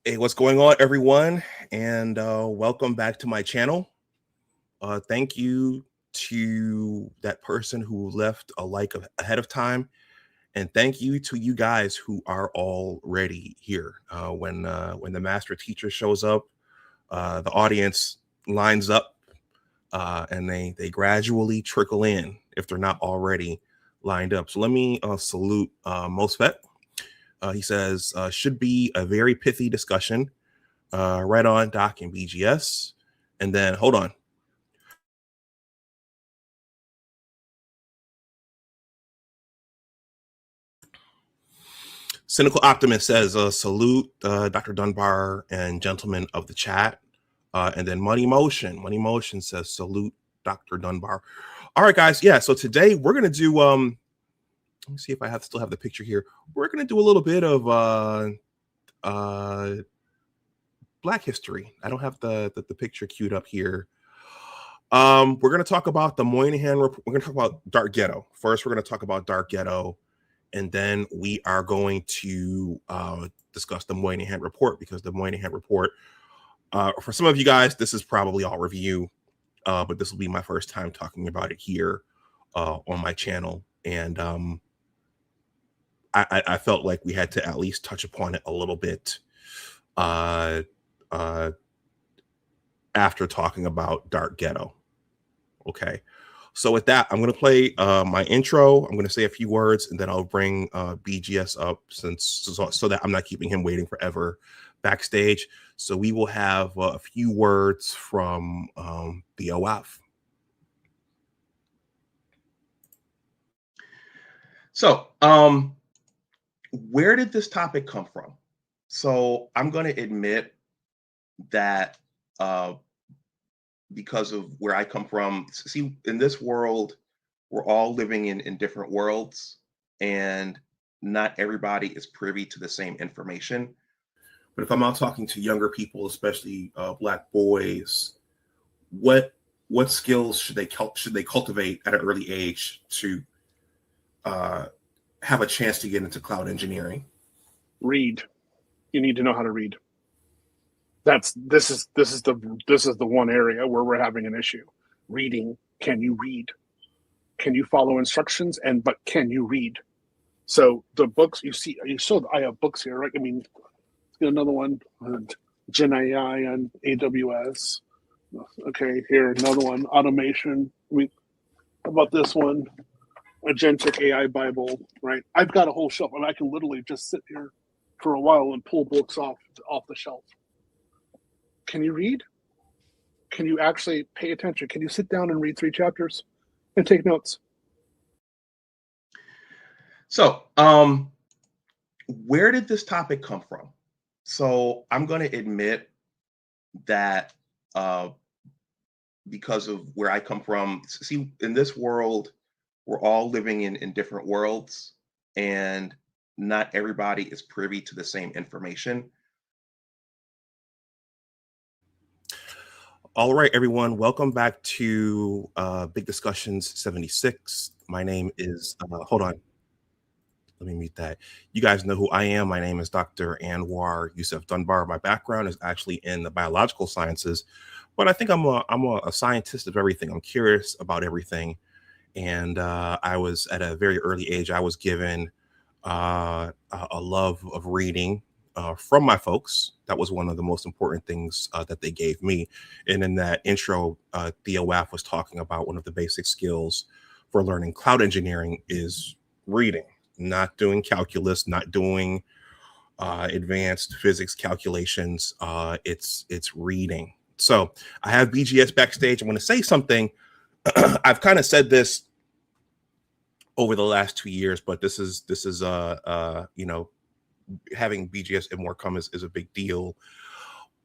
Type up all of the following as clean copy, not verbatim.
Hey, what's going on, everyone? And welcome back to my channel. Thank you to that person who left a like ahead of time. And thank you to you guys who are already here. When the master teacher shows up, the audience lines up and they gradually trickle in if they're not already lined up. So let me salute Mosfet. He says, should be a very pithy discussion. Right on, Doc and BGS. And then, hold on. Cynical Optimist says, salute Dr. Dunbar and gentlemen of the chat. And then Money Motion says, salute Dr. Dunbar. All right, guys. Yeah, so today we're going to do, let me see if I still have the picture here. We're going to do a little bit of Black history. I don't have the picture queued up here. We're going to talk about the Moynihan Report. We're going to talk about Dark Ghetto. First, we're going to talk about Dark Ghetto. And then we are going to discuss the Moynihan Report, because the Moynihan Report, for some of you guys, this is probably all review, but this will be my first time talking about it here on my channel. And I felt like we had to at least touch upon it a little bit after talking about Dark Ghetto. Okay. So with that, I'm going to play my intro. I'm going to say a few words, and then I'll bring BGS up so that I'm not keeping him waiting forever backstage. So we will have a few words from the OF. So where did this topic come from? So I'm going to admit that because of where I come from, see, in this world, we're all living in different worlds, and not everybody is privy to the same information. But if I'm out talking to younger people, especially Black boys, what skills should they cultivate at an early age to have a chance to get into cloud engineering? Read. You need to know how to read. This is the one area where we're having an issue. Reading. Can you read? Can you follow instructions? But can you read? So the books you saw, I have books here, right? I mean, another one, Gen AI on AWS. Okay, here another one, automation. I mean, how about this one, Agentic AI Bible, right? I've got a whole shelf, and I can literally just sit here for a while and pull books off the shelf. Can you read? Can you actually pay attention? Can you sit down and read 3 chapters and take notes? So, where did this topic come from? So I'm going to admit that because of where I come from, see, in this world, we're all living in different worlds, and not everybody is privy to the same information. All right, everyone, welcome back to Big Discussions 76. My name is, hold on, let me mute that. You guys know who I am. My name is Dr. Anwar Yusuf Dunbar. My background is actually in the biological sciences, but I think I'm a scientist of everything. I'm curious about everything. And I was, at a very early age, I was given a love of reading from my folks. That was one of the most important things that they gave me. And in that intro, Theo Waff was talking about one of the basic skills for learning cloud engineering is reading, not doing calculus, not doing advanced physics calculations. It's reading. So I have BGS backstage. I'm going to say something. I've kind of said this over the last 2 years, but this is you know, having BGS IBMOR come is a big deal.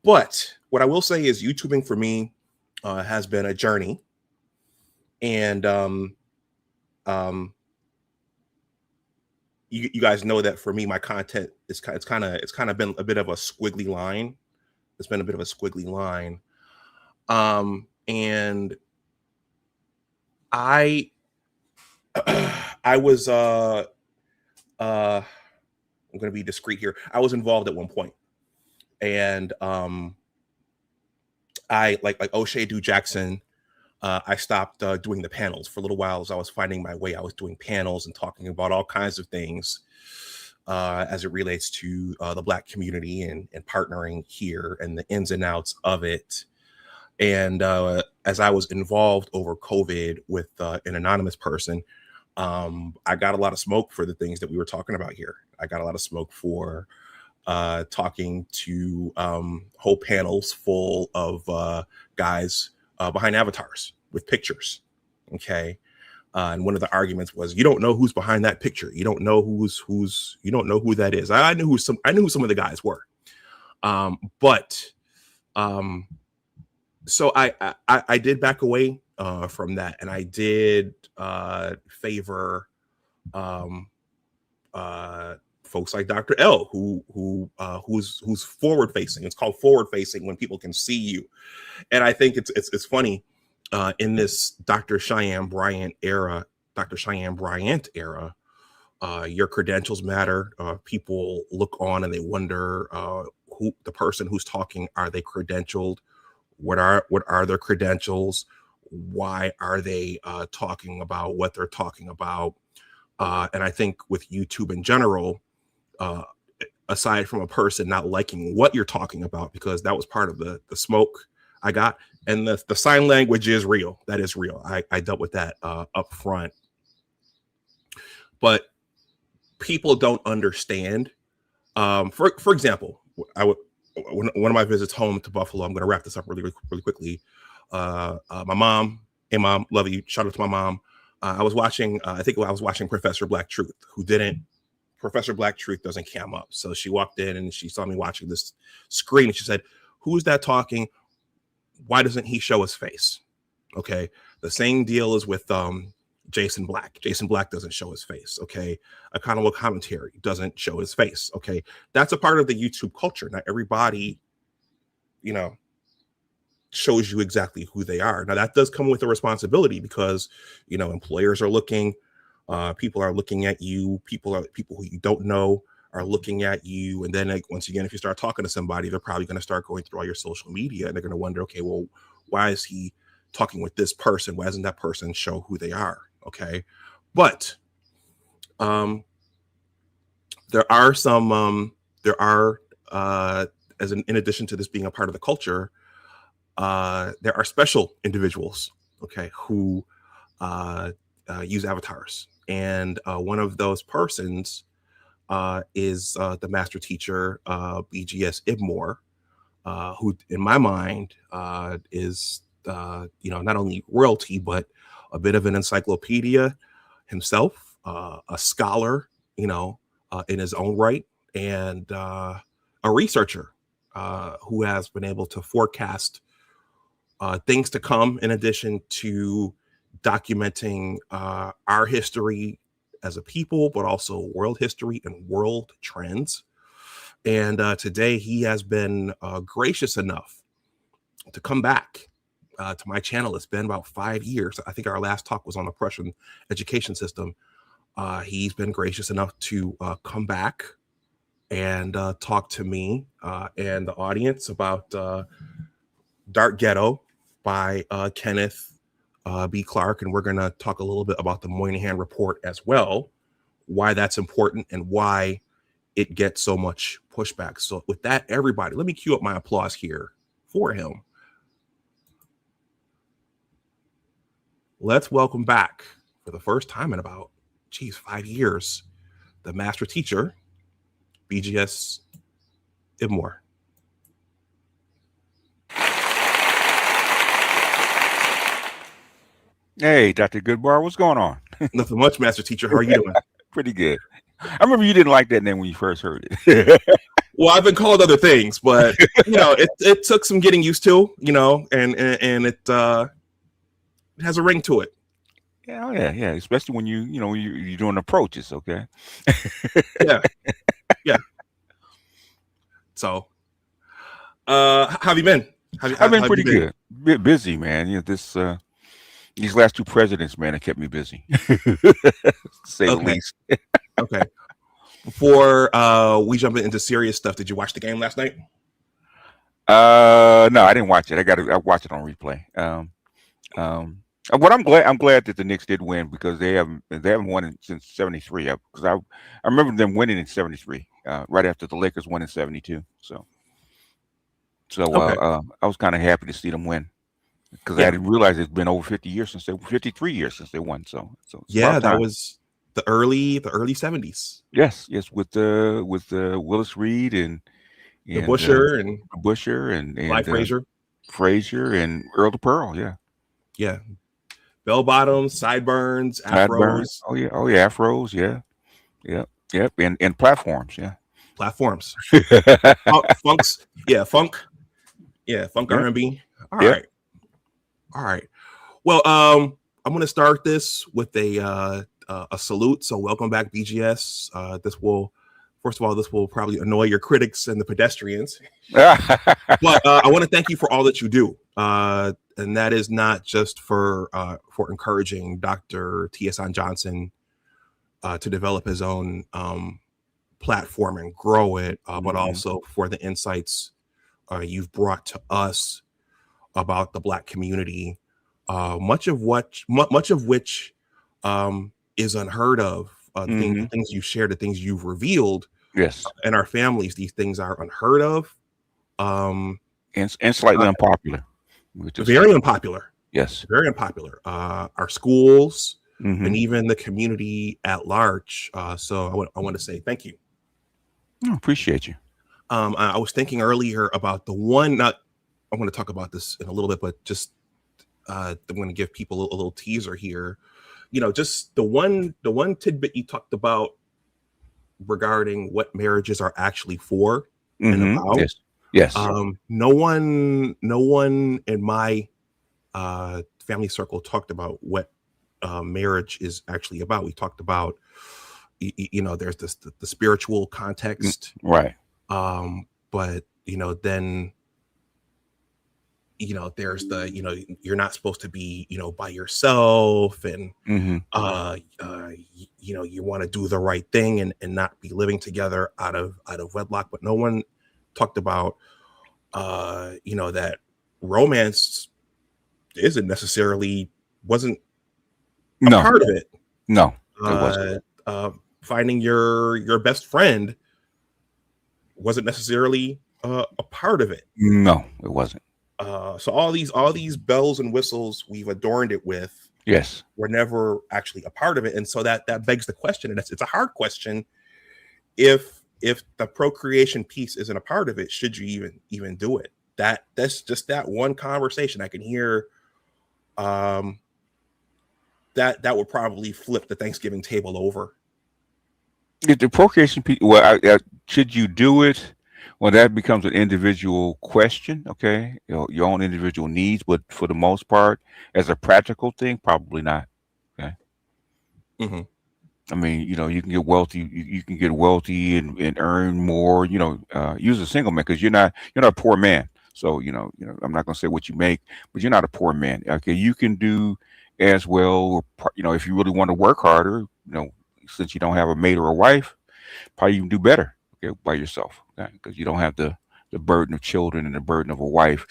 But what I will say is YouTubing for me has been a journey, and you guys know that for me, my content is it's kind of been a bit of a squiggly line. It's been a bit of a squiggly line, and I was I'm going to be discreet here. I was involved at one point. And I like O'Shea Do Jackson. I stopped doing the panels for a little while as I was finding my way. I was doing panels and talking about all kinds of things as it relates to the Black community and partnering here and the ins and outs of it. And as I was involved over COVID with an anonymous person, I got a lot of smoke for the things that we were talking about here. I got a lot of smoke for talking to whole panels full of guys behind avatars with pictures. Okay. And one of the arguments was, you don't know who's behind that picture. You don't know you don't know who that is. I knew who some of the guys were. So I did back away from that, and I did favor folks like Dr. L, who's forward facing. It's called forward facing when people can see you, and I think it's funny in this Dr. Cheyenne Bryant era. Your credentials matter. People look on and they wonder who the person who's talking, are they credentialed? What are their credentials? Why are they talking about what they're talking about? And I think with YouTube in general, aside from a person not liking what you're talking about, because that was part of the smoke I got, and the sign language is real. That is real. I dealt with that up front. But people don't understand. For example, one of my visits home to Buffalo, I'm going to wrap this up really quickly. My mom, hey mom, love you. Shout out to my mom. I was watching Professor Black Truth, Professor Black Truth doesn't cam up. So she walked in and she saw me watching this screen and she said, who's that talking? Why doesn't he show his face? Okay. The same deal is with Jason Black. Jason Black doesn't show his face. Okay. Accountable commentary doesn't show his face. Okay. That's a part of the YouTube culture. Not everybody, shows you exactly who they are. Now that does come with a responsibility because, employers are looking, people are looking at you, people who you don't know are looking at you. And then once again, if you start talking to somebody, they're probably going to start going through all your social media and they're going to wonder, okay, well, why is he talking with this person? Why doesn't that person show who they are? Okay. But in addition to this being a part of the culture, there are special individuals, okay, who use avatars. And one of those persons is the Master Teacher BGS IBMOR, who in my mind is, not only royalty, but a bit of an encyclopedia himself, a scholar, in his own right, and a researcher who has been able to forecast things to come, in addition to documenting our history as a people, but also world history and world trends. And today he has been gracious enough to come back to my channel. It's been about 5 years. I think our last talk was on the Prussian education system. He's been gracious enough to come back and talk to me and the audience about Dark Ghetto by Kenneth B. Clark. And we're going to talk a little bit about the Moynihan Report as well, why that's important and why it gets so much pushback. So with that, everybody, let me cue up my applause here for him. Let's welcome back for the first time in about 5 years, the Master Teacher BGS IBMOR. Hey, Dr. Goodbar, what's going on? Nothing much, Master Teacher. How are you doing? Pretty good. I remember you didn't like that name when you first heard it. Well, I've been called other things, but it took some getting used to, and it has a ring to it. Yeah. Especially when you're doing approaches, okay? Yeah. So, how have you been? I've been pretty good. Bit busy, man. These last two presidents, man, have kept me busy, to say the least. Okay. Before we jump into serious stuff, did you watch the game last night? No, I didn't watch it. I watch it on replay. But I'm glad that the Knicks did win because they haven't won since '73. Because I remember them winning in '73, right after the Lakers won in '72. So Okay. I was kind of happy to see them win because I Yeah. didn't realize it's been over 53 years since they won. So it's Yeah, about that time. was the early 70s. Yes, with Willis Reed and The and Busher and Busher Clyde Frazier. Frazier and Earl the Pearl. Yeah, Yeah. Bell bottoms, sideburns, Sideburn. afros, Oh yeah, afros. Yeah, yep, and platforms. Yeah. platforms. Funks. Yeah, funk. Yeah, funk Yeah. R&B. All Yeah. right. All right. Well, I'm going to start this with a salute. So welcome back, BGS. First of all, this will probably annoy your critics and the pedestrians, but I want to thank you for all that you do. And that is not just for encouraging Dr. T.S. Johnson to develop his own platform and grow it, but also for the insights you've brought to us about the Black community, much of which is unheard of. The things you've shared, the things you've revealed, Yes, in our families, these things are unheard of, and slightly unpopular. very unpopular. Yes. Very unpopular. Our schools and Mm-hmm. even the community at large. So I want to say thank you. I appreciate you. I was thinking earlier about the one. Not, I'm going to talk about this in a little bit, but just I'm going to give people a little teaser here. Just the one tidbit you talked about regarding what marriages are actually for and about. Yes. Yes. No one in my family circle talked about what marriage is actually about. We talked about, there's the spiritual context, Right. but then there's you're not supposed to be by yourself, and you want to do the right thing and not be living together out of wedlock. But no one talked about that romance wasn't a part of it. No, it wasn't. Finding your best friend wasn't necessarily a part of it. No, it wasn't. So all these bells and whistles we've adorned it with, yes, were never actually a part of it. And so that begs the question, and it's a hard question. If the procreation piece isn't a part of it, should you even do it? That's just that one conversation I can hear. That would probably flip the Thanksgiving table over. The procreation piece. Well, should you do it? Well, that becomes an individual question. Okay, your own individual needs, but for the most part, as a practical thing, probably not. Okay. Mm-hmm. I mean, you can get wealthy. You can get wealthy and earn more. Use a single man because you're not a poor man. So I'm not going to say what you make, but you're not a poor man. Okay, you can do as well. If you really want to work harder, since you don't have a mate or a wife, probably you can do better. Okay, by yourself, because you don't have the burden of children and the burden of a wife.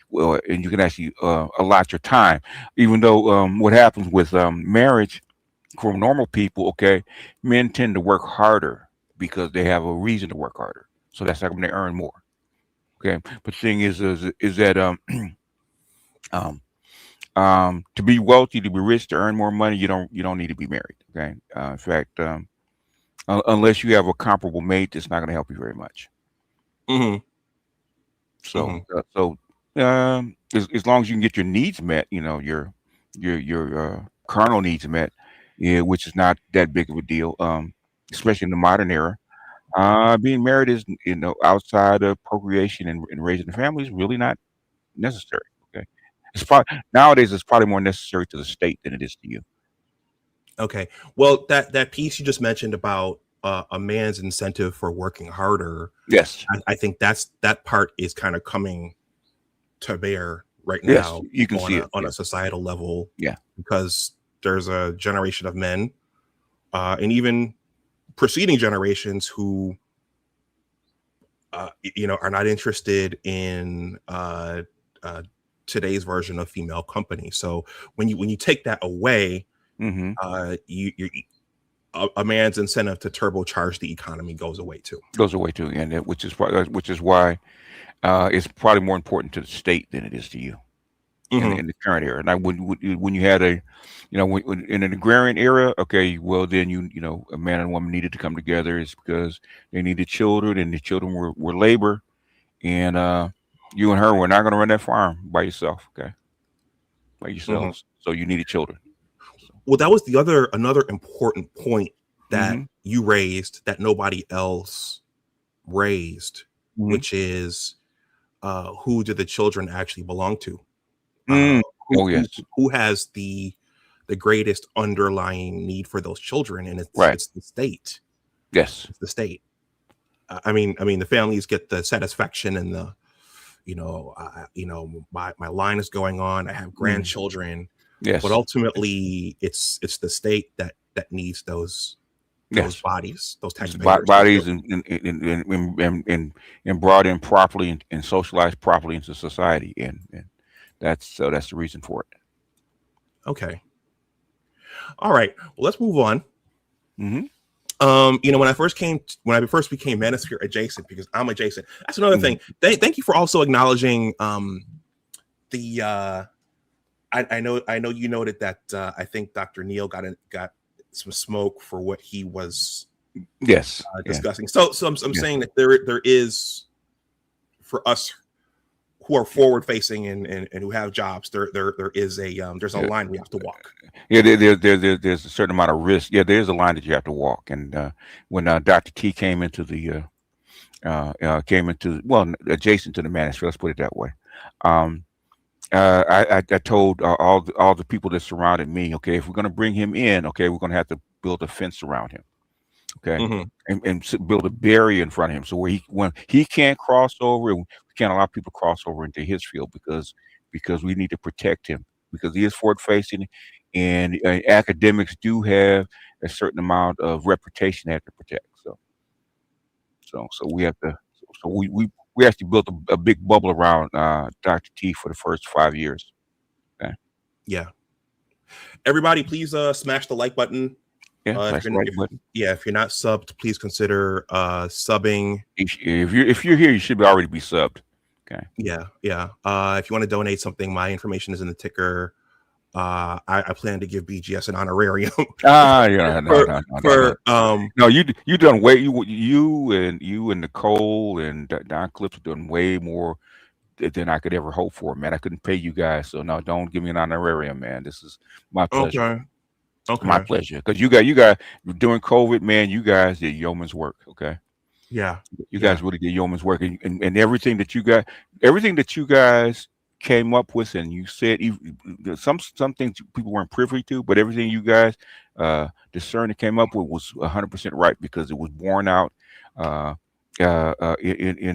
Well, and you can actually allot your time. Even though what happens with marriage for normal people, okay, men tend to work harder because they have a reason to work harder. So that's how they earn more. Okay, but the thing is that to be wealthy, to be rich, to earn more money, you don't need to be married. Okay, in fact, unless you have a comparable mate, it's not going to help you very much. Mm-hmm. So, as long as you can get your needs met, your carnal needs met, yeah, which is not that big of a deal, especially in the modern era. Being married is, outside of procreation and raising a family is really not necessary. Okay, nowadays it's probably more necessary to the state than it is to you. Okay. Well, that piece you just mentioned about a man's incentive for working harder. Yes, I think that part is kind of coming to bear right yes, now. you can see it on a societal level. Yeah, because there's a generation of men, and even preceding generations who are not interested in today's version of female company. So when you take that away, Mm-hmm. A man's incentive to turbocharge the economy goes away too. Goes away too, and which is why it's probably more important to the state than it is to you in the current era. Now, when you had in an agrarian era, okay, well then a man and woman needed to come together. It's because they needed children, and the children were labor, and you and her were not going to run that farm by yourself, okay, by yourselves. So you needed children. Well, that was another important point that Mm-hmm. you raised that nobody else raised, Mm-hmm. which is who do the children actually belong to? Yes. Who has the greatest underlying need for those children? And it's the state. Yes, it's the state. I mean, the families get the satisfaction and the, my line is going on. I have grandchildren. Yes, but ultimately, it's the state that needs those bodies, those taxpayers, bodies, and brought in properly and socialized properly into society, and that's the reason for it. Okay. All right. Well, let's move on. Mm-hmm. When I first became Manosphere adjacent, because I'm adjacent. That's another thing. Thank you for also acknowledging the. I know you noted that I think Dr. Neal got some smoke for what he was discussing. So I'm saying that there is, for us who are forward facing and who have jobs, there is there's a line we have to walk. Yeah, there's a certain amount of risk. Yeah, there's a line that you have to walk. And when Dr. T came into adjacent to the manosphere, let's put it that way. I told all the people that surrounded me, okay, if we're going to bring him in, okay, we're going to have to build a fence around him, okay, and build a barrier in front of him, so when he can't cross over, we can't allow people to cross over into his field because we need to protect him because he is forward facing, and academics do have a certain amount of reputation they have to protect. So we have to. So we actually built a big bubble around Dr. T for the first 5 years. Okay. Yeah. Everybody, please smash the like button. Yeah, if you're not subbed, please consider subbing. If you're here, you should already be subbed. Okay. Yeah. If you want to donate something, my information is in the ticker. I plan to give BGS an honorarium. No, you done way you and Nicole and Don Clips done way more than I could ever hope for, man. I couldn't pay you guys, so no, don't give me an honorarium, man. This is my pleasure. Okay. My pleasure, because you guys during COVID, man. You guys did yeoman's work. Okay. Yeah. You guys really did yeoman's work, and everything that you guys came up with, and you said some things people weren't privy to, but everything you guys discerned and came up with was 100% right because it was borne out in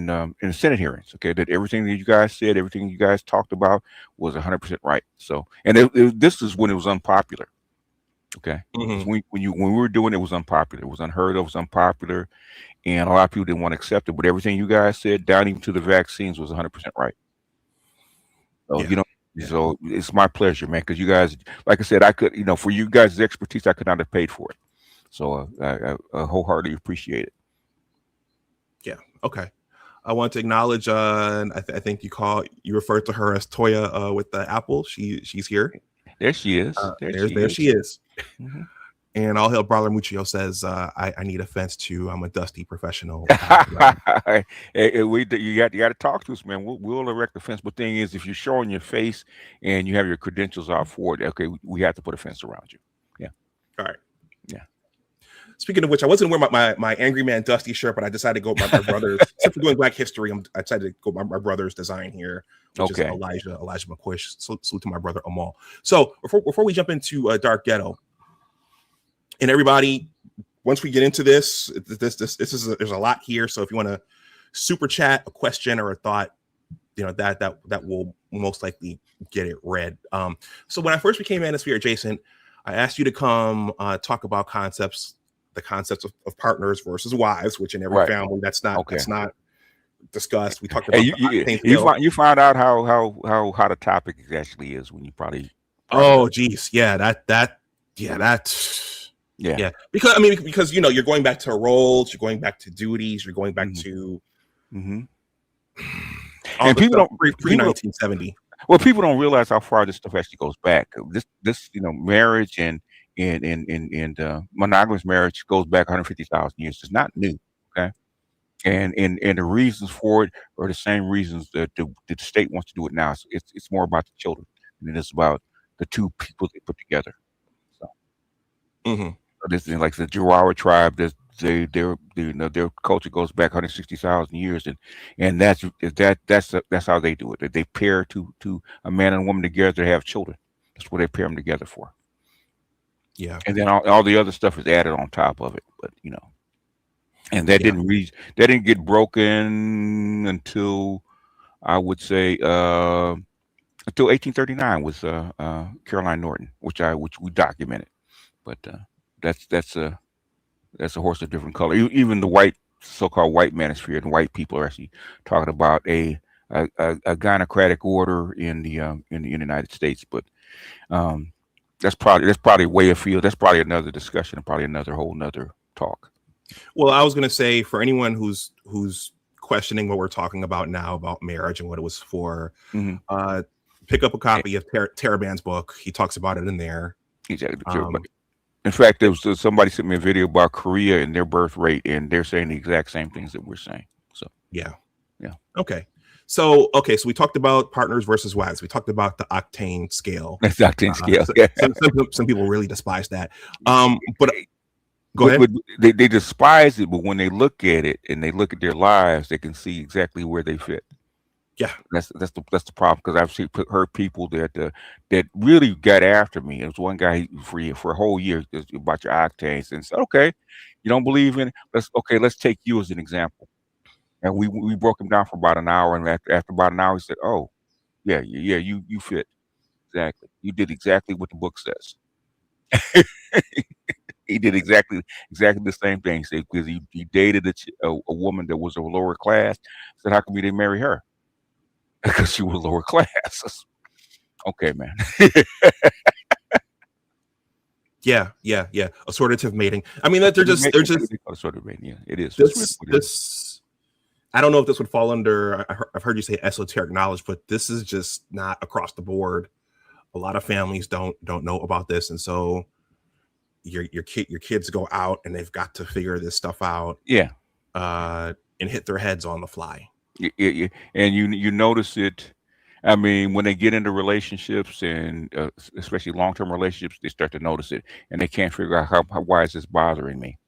the Senate hearings. Okay, that everything that you guys said, everything you guys talked about was 100% right. So, and this is when it was unpopular. Okay, when we were doing it, was unpopular. It was unheard of. It was unpopular, and a lot of people didn't want to accept it. But everything you guys said, down even to the vaccines, was 100% right. So, so it's my pleasure, man, because you guys, like I said, I could, for you guys' expertise, I could not have paid for it. So I wholeheartedly appreciate it. Yeah. Okay. I want to acknowledge, I think you referred to her as Toya with the apple. She's here. There she is. There she is. Mm-hmm. And All Hail Brawler Muccio says, I need a fence too. I'm a dusty professional. You got to talk to us, man. We'll erect the fence. But the thing is, if you're showing your face and you have your credentials out for it, okay, we have to put a fence around you. Yeah. All right. Yeah. Speaking of which, I wasn't wearing my Angry Man Dusty shirt, but I decided to go with my brother's. Except for doing Black History, I decided to go with my brother's design here, which is Elijah McCoy. Salute to my brother Amal. So before we jump into Dark Ghetto, and everybody, once we get into this is there's a lot here. So if you want to super chat a question or a thought, that will most likely get it read. So when I first became Manosphere adjacent, I asked you to come talk about the concepts of partners versus wives, which in every family that's not discussed. We talked Hey, about the octane you scale. find out how hot a topic actually is when you probably Oh, geez, yeah, that's yeah. because you're going back to roles, you're going back to duties, you're going back to Mm-hmm. all And the people stuff don't pre people 1970. well people don't realize how far this stuff actually goes back. This marriage and monogamous marriage goes back 150,000 years. It's not new. Okay. And the reasons for it are the same reasons that the state wants to do it now. So it's more about the children than it is about the two people they put together. So Mm-hmm. this is like the Jarawa tribe. Their culture goes back 160,000 years, and that's how they do it. They pair to a man and a woman together to have children. That's what they pair them together for. Yeah. And then all the other stuff is added on top of it. But and that didn't get broken until I would say until 1839 with Caroline Norton, which we documented. But that's a horse of different color. Even the so-called white manosphere and white people are actually talking about a gynocratic order in the United States. But that's probably way afield. That's probably another discussion and probably whole nother talk. Well, I was going to say for anyone who's questioning what we're talking about now about marriage and what it was for, pick up a copy of Taraban's book. He talks about it in there. Exactly. In fact, there was somebody sent me a video about Korea and their birth rate, and they're saying the exact same things that we're saying. So yeah. Okay. So we talked about partners versus wives. We talked about the octane scale. That's the octane scale. Some people really despise that. But go ahead. They despise it, but when they look at it and they look at their lives, they can see exactly where they fit. Yeah, that's the problem, because I've heard people that really got after me. There was one guy for a whole year about your octanes and said, "Okay, you don't believe in it. Let's take you as an example." And we broke him down for about an hour, and after about an hour, he said, "Oh, yeah, you fit exactly. You did exactly what the book says." He did exactly the same thing. He said, because he dated a woman that was of a lower class. Said, how come you didn't marry her? Because she was lower class. Okay, man. Yeah. Assortative mating. I mean, that they're just assortative mating. Yeah, it is. This I don't know if this would fall under. I've heard you say esoteric knowledge, but this is just not across the board. A lot of families don't know about this, and so your kids go out and they've got to figure this stuff out. Yeah. And hit their heads on the fly. Yeah. And you notice it. I mean, when they get into relationships, and especially long-term relationships, they start to notice it, and they can't figure out why is this bothering me.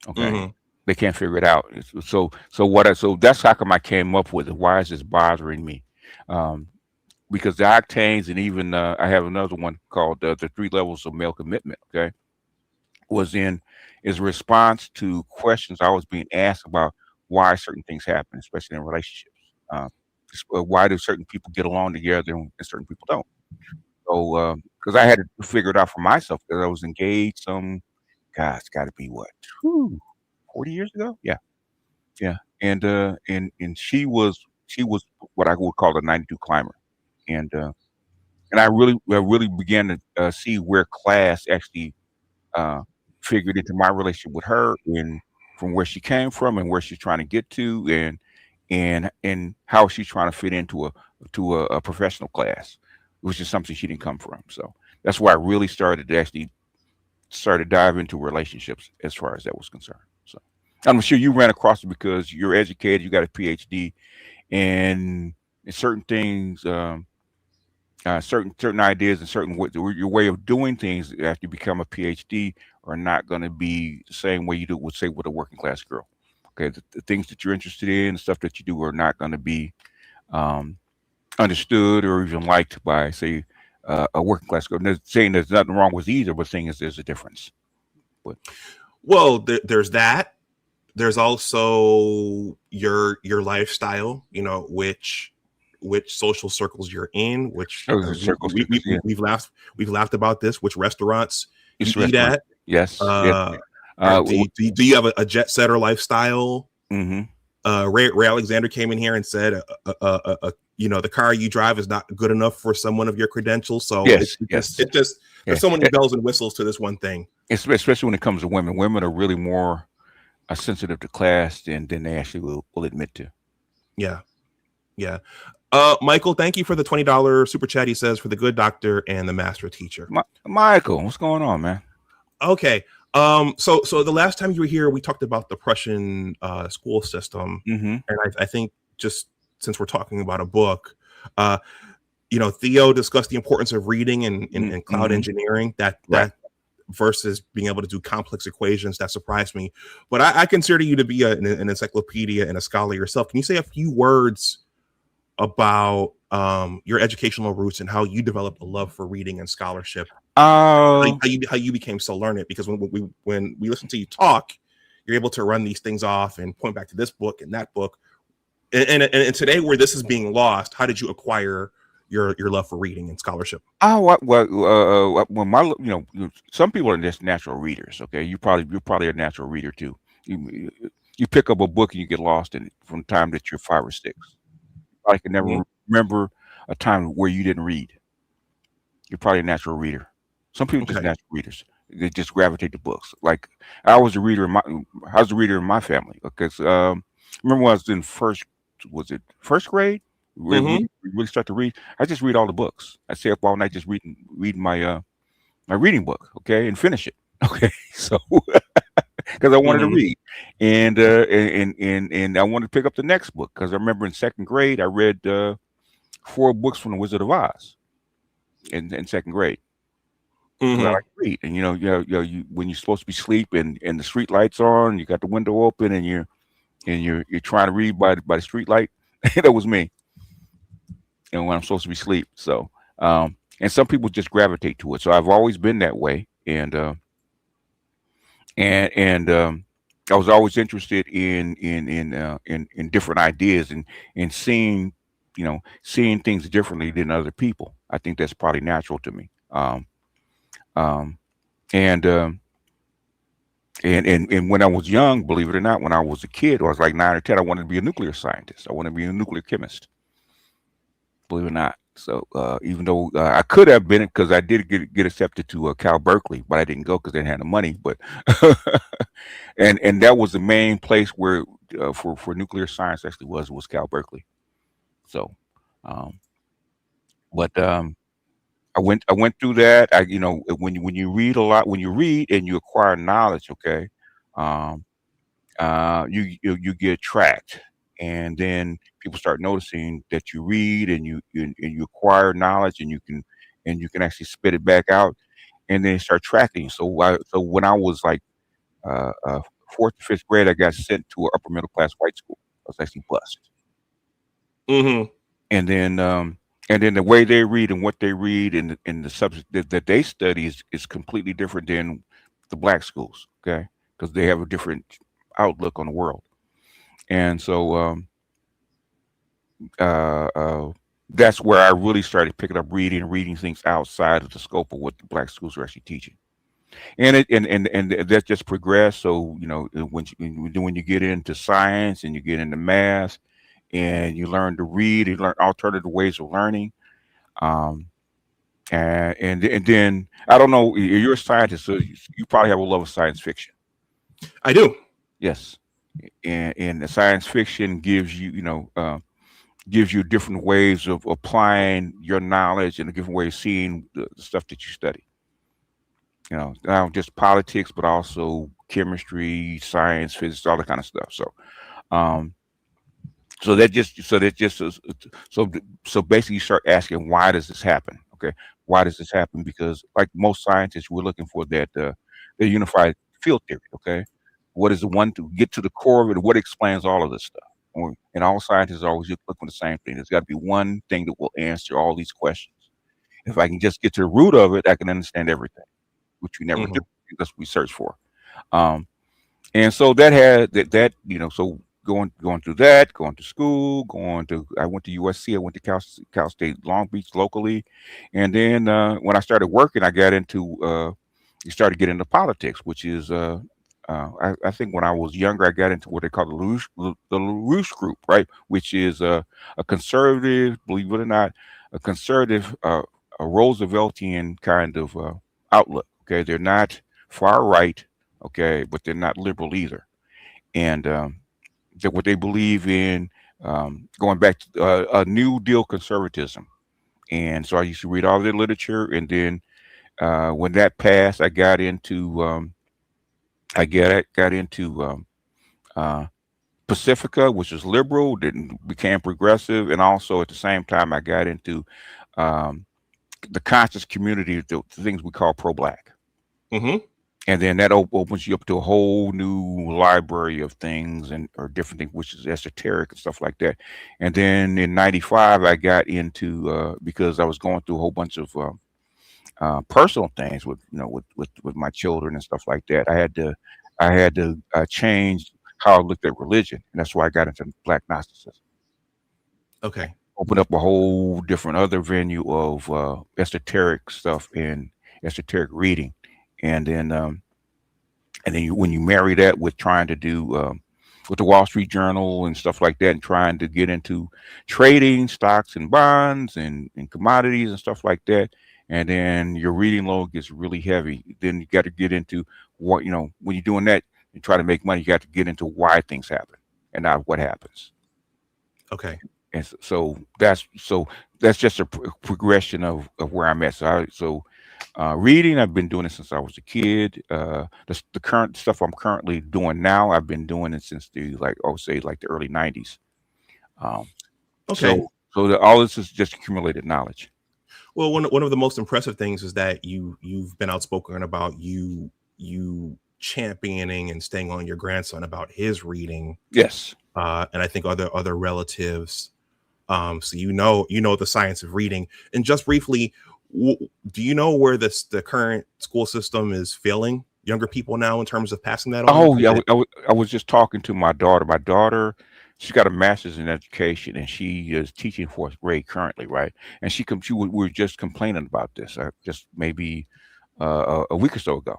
Okay. They can't figure it out. So that's how come I came up with it. Why is this bothering me? Because the octanes, and even I have another one called the 3 levels of male commitment. Okay, is a response to questions I was being asked about why certain things happen, especially in relationships. Why do certain people get along together and certain people don't? So because I had to figure it out for myself, because I was engaged it's got to be what 40 years ago. Yeah. And she was what I would call a 92 climber. And I really began to see where class actually figured into my relationship with her, and from where she came from and where she's trying to get to, and how she's trying to fit into a professional class, which is something she didn't come from. So that's why I really started to dive into relationships as far as that was concerned. So I'm sure you ran across it because you're educated, you got a PhD, and certain things. Certain ideas and your way of doing things after you become a PhD are not going to be the same way you would say with a working class girl. Okay, the things that you're interested in, the stuff that you do, are not going to be understood or even liked by, say, a working class girl. Saying there's nothing wrong with either, but saying is there's a difference. Well, there's that. There's also your lifestyle. Which social circles you're in, which we've laughed about this, which restaurants you eat at. Yes. Do you have a jet setter lifestyle? Mm-hmm. Ray Alexander came in here and said, the car you drive is not good enough for someone of your credentials. So yes, there's so many bells and whistles to this one thing. Especially when it comes to women. Women are really more sensitive to class than they actually will admit to. Yeah. Michael, thank you for the $20 super chat. He says, for the good doctor and the master teacher. Michael, what's going on, man? Okay. So the last time you were here, we talked about the Prussian school system, and I think just since we're talking about a book, Theo discussed the importance of reading and cloud engineering. That versus being able to do complex equations, that surprised me. But I consider you to be an encyclopedia and a scholar yourself. Can you say a few words about your educational roots and how you developed a love for reading and scholarship? How you became so learned? Because when we listen to you talk, you're able to run these things off and point back to this book and that book. And today, where this is being lost, how did you acquire your love for reading and scholarship? Well, some people are just natural readers. Okay, you're probably a natural reader too. You pick up a book and you get lost in it from the time that you're 5 or 6. I can never remember a time where you didn't read. You're probably a natural reader. Some people just natural readers. They just gravitate to books. Like I was a reader in my family. Okay, so, remember when I was in first grade? We really start to read. I just read all the books. I stay up all night just reading my my reading book. Okay, and finish it. Okay, so because I wanted to read, and I wanted to pick up the next book because I remember in 2nd grade I read 4 books from the Wizard of Oz in 2nd grade. I like to read, and you when you're supposed to be asleep and the street lights on, you got the window open, and you're trying to read by the street light. That was me. And when I'm supposed to be asleep, so and some people just gravitate to it. So I've always been that way, and I was always interested in different ideas and seeing things differently than other people. I think that's probably natural to me. And when I was young, believe it or not, when I was a kid, I was like 9 or 10, I wanted to be a nuclear scientist. I wanted to be a nuclear chemist. Believe it or not. So even though I could have been it, because I did get accepted to Cal Berkeley, but I didn't go because they didn't have the money. But and that was the main place where for nuclear science actually was Cal Berkeley. So, but I went through that. When you read a lot, when you read and you acquire knowledge, okay, you get tracked, and then people start noticing that you read and you acquire knowledge, and you can actually spit it back out, and then start tracking. So when I was like 4th or 5th grade, I got sent to an upper middle class white school. I was actually bused. And then the way they read and what they read and the subject that they study is completely different than the black schools, okay? Because they have a different outlook on the world. And so that's where I really started picking up reading things outside of the scope of what the black schools are actually teaching. And that just progressed. So when you get into science and you get into math, and you learn to read, you learn alternative ways of learning. And then I don't know, you're a scientist, so you probably have a love of science fiction. I do. Yes. And the science fiction gives you, different ways of applying your knowledge and a different way of seeing the stuff that you study. Not just politics, but also chemistry, science, physics, all that kind of stuff. So basically you start asking, why does this happen? Okay, why does this happen? Because like most scientists, we're looking for that the unified field theory. Okay, what is the one to get to the core of it? What explains all of this stuff? And all scientists are always looking for the same thing. There's got to be one thing that will answer all these questions. If I can just get to the root of it, I can understand everything, which we never do. That's what we search for. And so that had that so. Going through that, going to school, I went to USC, I went to Cal State Long Beach locally, and then when I started working, I got into started getting into politics, which is I think when I was younger, I got into what they call the LaRouche group, right? Which is a conservative, believe it or not, a conservative, a Rooseveltian kind of outlook. Okay, they're not far right, okay, but they're not liberal either. And that what they believe in, going back to a New Deal conservatism. And so I used to read all their literature, and then when that passed, I got into uh, Pacifica, which is liberal, then became progressive, and also at the same time, I got into um, the conscious community, the things we call pro-black. Mm-hmm. And then that opens you up to a whole new library of things and or different things, which is esoteric and stuff like that. And then in '95, I got into because I was going through a whole bunch of personal things with with my children and stuff like that. I had to change how I looked at religion, and that's why I got into Black Gnosticism. Okay. Opened up a whole different other venue of esoteric stuff and esoteric reading, and then when you marry that with trying to do with the Wall Street Journal and stuff like that, and trying to get into trading stocks and bonds and commodities and stuff like that, and then your reading load gets really heavy. Then you got to get into what when you're doing that, you try to make money. You got to get into why things happen and not what happens. Okay. And so that's just a progression of where I'm at. So reading, I've been doing it since I was a kid. The current stuff I'm currently doing now, I've been doing it since the the early '90s. Um, Okay. so all this is just accumulated knowledge. Well, one of the most impressive things is that you've been outspoken about you championing and staying on your grandson about his reading. Yes. And I think other relatives. So you know the science of reading. And just briefly, do you know where the current school system is failing younger people now in terms of passing that on? Oh yeah, I was just talking to my daughter. My daughter, she's got a master's in education, and she is teaching fourth grade currently, right? And we were just complaining about this just maybe a week or so ago,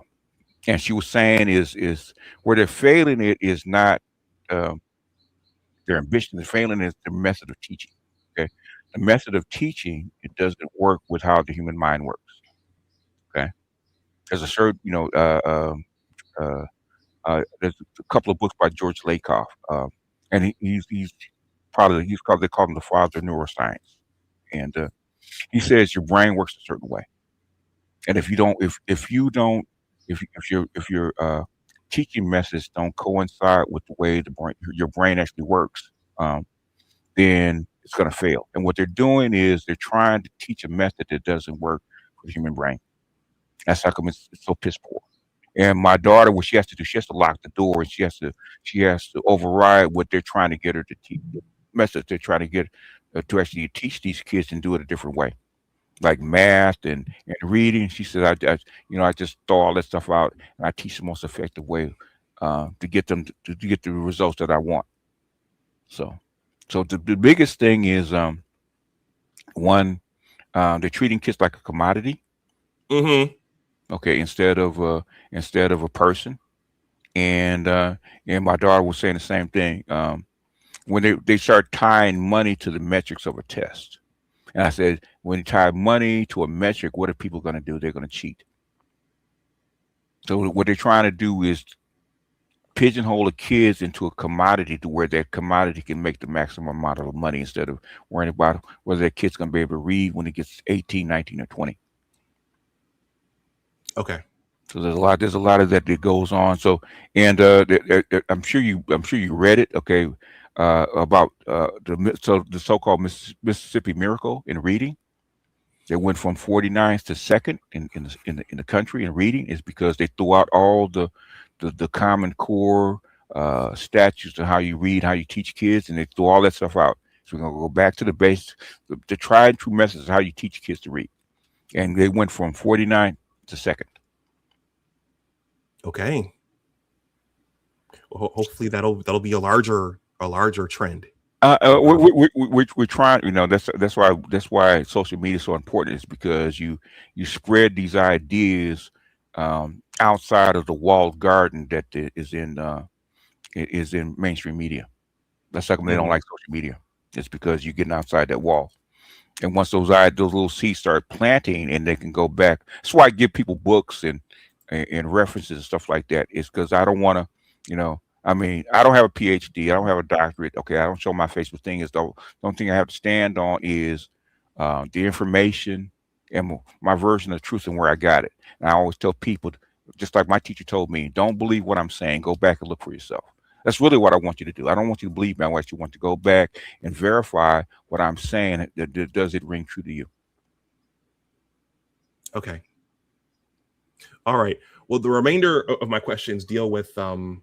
and she was saying is where they're failing it is not um, their ambition. They're failing is the method of teaching. Okay, the method of teaching, it doesn't work with how the human mind works. Okay, there's a certain there's a couple of books by George Lakoff, and he's probably they call him the father of neuroscience, and he says your brain works a certain way, and if your teaching methods don't coincide with the way your brain actually works, then it's going to fail. And what they're doing is they're trying to teach a method that doesn't work for the human brain. That's how come it's so piss poor. And my daughter, what she has to do, she has to lock the door, and she has to override what they're trying to get her to teach. The message they're trying to get to actually teach these kids and do it a different way, like math and reading. She said, I just throw all that stuff out, and I teach the most effective way to get them to get the results that I want. So the biggest thing is one, they're treating kids like a commodity. Mm-hmm. Okay, instead of a person, and my daughter was saying the same thing. When they start tying money to the metrics of a test, and I said, when you tie money to a metric, what are people going to do? They're going to cheat. So what they're trying to do is pigeonhole the kids into a commodity to where that commodity can make the maximum amount of money instead of worrying about whether that kid's going to be able to read when it gets 18, 19, or 20. Okay. So there's a lot of that goes on. So, and I'm sure you read it. Okay, about the so-called Mississippi Miracle in reading. They went from 49th to second in the country in reading is because they threw out all the Common Core statutes of how you read, how you teach kids, and they threw all that stuff out. So we're gonna go back to the base, the tried and true methods of how you teach kids to read, and they went from 49th to second. Okay. Well, hopefully that'll be a larger trend. We're trying. That's why social media is so important. Is because you spread these ideas outside of the walled garden that is in mainstream media. That's how come they don't like social media. It's because you're getting outside that wall. And once those little seeds start planting, and they can go back. That's why I give people books and references and stuff like that. It's because I don't want to, I mean, I don't have a PhD, I don't have a doctorate. Okay, I don't show my face. But thing is, the only thing I have to stand on is the information and my version of truth and where I got it. And I always tell people, just like my teacher told me, don't believe what I'm saying. Go back and look for yourself. That's really what I want you to do. I don't want you to believe me. I want you to go back and verify what I'm saying. Does it ring true to you? Okay. All right. Well, the remainder of my questions deal with most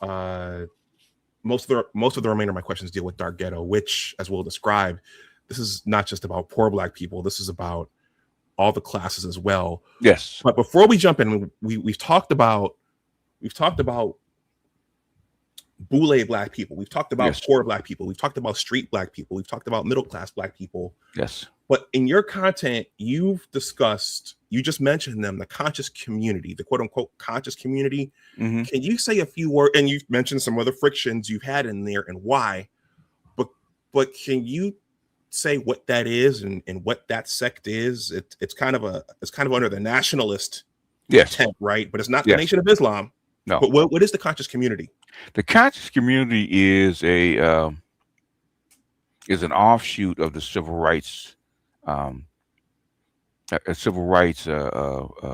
of the remainder of my questions deal with Dark Ghetto, which, as we'll describe, this is not just about poor Black people. This is about all the classes as well. Yes. But before we jump in, we've talked about boule Black people. We've talked about poor Black people. We've talked about street Black people. We've talked about middle class Black people. Yes. But in your content, you just mentioned them, the conscious community, the quote unquote conscious community. Mm-hmm. Can you say a few words? And you've mentioned some other frictions you've had in there and why, but can you say what that is and what that sect is? It's kind of under the nationalist tent, right? But it's not the Nation of Islam. No. But what is the conscious community? The conscious community is an offshoot of the civil rights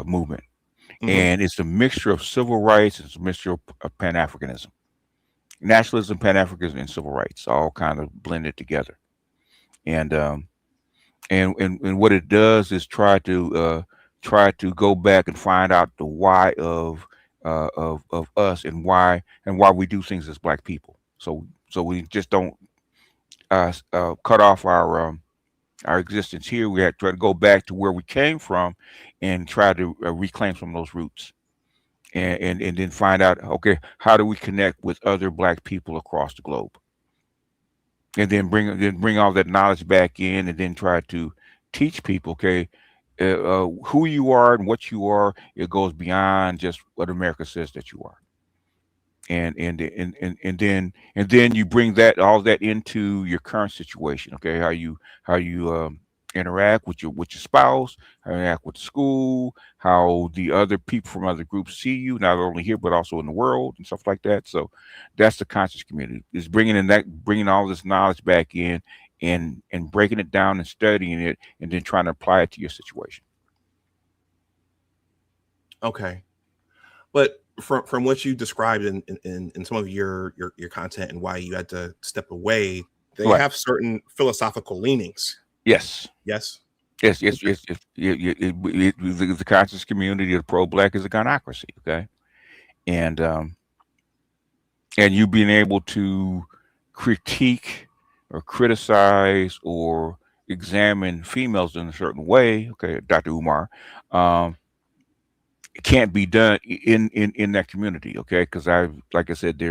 movement, and it's a mixture of civil rights. It's a mixture of Pan-Africanism, nationalism, Pan-Africanism, and civil rights, all kind of blended together. And what it does is try to go back and find out the why of us and why we do things as Black people. So we just don't cut off our existence here. We have to try to go back to where we came from and try to reclaim some of those roots, and then find out, okay, how do we connect with other Black people across the globe, and then bring all that knowledge back in, and then try to teach people, okay, who you are and what you are. It goes beyond just what America says that you are. And then you bring all that into your current situation. Okay, how you interact with your spouse, how you interact with school, how the other people from other groups see you, not only here but also in the world and stuff like that. So that's the conscious community. Is bringing all this knowledge back in and breaking it down and studying it, and then trying to apply it to your situation. Okay, but from what you described in some of your content and why you had to step away, they have certain philosophical leanings. Yes. Yes. Yes. The conscious community of pro-Black is a gynocracy. Okay, and you being able to critique or criticize or examine females in a certain way. Okay, Dr. Umar. It can't be done in that community, okay? Because like I said,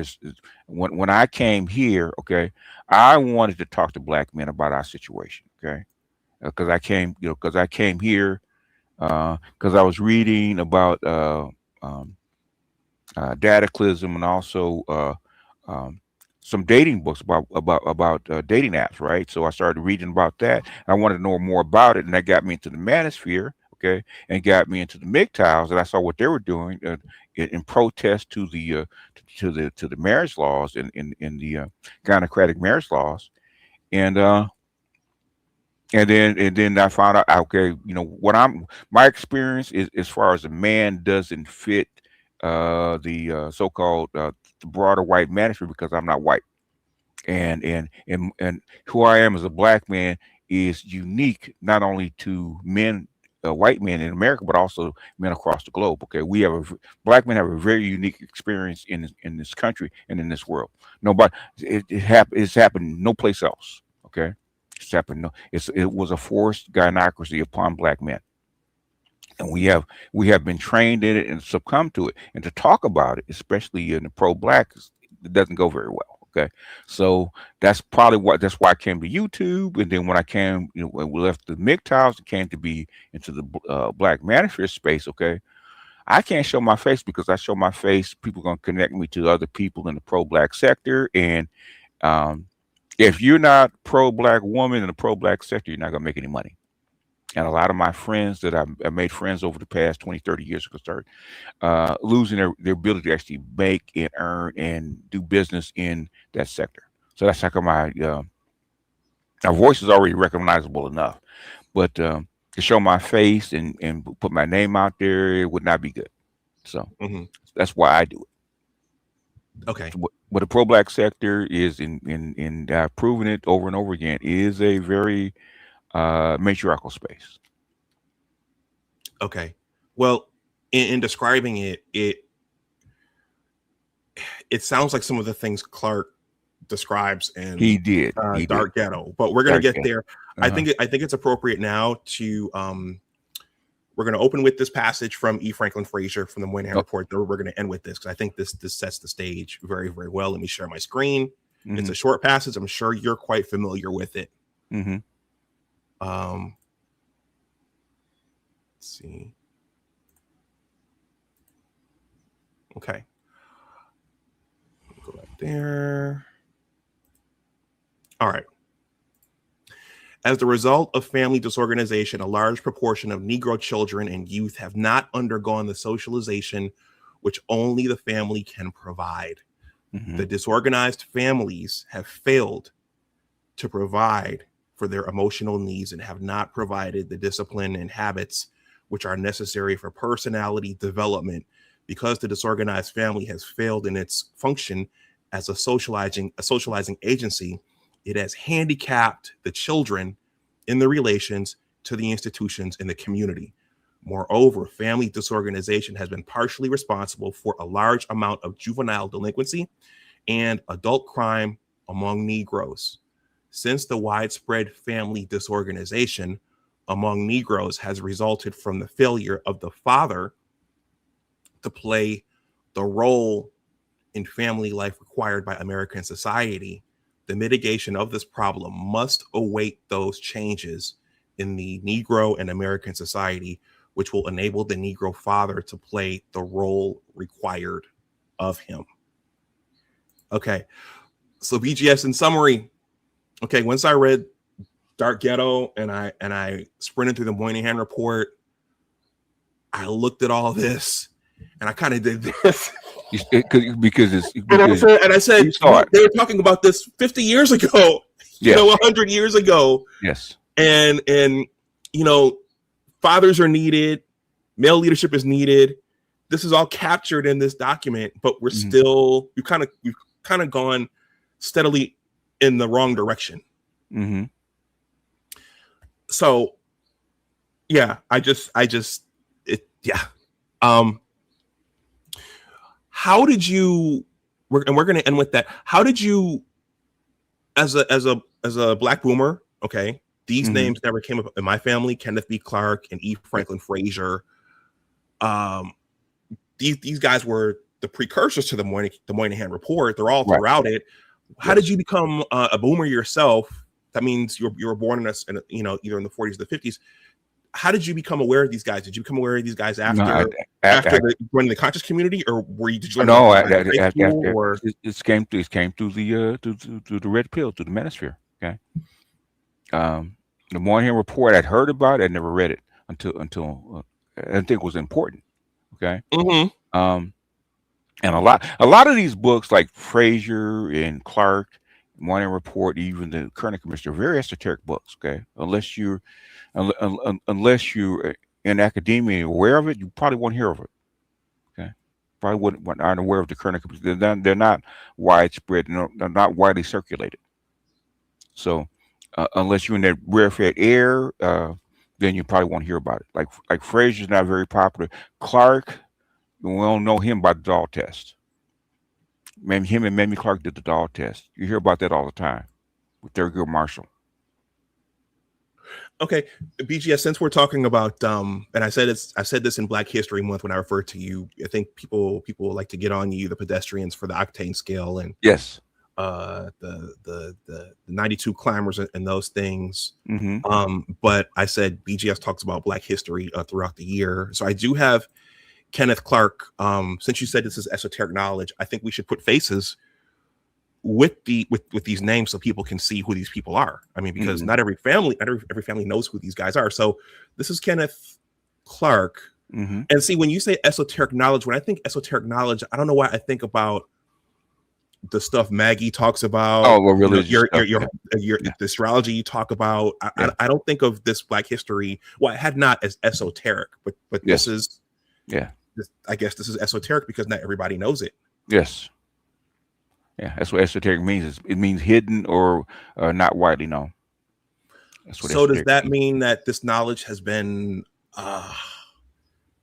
when I came here, okay, I wanted to talk to Black men about our situation, okay? Because I came here because I was reading about Dataclysm and also some dating books about dating apps, right? So I started reading about that. I wanted to know more about it, and that got me into the manosphere. Okay, and got me into the MGTOWs, and I saw what they were doing in protest to the marriage laws in the gynocratic marriage laws, and then I found out, okay, my experience is, as far as a man doesn't fit the so-called the broader white manosphere, because I'm not white, and who I am as a Black man is unique not only to men. White men in America, but also men across the globe. Okay, Black men have a very unique experience in this country and in this world. Nobody, it's happened no place else. Okay, it's happened. It was a forced gynocracy upon Black men, and we have been trained in it and succumbed to it. And to talk about it, especially in the pro-Black, it doesn't go very well. Okay, so that's why I came to YouTube, and then when I came, when we left the MGTOWs, it came to be into the Black manosphere space. Okay, I can't show my face because I show my face, people are going to connect me to other people in the pro-black sector. And if you're not pro-black woman in the pro-black sector, you're not going to make any money. And a lot of my friends that I've made friends over the past 20, 30 years ago start losing their ability to actually make and earn and do business in that sector. So that's how my voice is already recognizable enough. But to show my face and put my name out there, it would not be good. So that's why I do it. Okay. So what the pro-black sector is in proving it over and over again is a very matriarchal space. Okay. Well, in describing it, it sounds like some of the things Clark describes in he did Dark Ghetto, but we're gonna get there. I think it's appropriate now to we're gonna open with this passage from E. Franklin Frazier from the Moynihan Report. Though we're gonna end with this because I think this sets the stage very, very well. Let me share my screen. It's a short passage. I'm sure you're quite familiar with it. Let's see. Okay. Go back there. All right. As the result of family disorganization, a large proportion of Negro children and youth have not undergone the socialization which only the family can provide. The disorganized families have failed to provide for their emotional needs and have not provided the discipline and habits which are necessary for personality development. Because the disorganized family has failed in its function as a socializing agency, it has handicapped the children in the relations to the institutions in the community. Moreover, family disorganization has been partially responsible for a large amount of juvenile delinquency and adult crime among Negroes. Since the widespread family disorganization among Negroes has resulted from the failure of the father to play the role in family life required by American society, the mitigation of this problem must await those changes in the Negro and American society, which will enable the Negro father to play the role required of him. Okay, so BGS in summary. Okay, once I read Dark Ghetto and I sprinted through the Moynihan Report, I looked at all this and I kind of did this. I said they were talking about this 50 years ago, you know, 100 years ago. Yes. And you know, fathers are needed, male leadership is needed. This is all captured in this document, but we're still we've kind of gone steadily in the wrong direction. So yeah, how did you, we're going to end with that. How did you, as a Black boomer, okay, these names never came up in my family, Kenneth B. Clark and E. Franklin Frazier. These guys were the precursors to the Moynihan Report. They're all throughout it. How did you become a boomer yourself? That means you were born in either in the 40s or the 50s. How did you become aware of these guys? Did you become aware of these guys after joining the conscious community, or were you? Did you it came through the red pill, through the manosphere. Okay. The Moynihan Report, I'd heard about it, I'd never read it until I think it was important. Okay. And a lot of these books, like Frazier and Clark, Moynihan Report, even the Current Commission, are very esoteric books. Okay, unless you're in academia and aware of it, you probably won't hear of it. Okay, probably aren't aware of the Current Commission. They're not widespread. They're not widely circulated. So unless you're in that rarefied air, then you probably won't hear about it. Like Frazier's not very popular. Clark, we don't know him by the Dahl test. Him and Mamie Clark did the Dahl test. You hear about that all the time with Thurgood Marshall. Okay, BGS, since we're talking about and I said this in Black History Month when I referred to you. I think people like to get on you, the pedestrians, for the octane scale and yes, the 92 climbers and those things. But I said BGS talks about Black history throughout the year, so I do have Kenneth Clark, since you said this is esoteric knowledge, I think we should put faces with these names so people can see who these people are. I mean, because not every family knows who these guys are. So this is Kenneth Clark. And see, when you say esoteric knowledge, when I think esoteric knowledge, I don't know why I think about the stuff Maggie talks about. Oh, well, religious your stuff, the astrology you talk about. I don't think of this Black history. Well, I had not as esoteric, but this is I guess this is esoteric because not everybody knows it. Yes. Yeah, that's what esoteric means. It means hidden or not widely known. That's what. So does that mean that this knowledge has been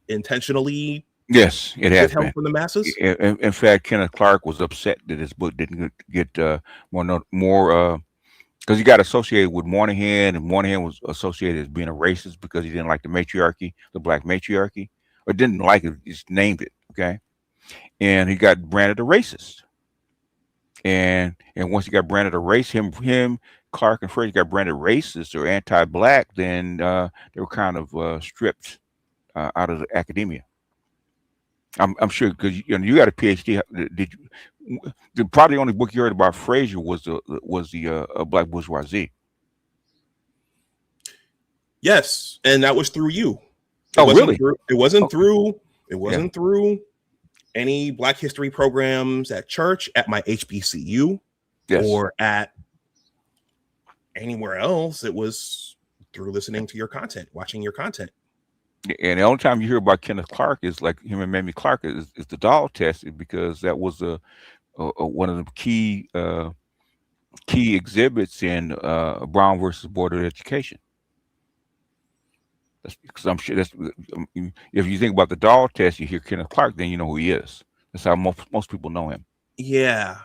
intentionally? Yes, it has been from the masses. In fact, Kenneth Clark was upset that his book didn't get more because he got associated with Moynihan, and Moynihan was associated as being a racist because he didn't like the matriarchy, the Black matriarchy, or didn't like it, just named it. Okay, and he got branded a racist. And once he got branded a race, him, Clark and Fraser got branded racist or anti-Black, then they were kind of stripped out of the academia. I'm sure because you got a PhD. Did you? Probably the only book you heard about Fraser was the Black Bourgeoisie. Yes, and that was through you. Really? It wasn't through any Black history programs at church, at my HBCU, or at anywhere else. It was through listening to your content, watching your content. And the only time you hear about Kenneth Clark is like him and Mamie Clark is the doll test, because that was one of the key exhibits in Brown versus Board of Education. Because I'm sure if you think about the doll test, you hear Kenneth Clark, then you know who he is. That's how most people know him. Yeah.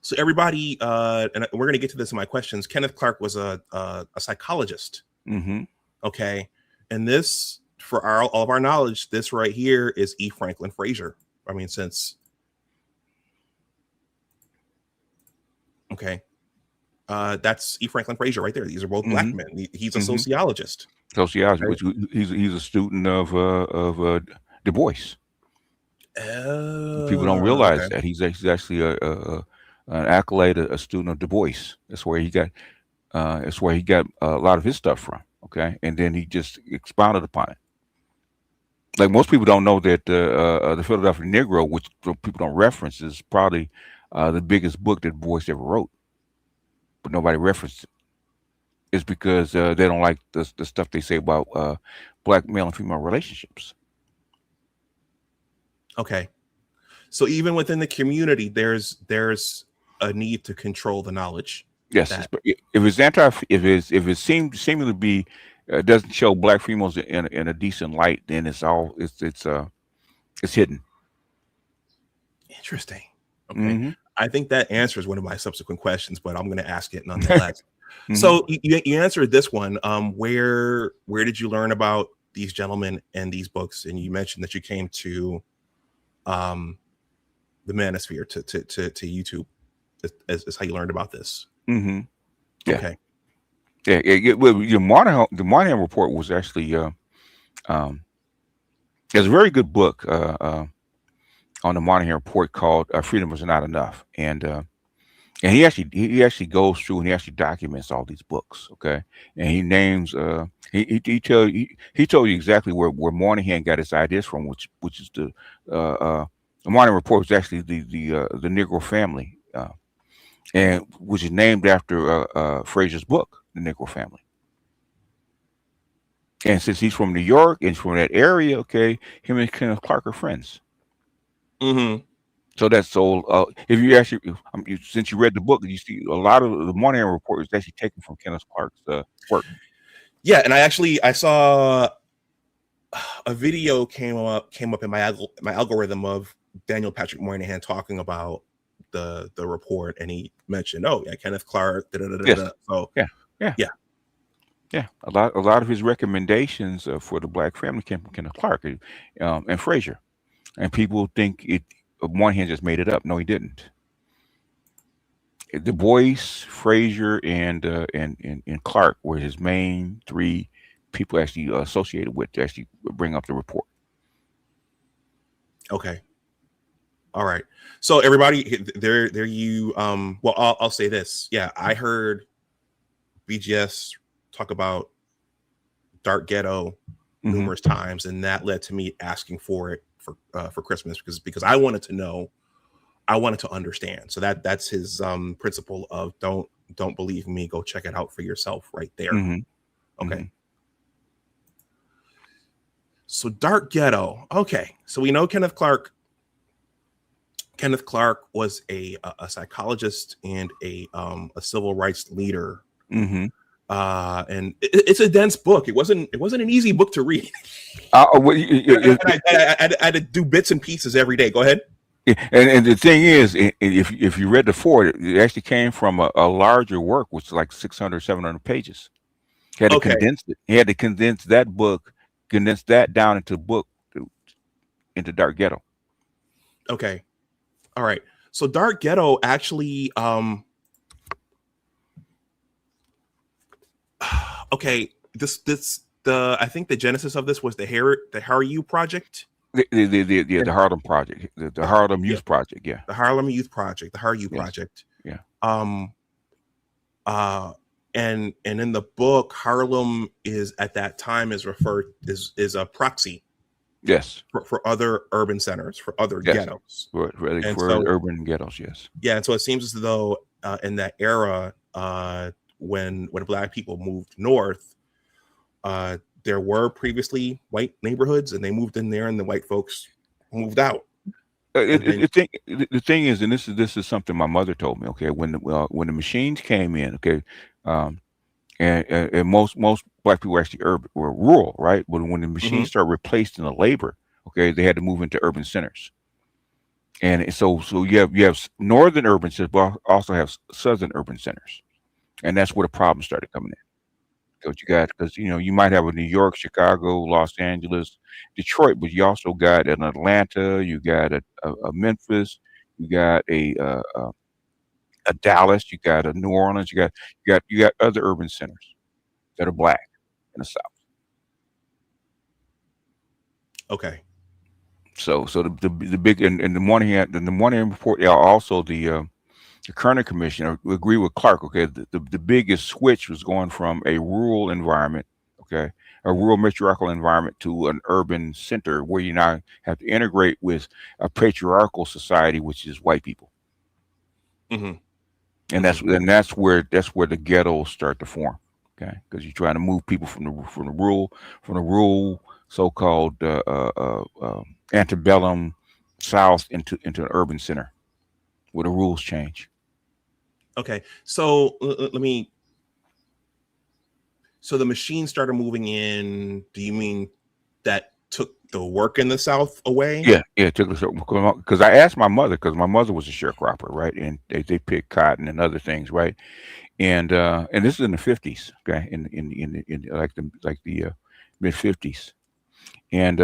So everybody, and we're going to get to this in my questions. Kenneth Clark was a psychologist. Okay, and this, for all of our knowledge, this right here is E. Franklin Fraser. I mean, that's E. Franklin Fraser right there. These are both Black men. He's a sociologist. Sociology, which he's a student of Du Bois. People don't realize that he's actually an accolade, a student of Du Bois. That's where he got a lot of his stuff from. Okay, and then he just expounded upon it. Like most people don't know that the Philadelphia Negro, which people don't reference, is probably the biggest book that Du Bois ever wrote, but nobody referenced it. It's because they don't like the stuff they say about Black male and female relationships. Okay, so even within the community, there's a need to control the knowledge. Yes, if it seemingly to be doesn't show Black females in a decent light, then it's hidden. Interesting. Okay, I think that answers one of my subsequent questions, but I'm going to ask it nonetheless. So you answered this one. Where did you learn about these gentlemen and these books? And you mentioned that you came to the Manosphere to YouTube is how you learned about this. Yeah. Okay. Yeah. Well, the Moynihan Report was actually it's a very good book on the Moynihan Report called "Freedom Is Not Enough," and he actually goes through and he actually documents all these books. Okay, and he names he told you exactly where Moynihan got his ideas from, which is the Moynihan Report was actually the Negro family, and which is named after Fraser's book, The Negro Family. And since he's from New York and from that area, okay, him and Kenneth Clark are friends. So that's so. If you actually, since you read the book, you see a lot of the Moynihan Report is actually taken from Kenneth Clark's work. Yeah, and I saw a video came up in my algorithm of Daniel Patrick Moynihan talking about the report, and he mentioned, Kenneth Clark. Yes. So yeah. A lot of his recommendations for the Black family came from Kenneth Clark and Fraser, and people think Moynihan just made it up. No, he didn't. Du Bois, Fraser, and Clark were his main three people actually associated with to actually bring up the report. Okay. All right. So everybody, there you. Well, I'll say this. Yeah, I heard BGS talk about Dark Ghetto numerous times, and that led to me asking for it for Christmas because I wanted to know, I wanted to understand. So that's his principle of don't believe me, go check it out for yourself right there. Okay. So Dark Ghetto. Okay. So we know Kenneth Clark. Kenneth Clark was a psychologist and a civil rights leader. And it's a dense book. It wasn't an easy book to read. I had to do bits and pieces every day. Go ahead. And the thing is, if you read the forward, it actually came from a larger work, which is like 600, 700 pages. He had to condense it. He had to condense that book, condense that down into book, into Dark Ghetto. Okay. All right. So Dark Ghetto actually, okay, I think the genesis of this was the Harlem Project. The Harlem Project, the Harlem Youth Project, the Harlem Youth Project, the Harlem Project. And in the book, Harlem is at that time is a proxy. Yes. For other urban centers, for other ghettos. For urban ghettos, yes. Yeah, and so it seems as though in that era, when Black people moved north, there were previously white neighborhoods, and they moved in there, and the white folks moved out. The thing is, and this is something my mother told me. Okay, when the machines came in, okay, and most Black people were actually were rural, right? But when the machines started replacing the labor, okay, they had to move into urban centers. And so you have northern urban centers, but also have southern urban centers, and that's where the problem started coming in. Because you might have a New York, Chicago, Los Angeles, Detroit, but you also got an Atlanta, you got a Memphis, you got a Dallas, you got a New Orleans, you got other urban centers that are Black in the South. Okay. So the big and the Moynihan Report, also the Kerner Commission agree with Clark. Okay, the biggest switch was going from a rural environment, okay, a rural matriarchal environment, to an urban center where you now have to integrate with a patriarchal society, which is white people. And that's where the ghettos start to form. Okay, because you're trying to move people from the rural so-called antebellum South into an urban center where the rules change. Okay, so so the machine started moving in. Do you mean that took the work in the South away? Yeah, it took because I asked my mother, because my mother was a sharecropper, right? And they picked cotton and other things, right? And this is in the 50s, okay, in the mid 50s, and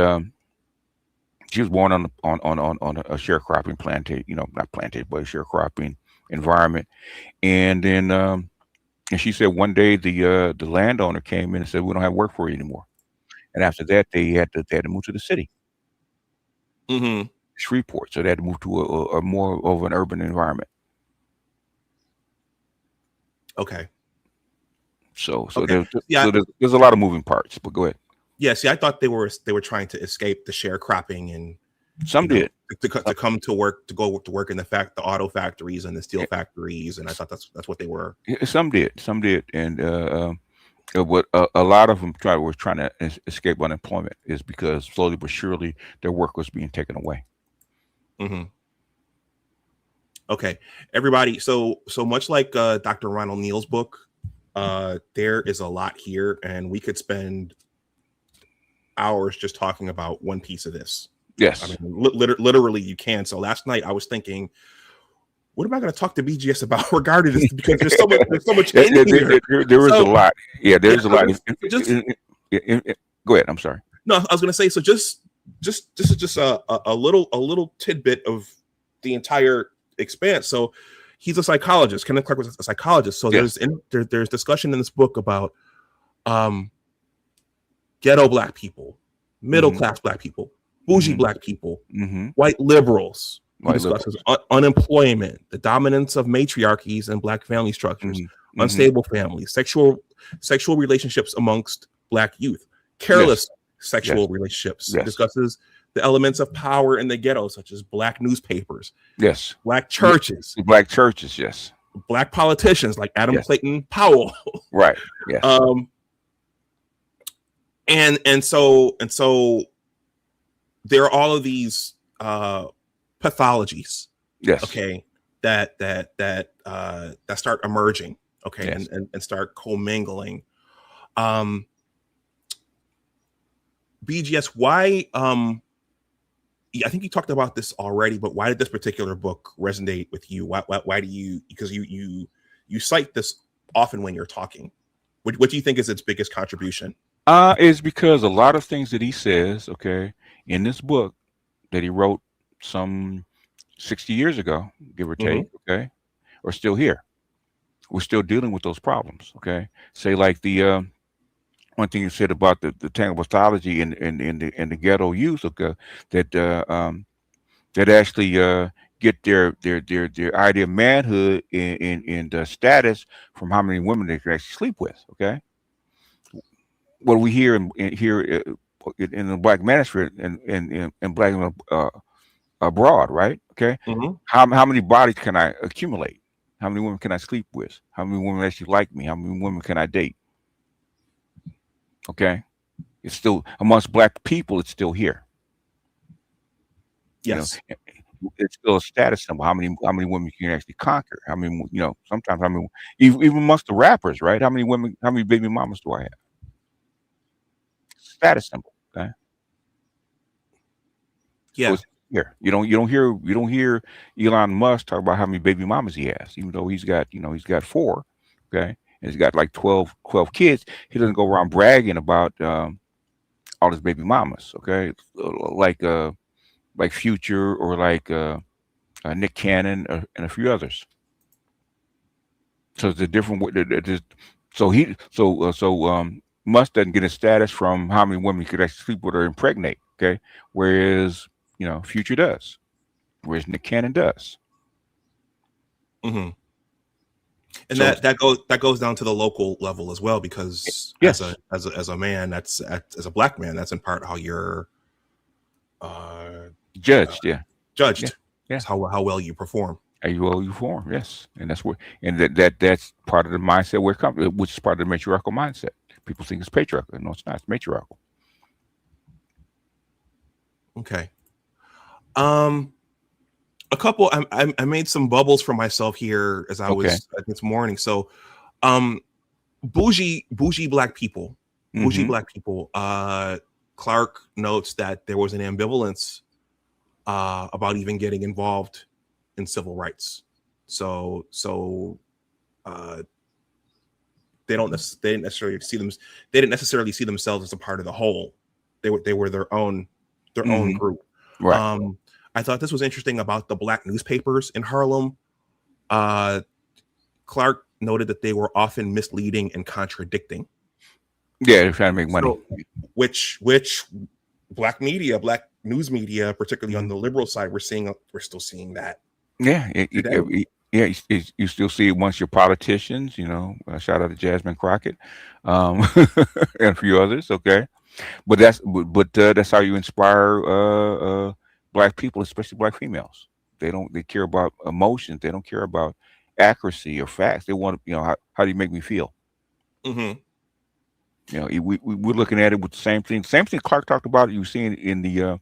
she was born on a sharecropping plantation, not plantation, but a sharecropping environment. And then and she said one day the landowner came in and said, "We don't have work for you anymore." And after that, they had to move to the city, Shreveport. So they had to move to a more of an urban environment. Okay. So there's a lot of moving parts, but go ahead. Yeah, see, I thought they were trying to escape the sharecropping, and some did to come to work, to go to work in the auto factories and the steel factories, and I thought that's what they were. Some did, and what a lot of them were trying to escape unemployment is because slowly but surely their work was being taken away. Okay, everybody. So much like Dr. Ronald Neal's book, there is a lot here, and we could spend hours just talking about one piece of this. Yes, I mean, literally you can. So last night I was thinking, what am I going to talk to BGS about regarding this? Because there's so much in here. There is a lot. Yeah, there's a lot. Go ahead. I'm sorry. No, I was going to say, so just a little tidbit of the entire expanse. So he's a psychologist. Kenneth Clark was a psychologist. So there's discussion in this book about ghetto Black people, middle class Black people, bougie Black people, Mm-hmm. white liberals. He White discusses unemployment, the dominance of matriarchies and Black family structures, Mm-hmm. unstable families, sexual relationships amongst Black youth, careless sexual relationships. Discusses the elements of power in the ghetto, such as Black newspapers, Black churches, Black churches, Black politicians like Adam Clayton Powell. Right. Yes. And so there are all of these pathologies, okay, that start emerging, okay, and start commingling. BGS, why? I think you talked about this already, but why did this particular book resonate with you? Why do you? Because you cite this often when you're talking. What do you think is its biggest contribution? Is because a lot of things that he says, okay, in this book that he wrote some 60 years ago, give or take, okay, are still here. We're still dealing with those problems, okay. Say like the one thing you said about the tangible pathology in the ghetto youth, okay, that actually get their idea of manhood in the status from how many women they can actually sleep with, okay. What we hear in the Black manosphere and Black abroad, right? Okay, how many bodies can I accumulate? How many women can I sleep with? How many women actually like me? How many women can I date? Okay, it's still amongst Black people. It's still here. Yes, you know, it's still a status symbol. How many women can you actually conquer? How many? You know, sometimes even amongst the rappers, right? How many women? How many baby mamas do I have? Status symbol. Okay. Yeah. So here, you don't hear Elon Musk talk about how many baby mamas he has, even though he's got 4, okay, and he's got like 12 kids. He doesn't go around bragging about all his baby mamas, okay, like Future or like Nick Cannon and a few others. So it's a different way. Musk doesn't get his status from how many women he could actually sleep with or impregnate, okay, whereas Future does, whereas Nick Cannon does. And so that goes down to the local level as well, because as a man, as a Black man, that's in part how you're judged. Judged. That's how well you perform. How well you perform, yes, and that's where, and that's part of the mindset where it comes, which is part of the matriarchal mindset. People think it's patriarchal. No, it's not. It's matriarchal. Okay. A couple. I made some bubbles for myself here as I was this morning. So, bougie Black people, Black people. Clark notes that there was an ambivalence about even getting involved in civil rights. So they didn't necessarily see themselves as a part of the whole. They were their own group. Right. I thought this was interesting about the Black newspapers in Harlem. Clark noted that they were often misleading and contradicting. Yeah, they're trying to make money. So, which Black media, Black news media, particularly on the liberal side, we're still seeing that. Yeah, you still see it once your politicians, shout out to Jasmine Crockett, and a few others. Okay, but that's how you inspire Black people, especially Black females. They care about emotions. They don't care about accuracy or facts. They want how do you make me feel? We're looking at it with the same thing. Same thing Clark talked about. You see in the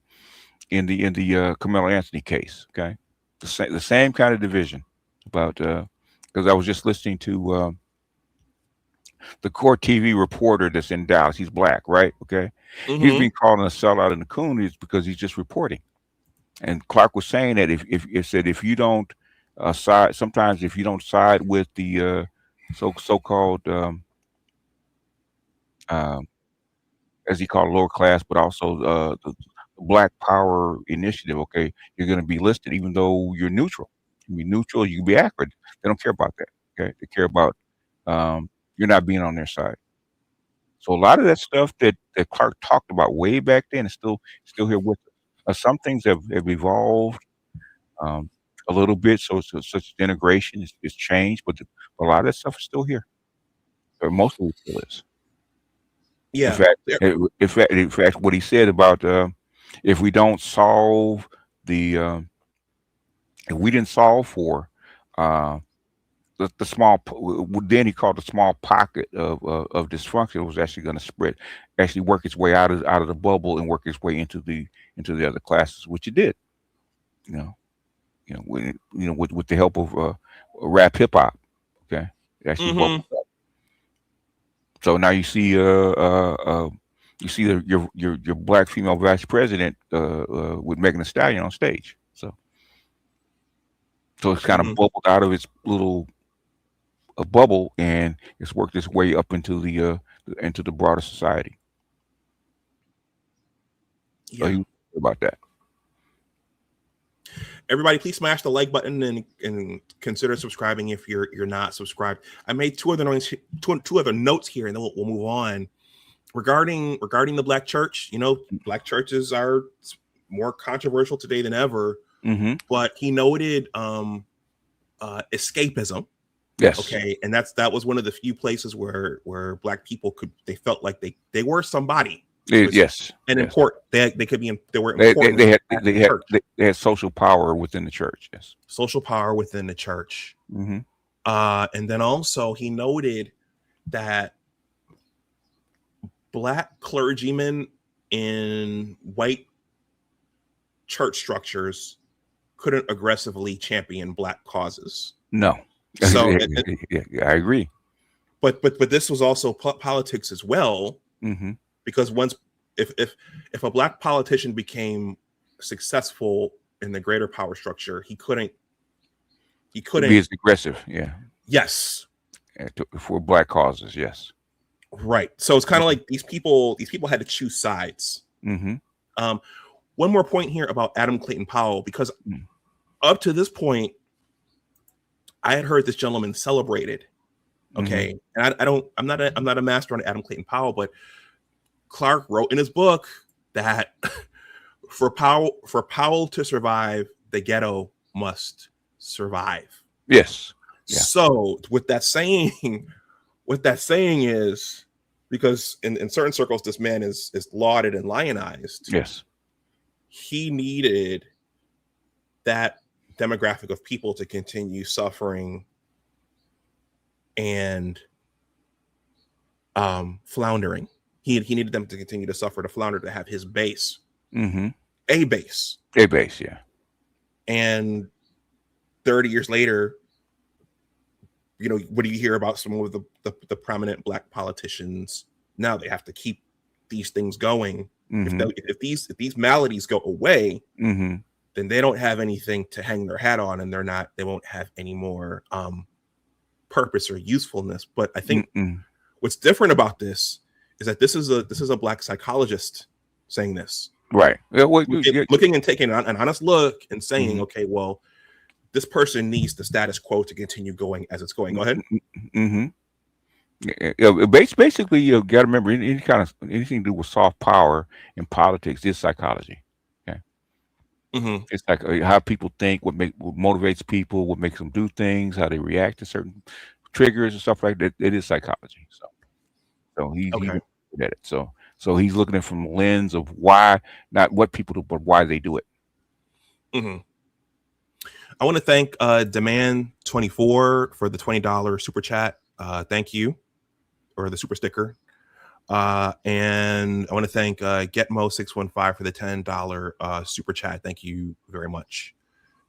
Carmelo Anthony case. Okay. The same kind of division about because I was just listening to the court TV reporter that's in Dallas. He's Black, right? Okay, he's being called a sellout in the communities because he's just reporting. And Clark was saying that if you don't side, sometimes if you don't side with the so-called as he called lower class, but also the Black Power initiative, okay, you're going to be listed even though you're neutral. You can be neutral, you can be accurate. They don't care about that. Okay, they care about you're not being on their side. So a lot of that stuff that Clark talked about way back then is still here with us. Some things have evolved a little bit, so such integration is changed, but a lot of that stuff is still here, or most of it still is. In Yeah. fact, Yeah. in fact, what he said about if we don't solve the if we didn't solve for uh, the small, then he called the small pocket of dysfunction was actually going to spread, actually work its way out of the bubble and work its way into the other classes, which it did. You know, with the help of rap hip hop. Okay, it actually bubbled up. So now you see your black female vice president with Megan Thee Stallion on stage. So it's kind of bubbled out of its little bubble, and it's worked its way up into the broader society. So Yeah. you about that. Everybody, please smash the like button and consider subscribing if you're not subscribed. I made two other notes here, and then we'll move on. Regarding the black church, black churches are more controversial today than ever. But he noted escapism. Yes. Okay, and that was one of the few places where black people they felt like they were somebody. Yes. And yes. important. They could be. They were important. They had social power within the church. Yes. Social power within the church. Mm-hmm. And then also he noted that black clergymen in white church structures couldn't aggressively champion black causes. No. So I agree. But this was also politics as well, because if a black politician became successful in the greater power structure, he couldn't be as aggressive. Yeah. Yes. For black causes. Yes. Right. So it's kind of like these people had to choose sides. One more point here about Adam Clayton Powell, because up to this point, I had heard this gentleman celebrated. Okay. And I'm not a master on Adam Clayton Powell, but Clark wrote in his book that for Powell to survive, the ghetto must survive. Yes. Yeah. So what that saying is, because in certain circles this man is lauded and lionized. Yes. He needed that demographic of people to continue suffering and floundering. He needed them to continue to suffer, to flounder, to have his base. A base. Yeah. And 30 years later, what do you hear about some of the prominent black politicians? Now they have to keep these things going. If these maladies go away, then they don't have anything to hang their hat on, and they won't have any more purpose or usefulness. But I think what's different about this is that this is a black psychologist saying this. Right. Looking and taking an honest look and saying, okay, well, this person needs the status quo to continue going as it's going. Go ahead. Basically, you got to remember, anything to do with soft power in politics is psychology. Okay. It's like how people think, what motivates people, what makes them do things, how they react to certain triggers and stuff like that. It is psychology. So he's at it. So he's looking at it from the lens of why, not what people do, but why they do it. I want to thank Demand24 for the $20 super chat. Thank you, or the super sticker. And I want to thank Getmo615 for the $10 super chat. Thank you very much,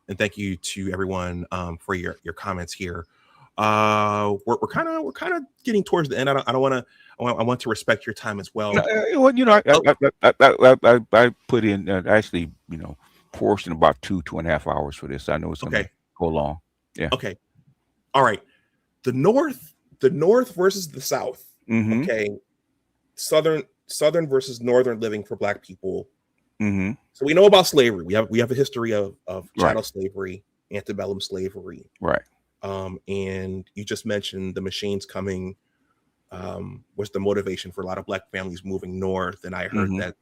and thank you to everyone for your comments here. We're kind of getting towards the end. I want to respect your time as well. I put in actually portion about 2.5 hours for this. I know it's going to go long. Yeah. Okay. All right. The North versus the South. Okay. Southern versus Northern living for Black people. So we know about slavery. We have a history of chattel slavery, antebellum slavery. Right. And you just mentioned the machines coming was the motivation for a lot of Black families moving north. And I heard that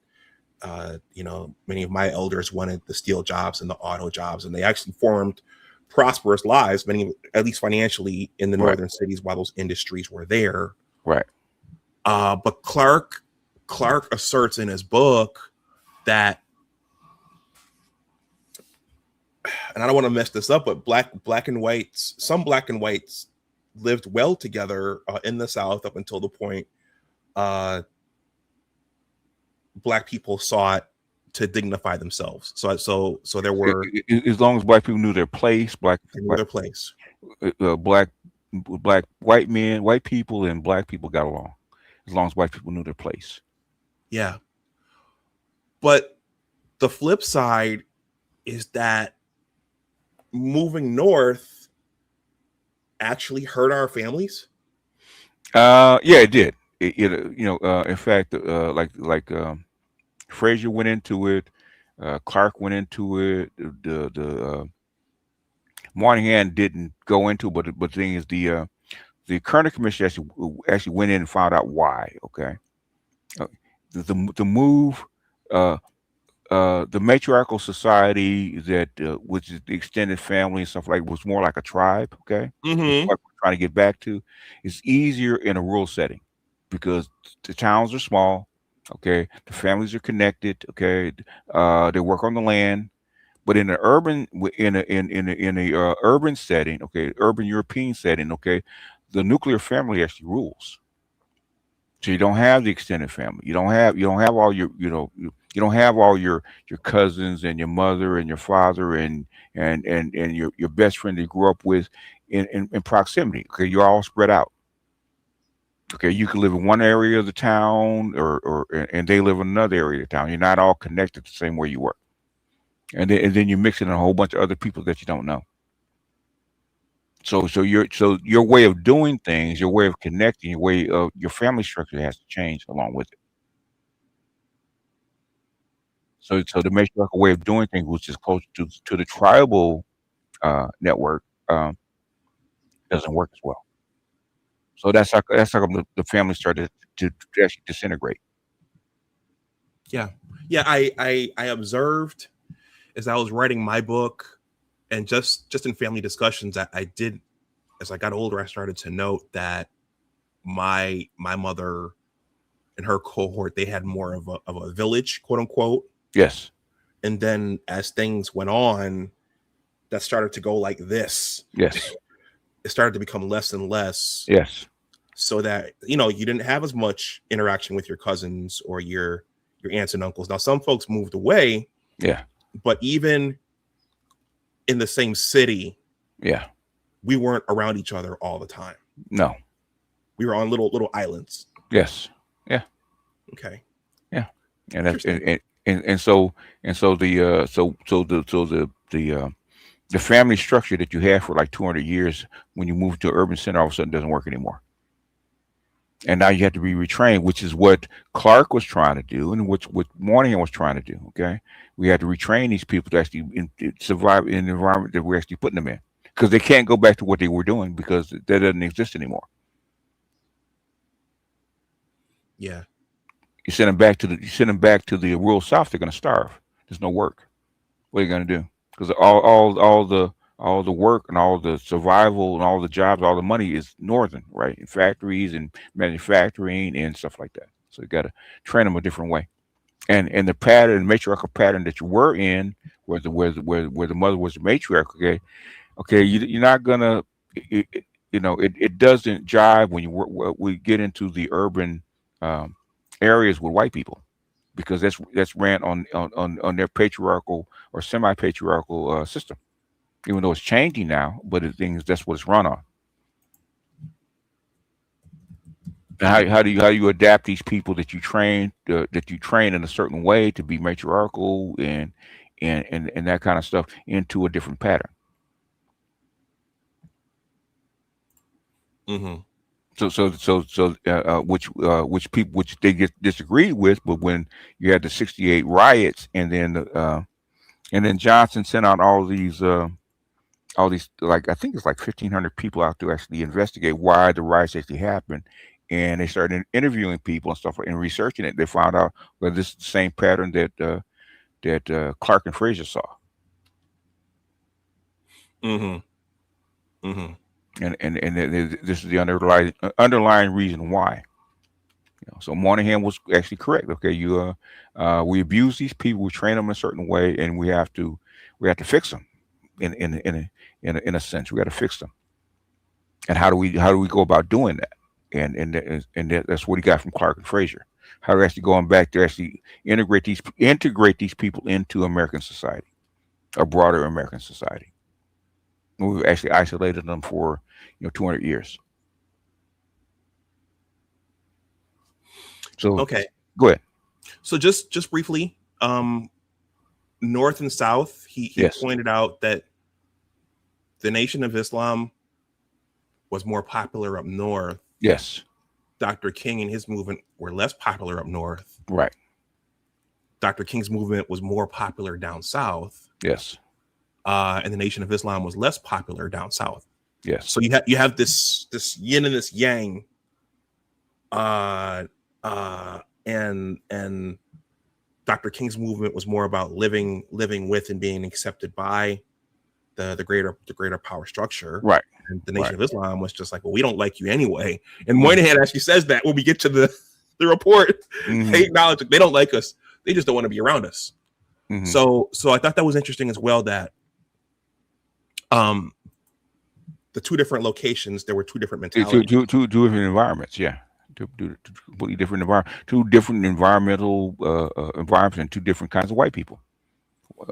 many of my elders wanted the steel jobs and the auto jobs, and they actually formed prosperous lives, many at least financially, in the northern cities while those industries were there. Right. But Clark asserts in his book that, and I don't want to mess this up, but some black and whites lived well together in the South up until the point black people sought to dignify themselves. So there were, as long as black people knew their place, black white people and black people got along, as long as white people knew their place. Yeah. But the flip side is that moving north actually hurt our families. Yeah, it did. In fact, Frazier went into it, Clark went into it, the Moynihan didn't go into it, but the thing is, the Kerner Commission actually went in and found out why. Okay, the move, the matriarchal society that which is the extended family and stuff like, was more like a tribe. Okay, Mm-hmm. what we're trying to get back to is easier in a rural setting because the towns are small. Okay, the families are connected. Okay, they work on the land. But in an urban, in a urban setting, okay, urban European setting, okay, the nuclear family actually rules. So you don't have the extended family. You don't have all your, you don't have all your cousins and your mother and your father and your best friend that you grew up with in proximity. Okay, you're all spread out. Okay, you can live in one area of the town, and they live in another area of the town. You're not all connected the same way you were. And then you're mixing in a whole bunch of other people that you don't know. So your way of doing things, your way of connecting, your family structure has to change along with it. So the matriarchal way of doing things, which is close to the tribal network, doesn't work as well. So that's how the family started to actually disintegrate. Yeah. I observed as I was writing my book, and just in family discussions, I did, as I got older, I started to note that my mother and her cohort, they had more of a village, quote unquote. Yes. And then as things went on, that started to go like this. Yes. It started to become less and less. Yes. So that, you didn't have as much interaction with your cousins or your aunts and uncles. Now, some folks moved away. Yeah. But even in the same city, yeah, we weren't around each other all the time. No. We were on little islands. Yes. Yeah. Okay. Yeah. And that's so the family structure that you had for like 200 years, when you move to an urban center, all of a sudden doesn't work anymore. And now you have to be retrained, which is what Clark was trying to do, and what Moynihan was trying to do. Okay, we had to retrain these people to actually survive in the environment that we're actually putting them in, because they can't go back to what they were doing because that doesn't exist anymore. Yeah, you send them back to the rural South, they're going to starve. There's no work. What are you going to do? Because all the work and all the survival and all the jobs, all the money is northern, right? In factories and manufacturing and stuff like that. So you got to train them a different way. And the matriarchal pattern that you were in, where the mother was the matriarch, okay, you're not gonna, it doesn't jive when we get into the urban areas with white people, because that's ran on their patriarchal or semi-patriarchal system. Even though it's changing now, but the thing is, that's what it's run on. How do you adapt these people that you train in a certain way to be matriarchal and that kind of stuff into a different pattern? Mm-hmm. Which they get disagreed with, but when you had the '68 riots, and then Johnson sent out all these, like, I think it's like 1,500 people out to actually investigate why the riots actually happened, and they started interviewing people and stuff and researching it. They found out that this is the same pattern that Clark and Fraser saw. Mm-hmm. Mm-hmm. And this is the underlying reason why. So Moynihan was actually correct. Okay, we abuse these people, we train them a certain way, and we have to fix them in a sense. We got to fix them. And how do we go about doing that? And that's what he got from Clark and Fraser. How to actually going back to actually integrate these people into American society, a broader American society. We've actually isolated them for 200 years. So okay, go ahead. So just briefly, North and South, he Yes. pointed out that the Nation of Islam was more popular up north. Yes. Dr. King and his movement were less popular up north. Right. Dr. King's movement was more popular down south. Yes. And the Nation of Islam was less popular down south. Yes. So you have this yin and this yang. And Dr. King's movement was more about living with and being accepted by the greater power structure. Right. And the Nation of Islam was just like, well, we don't like you anyway. And Moynihan actually says that when we get to the report, they acknowledge that they don't like us. They just don't want to be around us. So I thought that was interesting as well, that the two different locations, there were two different mentalities. Two different environments, yeah. Two completely different environment, two different environmental environments, and two different kinds of white people.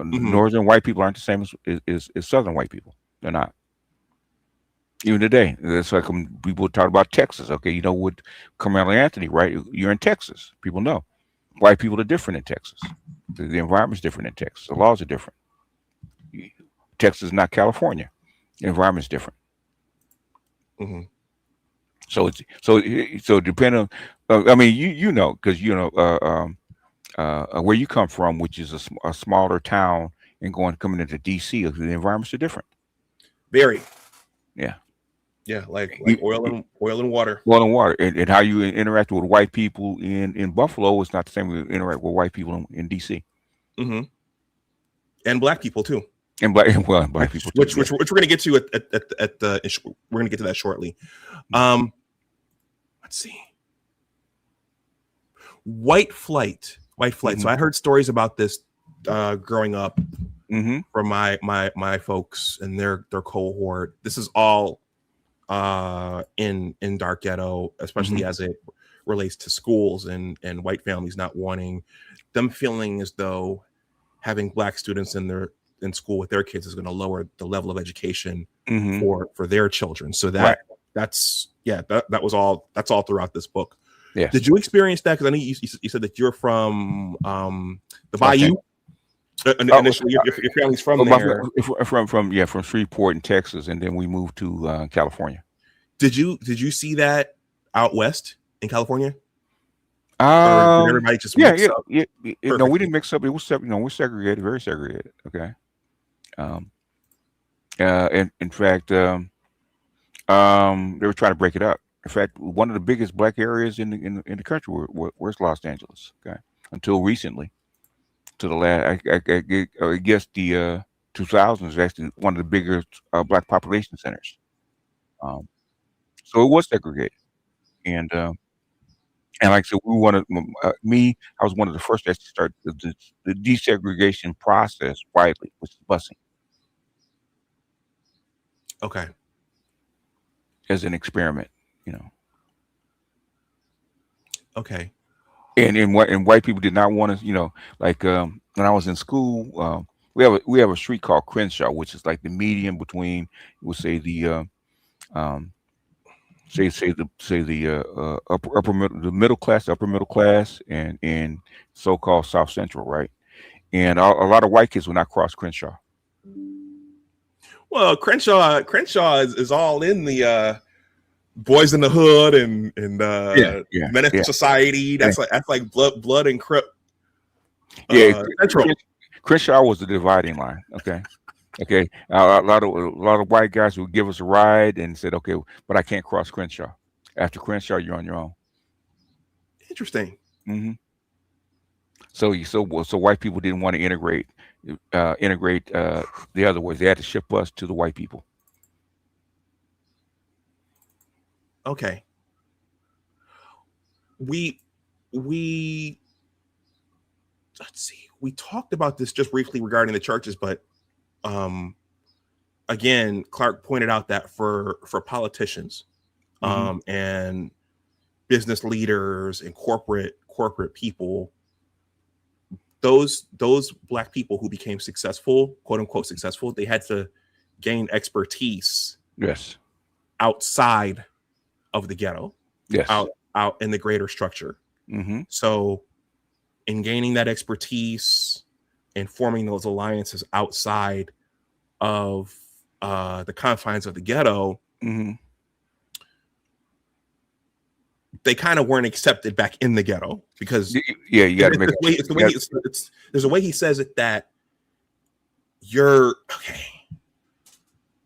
Northern white people aren't the same as Southern white people. They're not. Even today, that's like when people talk about Texas. Okay, you know what, Carmelo Anthony, right? You're in Texas. People know. White people are different in Texas. The environment's different in Texas. The laws are different. Texas is not California. The environment's different. So depending on, I mean, you know, because where you come from, which is a smaller town, and coming into DC, the environments are different. Very. Yeah, like oil and water. Oil and water, and how you interact with white people in Buffalo is not the same way you interact with white people in DC. And black people too. And black people, which we're going to get to we're going to get to that shortly. Let's see. White flight. So I heard stories about this growing up from my folks and their cohort. This is all in Dark Ghetto, especially as it relates to schools and white families not wanting them, feeling as though having black students in school with their kids is going to lower the level of education for their children. So that's all throughout this book. Yeah. Did you experience that? Because I know you said that you're from the Bayou. Initially, your family's from there. From Shreveport in Texas, and then we moved to California. Did you see that out west in California? Or did everybody just mix up? No, we didn't mix up. It was we're segregated, very segregated. Okay. In fact, they were trying to break it up. In fact, one of the biggest black areas in the country was Los Angeles. Okay, until recently, to the last, I guess the 2000s was actually one of the bigger black population centers. So it was segregated, and like I said, I was one of the first to actually start the desegregation process widely, which is busing. Okay. As an experiment, Okay. And white people did not want to, like when I was in school, we have a street called Crenshaw, which is like the median between, we'll say the middle class, upper middle class, and so-called South Central, right? And a lot of white kids would not cross Crenshaw. Well, Crenshaw is all in the Boys in the Hood and Menace Society. That's like blood and Crip. Crenshaw was the dividing line. Okay. A lot of white guys would give us a ride and said, okay, but I can't cross Crenshaw. After Crenshaw, you're on your own. Interesting. Mm-hmm. So white people didn't want to integrate the other ways. They had to ship us to the white people. Okay. We let's see. We talked about this just briefly regarding the churches, but again, Clark pointed out that for politicians and business leaders and corporate people, those Black people who became successful, quote unquote successful, they had to gain expertise Yes. outside of the ghetto, Yes. out in the greater structure. Mm-hmm. So in gaining that expertise and forming those alliances outside of the confines of the ghetto, they kind of weren't accepted back in the ghetto because you got to make there's a way he says it that you're okay.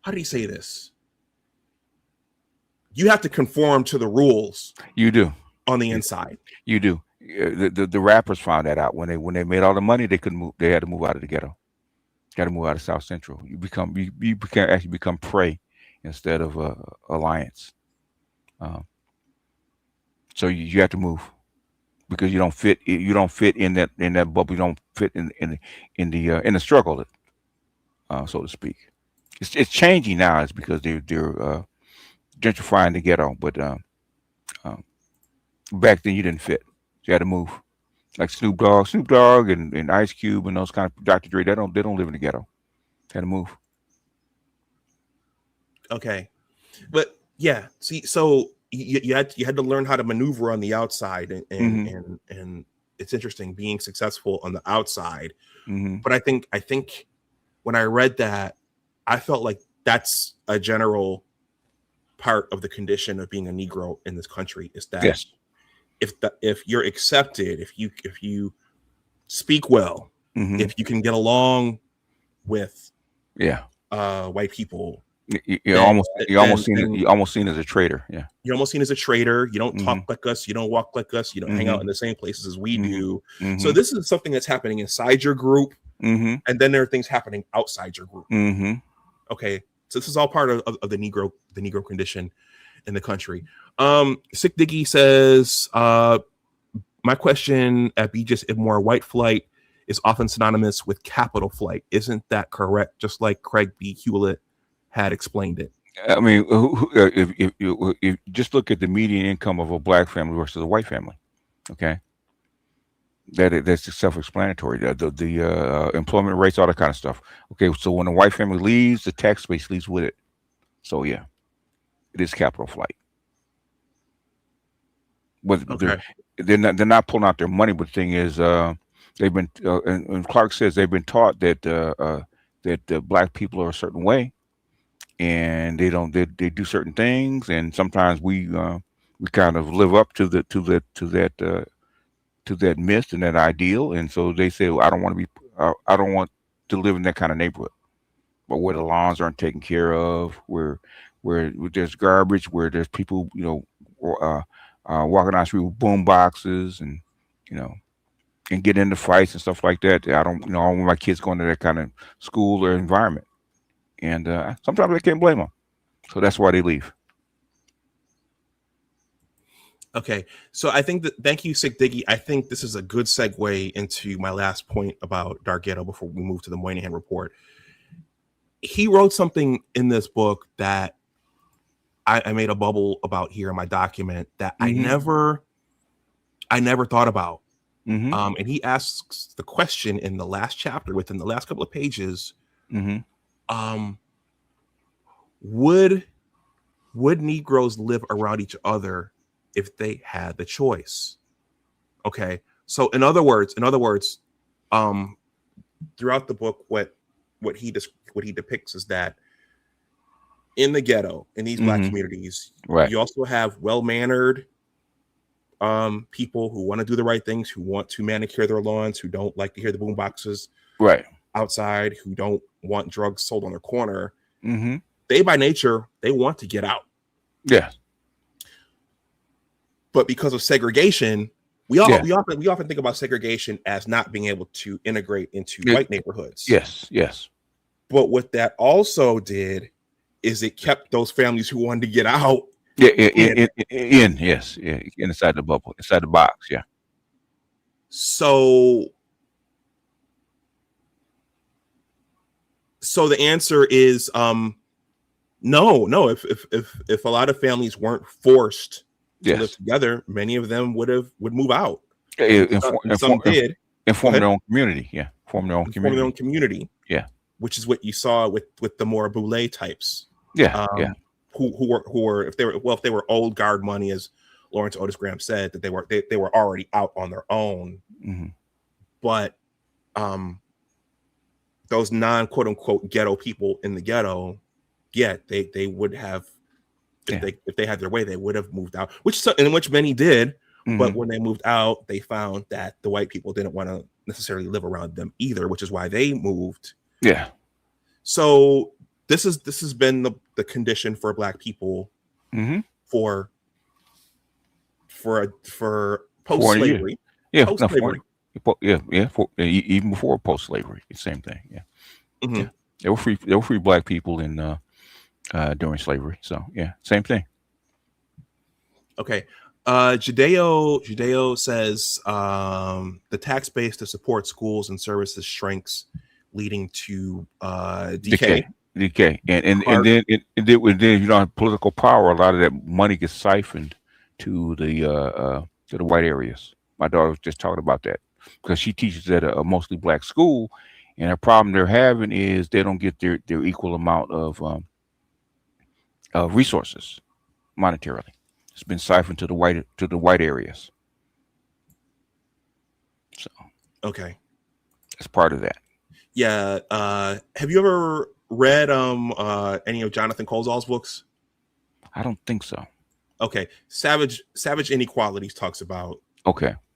How did he say this? You have to conform to the rules. You do on the inside. You do. The rappers found that out when they made all the money. They couldn't move. They had to move out of the ghetto. Got to move out of South Central. You actually become prey instead of alliance. So you have to move because you don't fit. You don't fit in that bubble. You don't fit in the struggle, so to speak. It's changing now. It's because they're gentrifying the ghetto, but back then you didn't fit. You had to move. Like Snoop Dogg and Ice Cube and those kind of Dr. Dre, they don't live in the ghetto. They had to move. Okay. But yeah, see, so you had to learn how to maneuver on the outside and it's interesting being successful on the outside. But I think when I read that, I felt like that's a general part of the condition of being a Negro in this country is that yes. If you're accepted, if you speak well, if you can get along with white people, you're almost seen as a traitor. Yeah, you're almost seen as a traitor. You don't talk like us. You don't walk like us. You don't hang out in the same places as we do. So this is something that's happening inside your group, and then there are things happening outside your group. Okay, so this is all part of the Negro condition in the country. Sick Diggy says, my question at BGS IBMOR, white flight is often synonymous with capital flight. Isn't that correct? Just like Craig B. Hewlett had explained it. I mean, if you just look at the median income of a Black family versus a white family, okay, that's self-explanatory. The employment rates, all that kind of stuff. Okay, so when a white family leaves, the tax base leaves with it. So yeah, it is capital flight. But they're not pulling out their money. But the thing is, they've been and Clark says they've been taught that Black people are a certain way, and they do certain things, and sometimes we kind of live up to that myth and that ideal, and so they say, well, I don't want to live in that kind of neighborhood, but where the lawns aren't taken care of, where there's garbage, where there's people walking down the street with boom boxes and and get into fights and stuff like that. I don't want my kids going to that kind of school or environment, and sometimes I can't blame them. So that's why they leave. Okay, so I think thank you, Sick Diggy. I think this is a good segue into my last point about Dark Ghetto before we move to the Moynihan Report. He wrote something in this book that I made a bubble about here in my document that I never thought about. And he asks the question in the last chapter, within the last couple of pages, would Negroes live around each other if they had the choice? Okay, so in other words, throughout the book, what he depicts is that in the ghetto, in these Black communities, you also have well-mannered people who want to do the right things, who want to manicure their lawns, who don't like to hear the boom boxes outside, who don't want drugs sold on their corner. They by nature, they want to get out. Yeah. but because of segregation, we Yeah. often think about segregation as not being able to integrate into white neighborhoods. Yes. But what that also did is it kept those families who wanted to get out. Inside the bubble, inside the box. Yeah. So the answer is no. If a lot of families weren't forced to live together, many of them would move out. Some did and form their own community. Yeah, form their own community. Yeah, which is what you saw with the more boule types. Yeah, Who were if they were old guard money, as Lawrence Otis Graham said, that they were already out on their own. Mm-hmm. But those non quote unquote ghetto people in the ghetto, they would have if they had their way, they would have moved out, which many did. Mm-hmm. But when they moved out, they found that the white people didn't want to necessarily live around them either, which is why they moved. Yeah. So this has been the condition for Black people for post-slavery. Yeah, post-slavery. Even before post-slavery, the same thing. Yeah. Mm-hmm. Yeah. There were free Black people in during slavery. So yeah, same thing. Okay. Judeo says the tax base to support schools and services shrinks, leading to decay. And then you don't have political power. A lot of that money gets siphoned to the white areas. My daughter was just talking about that because she teaches at a mostly Black school, and a problem they're having is they don't get their equal amount of resources monetarily. It's been siphoned to the white areas. So okay, that's part of that. Yeah. Have you ever read any of Jonathan Kozol's books? I don't think so. Okay. Savage Inequalities talks about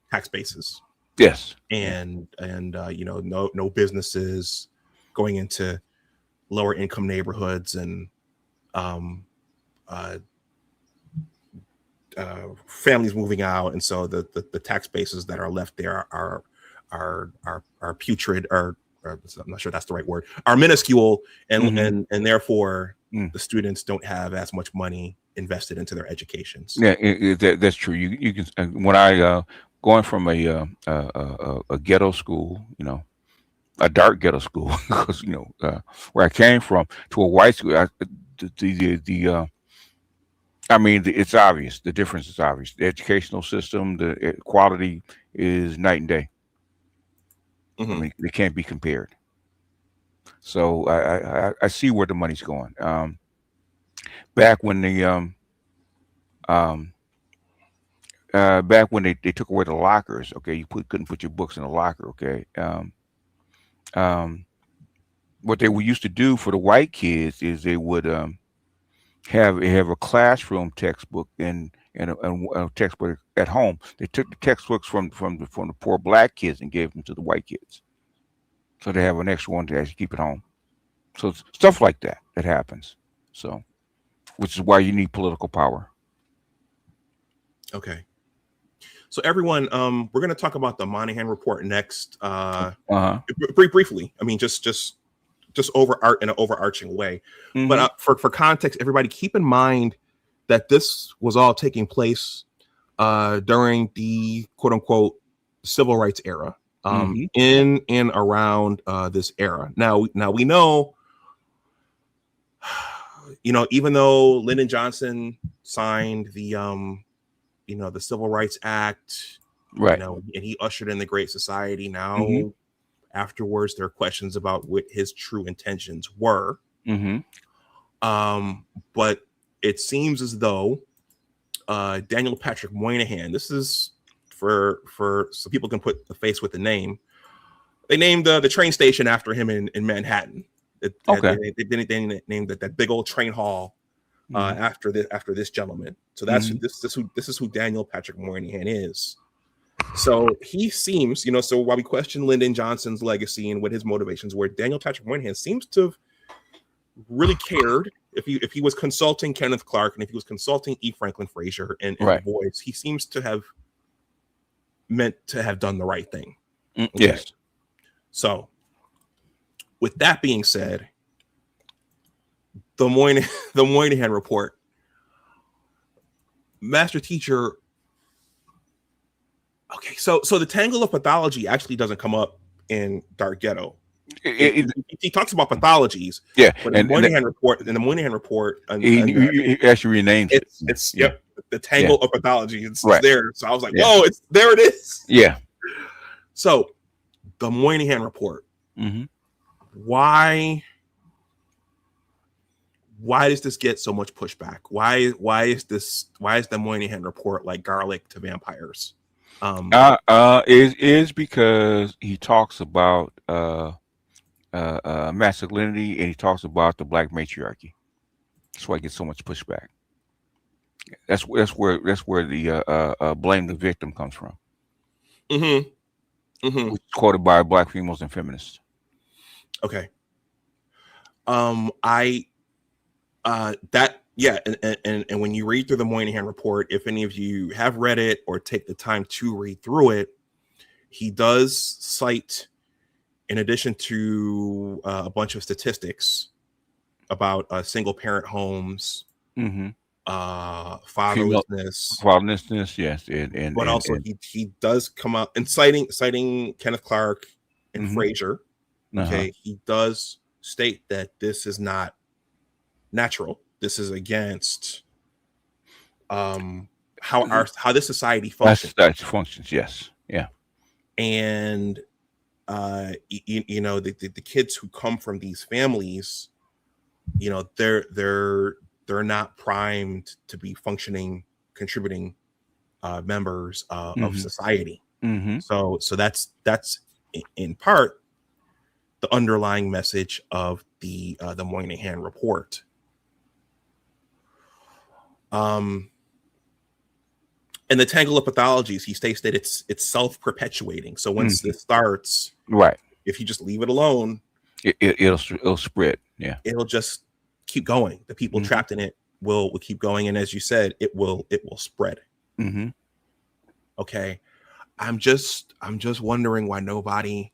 tax bases. Yes. And no businesses going into lower income neighborhoods and families moving out, and so the tax bases that are left there are putrid, or I'm not sure that's the right word, are minuscule, and therefore the students don't have as much money invested into their educations. Yeah, that's true. You can when I going from a ghetto school, a dark ghetto school, because where I came from, to a white school, it's obvious. The difference is obvious. The educational system, the quality is night and day. Mm-hmm. I mean, they can't be compared. So I see where the money's going. Back when they took away the lockers, you couldn't put your books in a locker. What they used to do for the white kids is they would have a classroom textbook and a textbook at home. They took the textbooks from the poor Black kids and gave them to the white kids, so they have an extra one to actually keep at home. So stuff like that happens. So, which is why you need political power. Okay. So everyone, we're going to talk about the Moynihan Report next. Briefly. I mean, just in an overarching way. Mm-hmm. But for context, everybody, keep in mind that this was all taking place during the quote unquote civil rights era, in and around this era. Now we know, even though Lyndon Johnson signed the the Civil Rights Act, right? And he ushered in the Great Society. Now, afterwards, there are questions about what his true intentions were. But it seems as though Daniel Patrick Moynihan, this is for so people can put the face with the name. They named the train station after him in Manhattan. They named that big old train hall after this gentleman. So that's this is who Daniel Patrick Moynihan is. So he seems, so while we question Lyndon Johnson's legacy and what his motivations were, Daniel Patrick Moynihan seems to have really cared if he was consulting Kenneth Clark and if he was consulting E. Franklin Frazier and Du Bois, he seems to have meant to have done the right thing. Okay? Yes. So, with that being said, the Moynihan Report, Master Teacher. Okay, so the tangle of pathology actually doesn't come up in Dark Ghetto. He talks about pathologies, but in the Moynihan Report, he actually renamed it. It's the tangle of pathology. It's there. So I was like, whoa, it's there. It is. Yeah. So the Moynihan Report. Why does this get so much pushback? Why is the Moynihan Report like garlic to vampires? Is because he talks about masculinity, and he talks about the black matriarchy. That's why I get so much pushback. That's where the blame the victim comes from. Which is quoted by black females and feminists. Okay. And when you read through the Moynihan Report, if any of you have read it or take the time to read through it, he does cite, in addition to a bunch of statistics about single parent homes, fatherlessness, yes, but also he does come out and citing Kenneth Clark and Frazier. Okay, he does state that this is not natural. This is against how this society functions. That functions, yes, yeah. And the kids who come from these families, they're not primed to be functioning, contributing members of society. So that's in part the underlying message of the Moynihan Report. And the tangle of pathologies, he states that it's self-perpetuating. So once this starts, if you just leave it alone, it'll spread. Yeah, it'll just keep going. The people trapped in it will keep going, and as you said, it will spread. Okay, I'm just wondering why nobody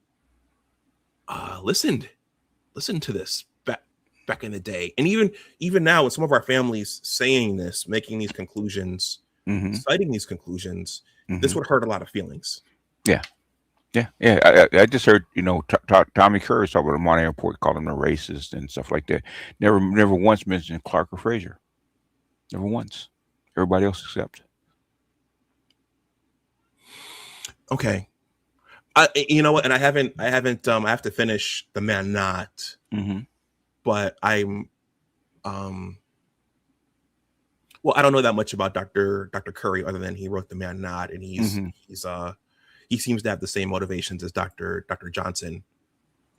listened to this back in the day, and even now, with some of our families saying this, making these conclusions. Citing these conclusions, this would hurt a lot of feelings. Yeah. I just heard, Tommy Curry talk about the Moynihan Report, called him a racist and stuff like that. Never once mentioned Clark or Frazier. Never once. Everybody else except. Okay. You know what? And I haven't. I have to finish The Man Not. But I'm. Well, I don't know that much about Dr. Curry other than he wrote The Man Not, and he seems to have the same motivations as Dr. Johnson.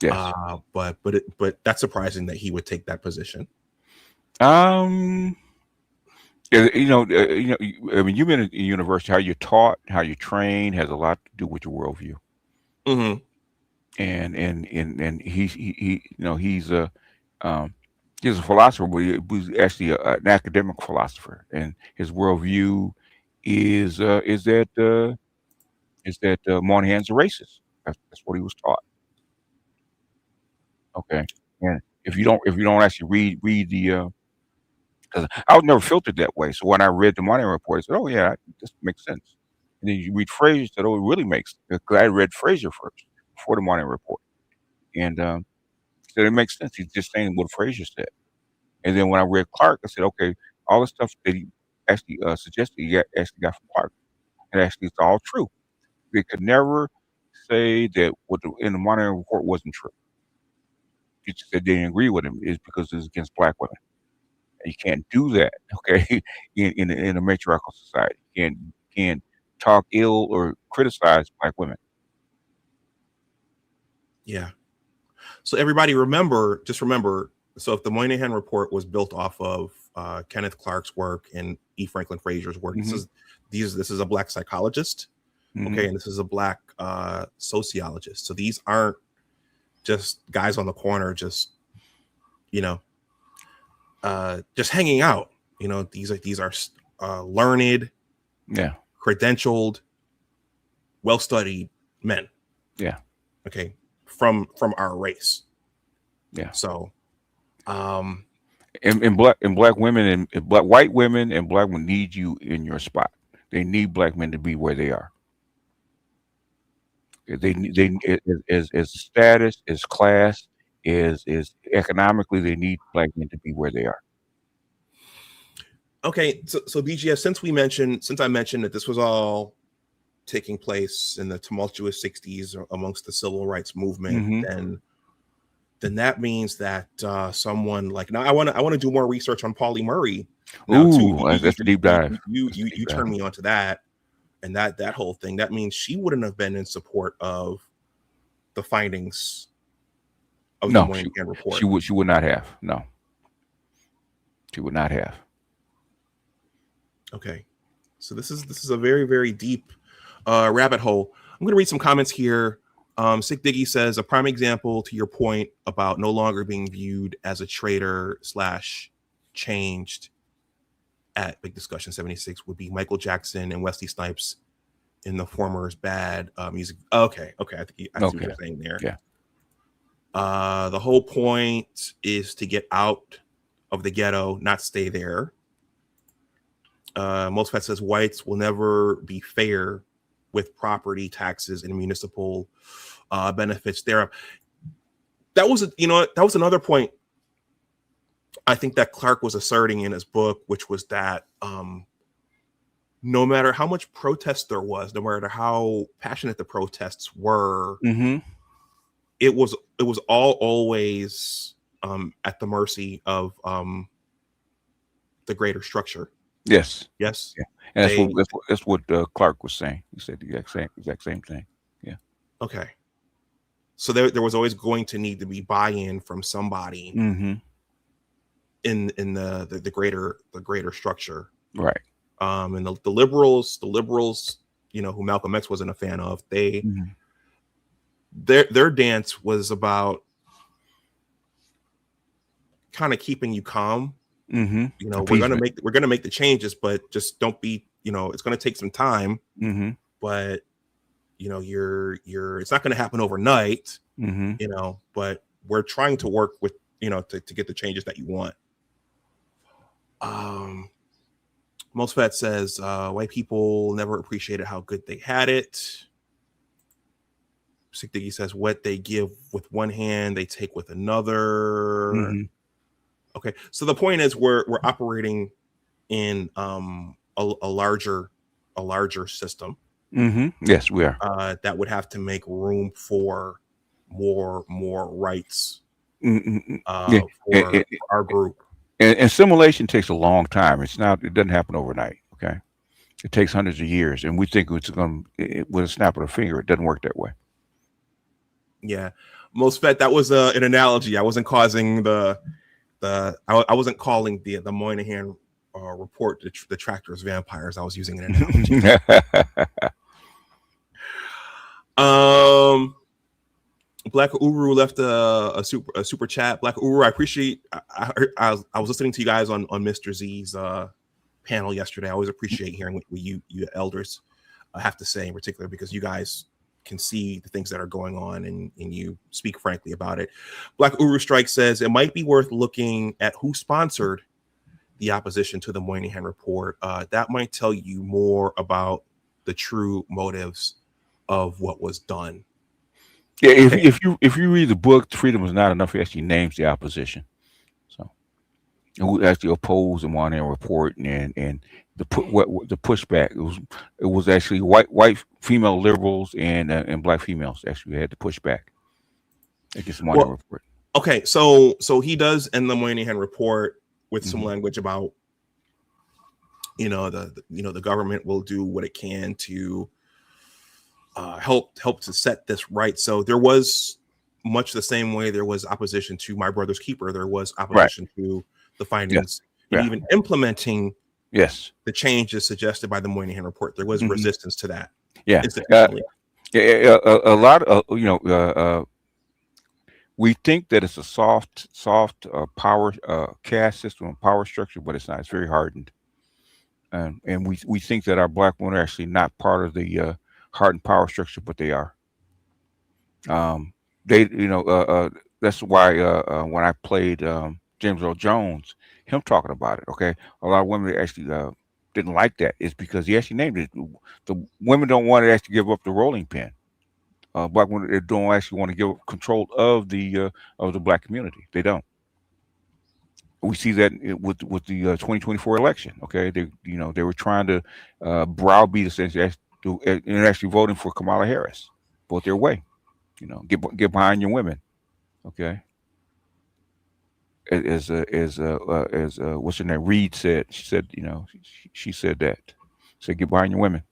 Yes. But that's surprising that he would take that position. I mean, you've been at university. How you're taught, how you train, has a lot to do with your worldview. And he's a philosopher, but he's actually an academic philosopher, and his worldview is that Moynihan's a racist. That's what he was taught. Okay, and if you don't actually read the, because I was never filtered that way. So when I read the Moynihan Report, I said, "Oh yeah, this makes sense." And then you read Frazier, said, "Oh, it really makes." Because I read Frazier first before the Moynihan Report, and so it makes sense. He's just saying what Frazier said. And then when I read Clark, I said, okay, all the stuff that he actually suggested, he actually got from Clark, and actually it's all true. They could never say that what in the Moynihan Report wasn't true. You just said they didn't agree with him is because it's against black women. And you can't do that, okay? in a matriarchal society, you can't talk ill or criticize black women. Yeah. So everybody remember. So if the Moynihan Report was built off of Kenneth Clark's work and E. Franklin Frazier's work, this is a black psychologist, okay, and this is a black sociologist. So these aren't just guys on the corner, just just hanging out. You know, these are learned, Yeah. credentialed, well-studied men. Yeah. Okay, from our race. Yeah. So, and black women and black white women and black women need you in your spot. They need black men to be where they are. As status, as class, is economically, they need black men to be where they are. okay, so BGS, since I mentioned that this was all taking place in the tumultuous 60s amongst the civil rights movement, then that means that someone like, now I want to do more research on Pauli Murray now too. That's a deep dive. You turned me onto that, and that whole thing. That means she wouldn't have been in support of the findings of the Moynihan Report. She would not have. No, she would not have. Okay, so this is a very, very deep rabbit hole. I'm going to read some comments here. Sick Diggy says, a prime example to your point about no longer being viewed as a traitor / changed at Big Discussion 76 would be Michael Jackson and Wesley Snipes in the former's bad music. Okay. I think I see what you're saying there. Yeah. The whole point is to get out of the ghetto, not stay there. Most Fat says whites will never be fair with property taxes and municipal benefits there. That was another point I think that Clark was asserting in his book, which was that no matter how much protest there was, no matter how passionate the protests were, it was always at the mercy of the greater structure. Yes. Yeah. And that's what Clark was saying. He said the exact same thing. Yeah. Okay. So there was always going to need to be buy-in from somebody in the greater structure. Right. And the liberals, who Malcolm X wasn't a fan of, their dance was about kind of keeping you calm. We're gonna make the changes, but just don't be, it's gonna take some time. But it's not gonna happen overnight. But we're trying to work with, to get the changes that you want. Most Fat says white people never appreciated how good they had it. Sick Diggy says what they give with one hand, they take with another. Okay, so the point is we're operating in a larger system. Yes, we are. That would have to make room for more rights for our group. And assimilation takes a long time. It doesn't happen overnight. Okay, it takes hundreds of years, and we think it's going to with a snap of a finger. It doesn't work that way. Yeah, Most Fat, that was an analogy. I wasn't causing I wasn't calling the Moynihan report the tractors vampires. I was using an analogy. Black Uru left a super chat. Black Uru, I appreciate. I was listening to you guys on Mr. Z's panel yesterday. I always appreciate hearing what you elders have to say, in particular, because you guys can see the things that are going on and you speak frankly about it. Black Uru Strike says it might be worth looking at who sponsored the opposition to the Moynihan Report. That might tell you more about the true motives of what was done. Yeah, if you read the book, Freedom Is Not Enough, it actually names the opposition. So who actually opposed the Moynihan Report and the pushback. It was actually white female liberals and black females actually had to push back against the Moynihan Report. Okay, so he does end the Moynihan Report with some language about the government will do what it can to help to set this right. So there was much the same way there was opposition to My Brother's Keeper. There was opposition to the findings, and even implementing the changes suggested by the Moynihan Report. There was resistance to that. Yeah, a lot of We think that it's a soft power caste system and power structure, but it's not. It's very hardened. And we think that our black women are actually not part of the hardened power structure, but they are. They, that's why when I played James Earl Jones, him talking about it, okay, a lot of women actually didn't like that. It's because he actually named it. The women don't want to actually give up the rolling pin. Black women they don't actually want to give up control of the black community. They don't. We see that with the 2024 election. Okay, they were trying to browbeat us and actually voting for Kamala Harris. Vote their way. Get behind your women. Okay. As what's her name? Reed said. She said, she said that. Said get behind your women.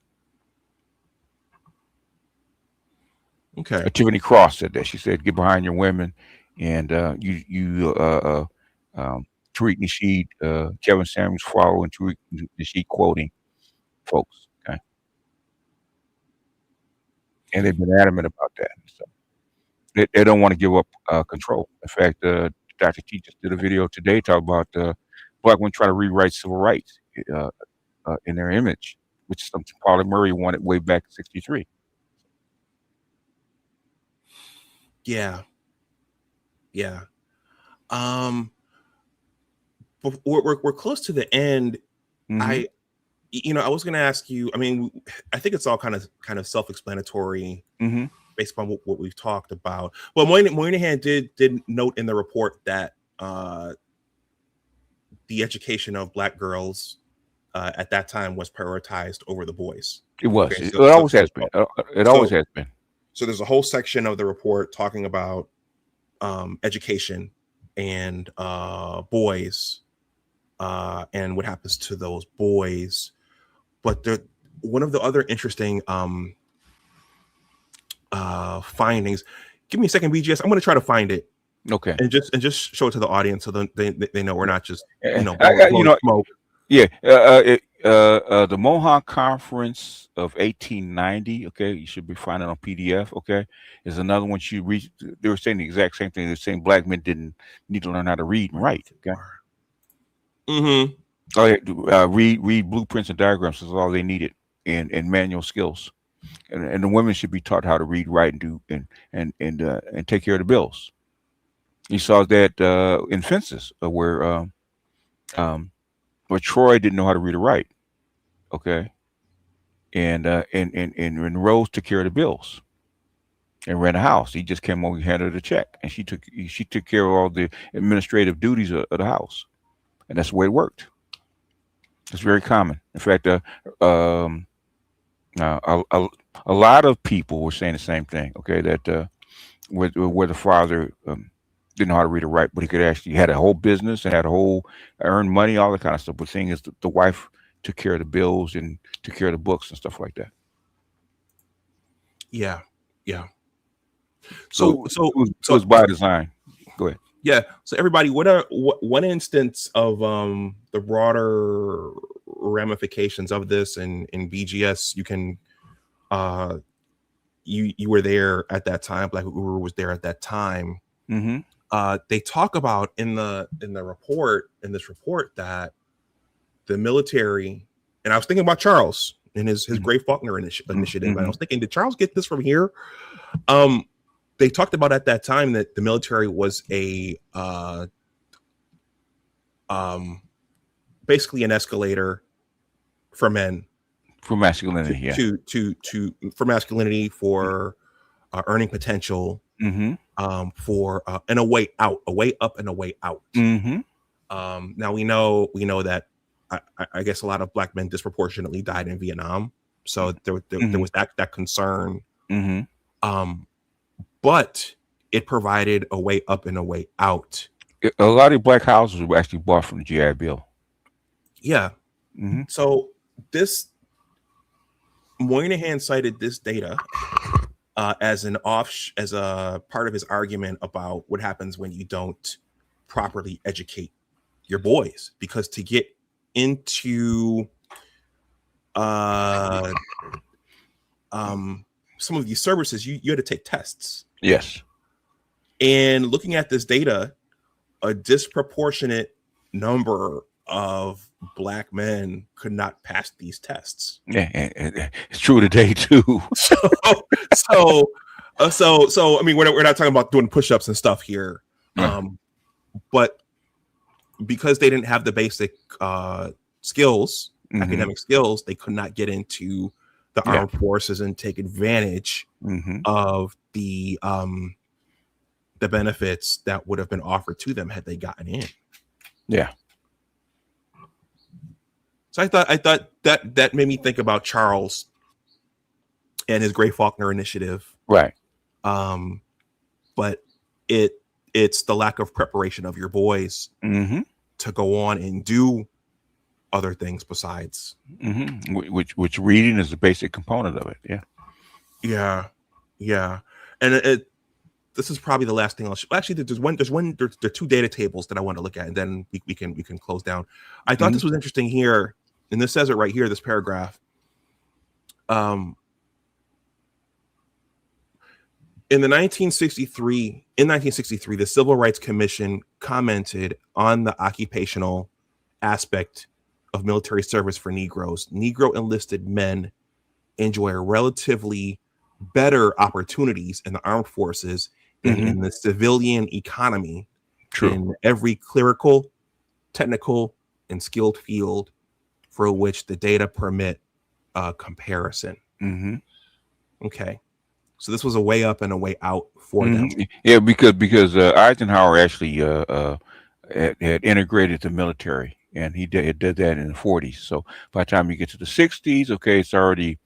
Okay. Tiffany Cross said that. She said get behind your women, and Tariq Nasheed, Kevin Samuels following Tariq Nasheed quoting folks. Okay. And they've been adamant about that. So they don't want to give up control. In fact, Dr. T just did a video today talking about black women trying to rewrite civil rights in their image, which is something Pauli Murray wanted way back in '63. Yeah. But we're close to the end. Mm-hmm. I was going to ask you. I mean, I think it's all kind of self-explanatory. Mm-hmm. Based upon what we've talked about. Well, Moynihan did note in the report that the education of black girls at that time was prioritized over the boys. It was. Okay, it always has been. It always has been. So there's a whole section of the report talking about education and boys and what happens to those boys. But one of the other interesting findings. Give me a second, BGS. I'm going to try to find it. Okay. And just show it to the audience so they know we're not just smoke. Yeah. The Moynihan Conference of 1890. Okay, you should be finding it on PDF. Okay, is another one you read. They were saying the exact same thing. They're saying black men didn't need to learn how to read and write. Okay. Mm-hmm. Oh yeah. Read blueprints and diagrams is all they needed, and manual skills. And the women should be taught how to read, write, and do and take care of the bills. You saw that in Fences, where Troy didn't know how to read or write. Okay, and Rose took care of the bills and ran a house. He just came over and handed her the check, and she took care of all the administrative duties of the house, and that's the way it worked. It's very common. In fact, a lot of people were saying the same thing. Okay, that where the father didn't know how to read or write, but he had a whole business and had a whole earned money, all that kind of stuff. But the thing is, the wife took care of the bills and took care of the books and stuff like that. Yeah. So it was by design. Go ahead. Yeah. So everybody, one instance of the broader ramifications of this in BGS, you can you were there at that time. Black Uru was there at that time. Mm-hmm. They talk about in this report that the military, and I was thinking about Charles and his Gray Faulkner initiative. Mm-hmm. And I was thinking, did Charles get this from here? They talked about at that time that the military was a basically an escalator for men. For masculinity, for masculinity, for earning potential, mm-hmm. For and a way out, a way up and a way out. Mm-hmm. Now we know that I guess a lot of black men disproportionately died in Vietnam, so there was that concern. Mm-hmm. But it provided a way up and a way out. A lot of black houses were actually bought from the GI Bill. Yeah. Mm-hmm. So Moynihan cited this data as a part of his argument about what happens when you don't properly educate your boys, because to get into some of these services, you had to take tests. Yes. And looking at this data, a disproportionate number of Black men could not pass these tests. Yeah, it's true today too. So I mean, we're not talking about doing push-ups and stuff here, but because they didn't have the basic skills, academic skills, they could not get into the armed forces and take advantage of the benefits that would have been offered to them had they gotten in. Yeah. So I thought that made me think about Charles and his Gray Faulkner initiative. Right. But it's the lack of preparation of your boys to go on and do other things besides. Which reading is the basic component of it. Yeah. And this is probably the last thing I'll show. Actually, there are two data tables that I want to look at, and then we can close down. I thought this was interesting here, and this says it right here, this paragraph. In 1963, the Civil Rights Commission commented on the occupational aspect of military service for Negroes. Negro enlisted men enjoy relatively better opportunities in the armed forces than in the civilian economy. True. In every clerical, technical, and skilled field for which the data permit comparison. Okay. So this was a way up and a way out for them. Yeah, because Eisenhower actually had integrated the military, and he did that in the 40s. So by the time you get to the 60s, okay, it's already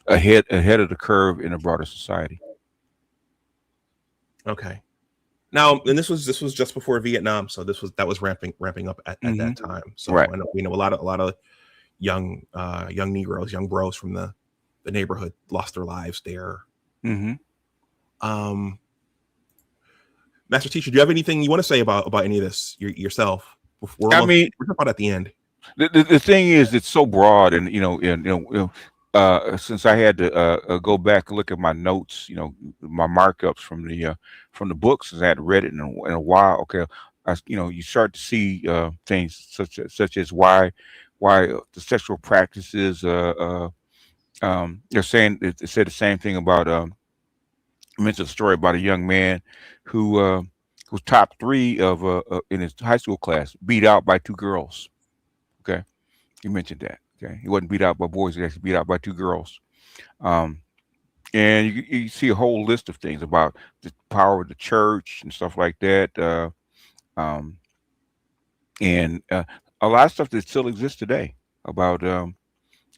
ahead of the curve in a broader society. Okay. Now, and this was just before Vietnam, so that was ramping up at that time. So I know, we know a lot of young Negroes, young bros from the neighborhood lost their lives there. Master Teacher, do you have anything you want to say about any of this yourself? We're talking about at the end. The thing is, it's so broad, and since I had to go back and look at my notes, my markups from the books, since I hadn't read it in a while. Okay, you start to see things such as why the sexual practices. They're saying it said the same thing about. I mentioned a story about a young man who was top 3 of in his high school class, beat out by 2 girls. Okay, you mentioned that. Okay, he wasn't beat out by boys; he actually beat out by 2 girls. And you see a whole list of things about the power of the church and stuff like that. And a lot of stuff that still exists today about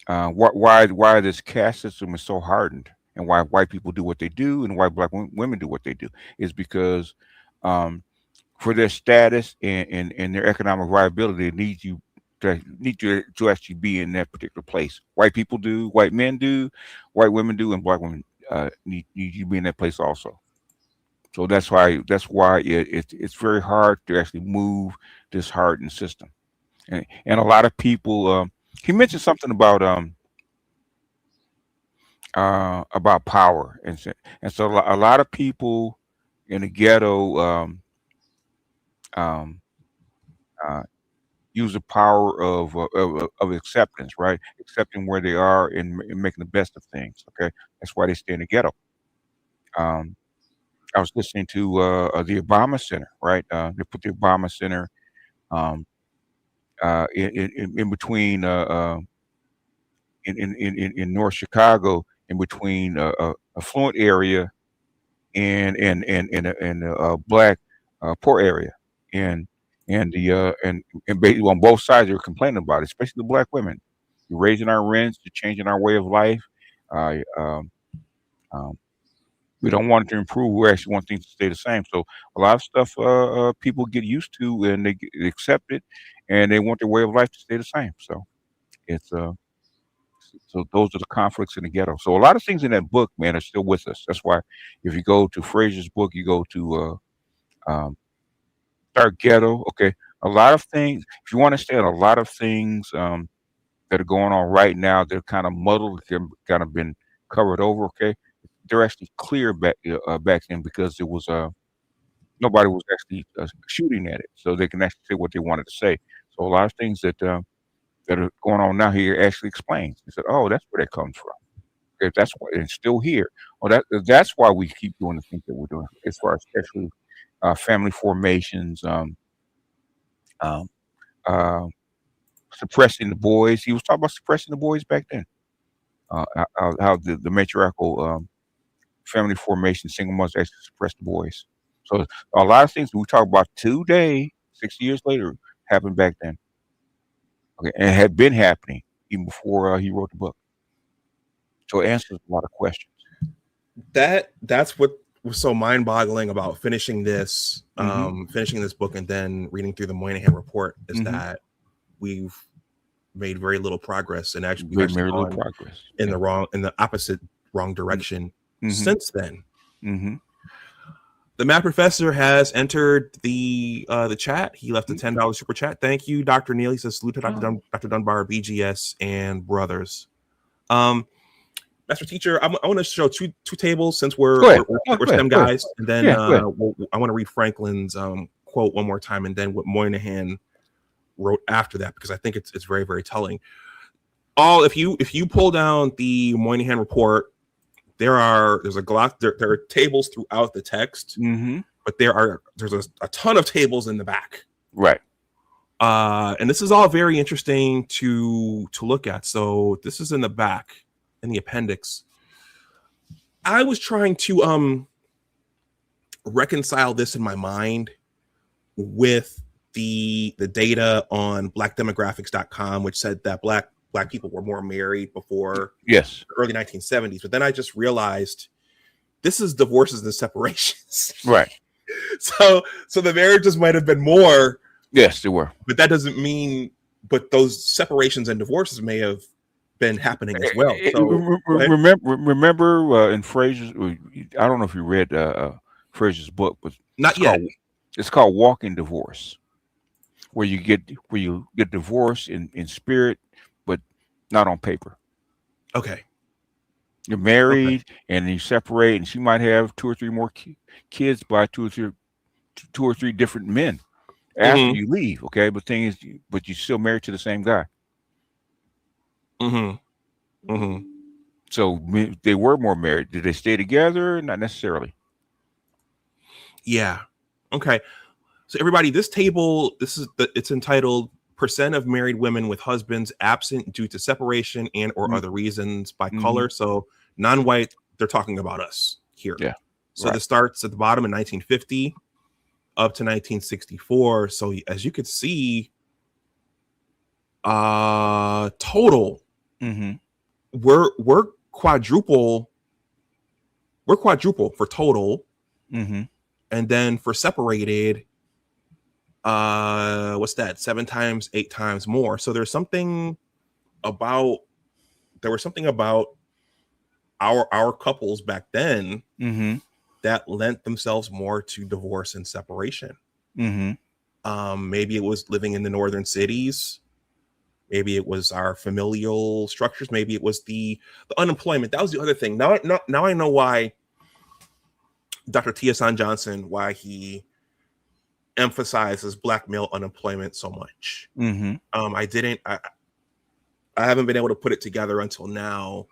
why this caste system is so hardened, and why white people do what they do, and why Black women do what they do, is because for their status and their economic viability, they need you to actually be in that particular place. White people do, white men do, white women do, and Black women need you to be in that place also. So that's why it's very hard to actually move this hardened system. And a lot of people, he mentioned something about power, and so a lot of people in the ghetto use the power of acceptance, right? Accepting where they are and making the best of things. Okay, that's why they stay in the ghetto. I was listening to the Obama Center, right? They put the Obama Center in between in North Chicago, in between a affluent area and a Black poor area, and basically on both sides they were complaining about it, especially the Black women. You're raising our rents, you're changing our way of life. We don't want it to improve. We actually want things to stay the same. So a lot of stuff people get used to, and they accept it, and they want their way of life to stay the same. So it's so those are the conflicts in the ghetto. So a lot of things in that book, man, are still with us. That's why if you go to Fraser's book, you go to Start Ghetto. Okay, a lot of things. If you want to understand a lot of things that are going on right now, they're kind of muddled, kind of been covered over. Okay, they're actually clear back then, because it was nobody was actually shooting at it, so they can actually say what they wanted to say. So a lot of things that that are going on now here actually explains. He said, "Oh, that's where that comes from. Okay, that's why it's still here. Oh, that's why we keep doing the things that we're doing as far as especially family formations, um, uh, suppressing the boys. He was talking about suppressing the boys back then. How the matriarchal family formation, single mothers actually suppress the boys. So a lot of things we talk about today, 60 years later, happened back then. Okay, and had been happening even before he wrote the book. So it answers a lot of questions. That's what was so mind-boggling about finishing this book and then reading through the Moynihan Report is that we've made very little progress and actually Made very little progress in the opposite wrong direction since then. The Math Professor has entered the chat. He left a $10 super chat. Thank you, Dr. Neal. He says salute to Dr. Dunbar, BGS, and brothers. Master Teacher, I want to show two tables since we're STEM guys, and then I want to read Franklin's quote one more time, and then what Moynihan wrote after that, because I think it's very, very telling. If you pull down the Moynihan Report, there are tables throughout the text, but there's a ton of tables in the back, right? And this is all very interesting to look at. So this is in the back in the appendix. I was trying to reconcile this in my mind with the data on blackdemographics.com, which said that black people were more married before the early 1970s. But then I just realized this is divorces and separations. Right. So the marriages might have been more. Yes, they were. But that doesn't mean, but those separations and divorces may have been happening as well. So remember in Fraser's, I don't know if you read Fraser's book, but not yet. It's called Walking Divorce, where you get divorced in spirit, but not on paper. Okay. You're married and you separate, and she might have 2 or 3 more kids by two or three different men after you leave. Okay, but thing is, but you're still married to the same guy. So they were more married. Did they stay together? Not necessarily. Yeah. Okay. So everybody, this table, it's entitled "Percent of Married Women with Husbands Absent Due to Separation and or Other Reasons" by color. So non-white, they're talking about us here. Yeah. So this starts at the bottom in 1950 up to 1964. So as you could see, total, we're quadruple for total. And then for separated, what's that? 7 times, 8 times more. So there was something about our couples back then that lent themselves more to divorce and separation. Maybe it was living in the northern cities. Maybe it was our familial structures. Maybe it was the unemployment. That was the other thing. Now I know why Dr. T.S. Johnson, why he emphasizes black male unemployment so much. I haven't been able to put it together until now,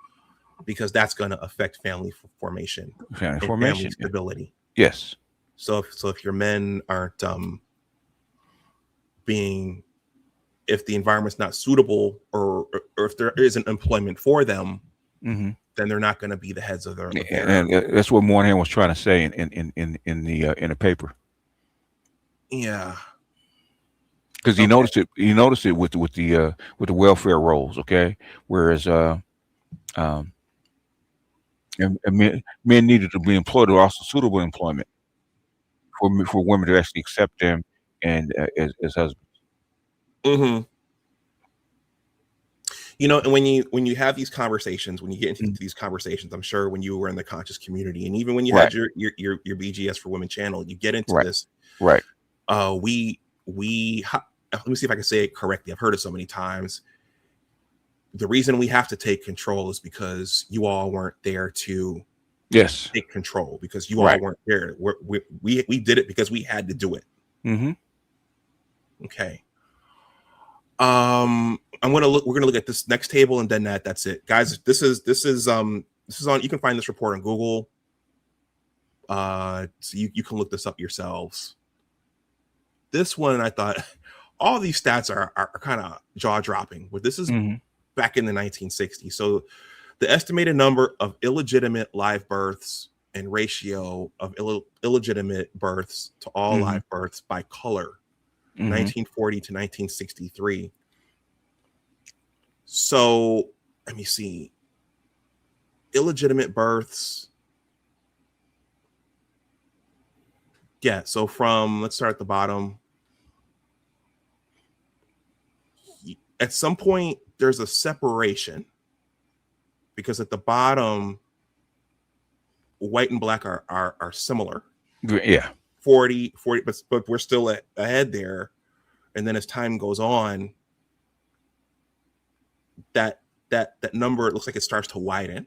because that's going to affect family formation, family stability. Yes. So if your men aren't if the environment's not suitable, or if there isn't employment for them, then they're not going to be the heads of their. And that's what Moynihan was trying to say in the paper. Yeah. Because he noticed it. He noticed it with the welfare rolls. Okay, whereas and men needed to be employed, or also suitable employment for women to actually accept them and as husbands. You know, and when you have these conversations, when you get into these conversations, I'm sure when you were in the conscious community, and even when you had your BGS for Women channel, you get into this. Right. Let me see if I can say it correctly. I've heard it so many times. The reason we have to take control is because you all weren't there to Yes. take control because you Right. all weren't there. We did it because we had to do it. Mm-hmm. Okay. We're gonna look at this next table and then that's it, guys. This is on. You can find this report on Google. So you can look this up yourselves. This one, I thought, all these stats are kind of jaw dropping, but this is back in the 1960s. So the estimated number of illegitimate live births and ratio of illegitimate births to all live births by color, 1940 to 1963. So let me see. Illegitimate births. Yeah, so let's start at the bottom. At some point, there's a separation because at the bottom, white and black are similar. Yeah. 40, but we're still ahead there. And then as time goes on, that number, it looks like it starts to widen.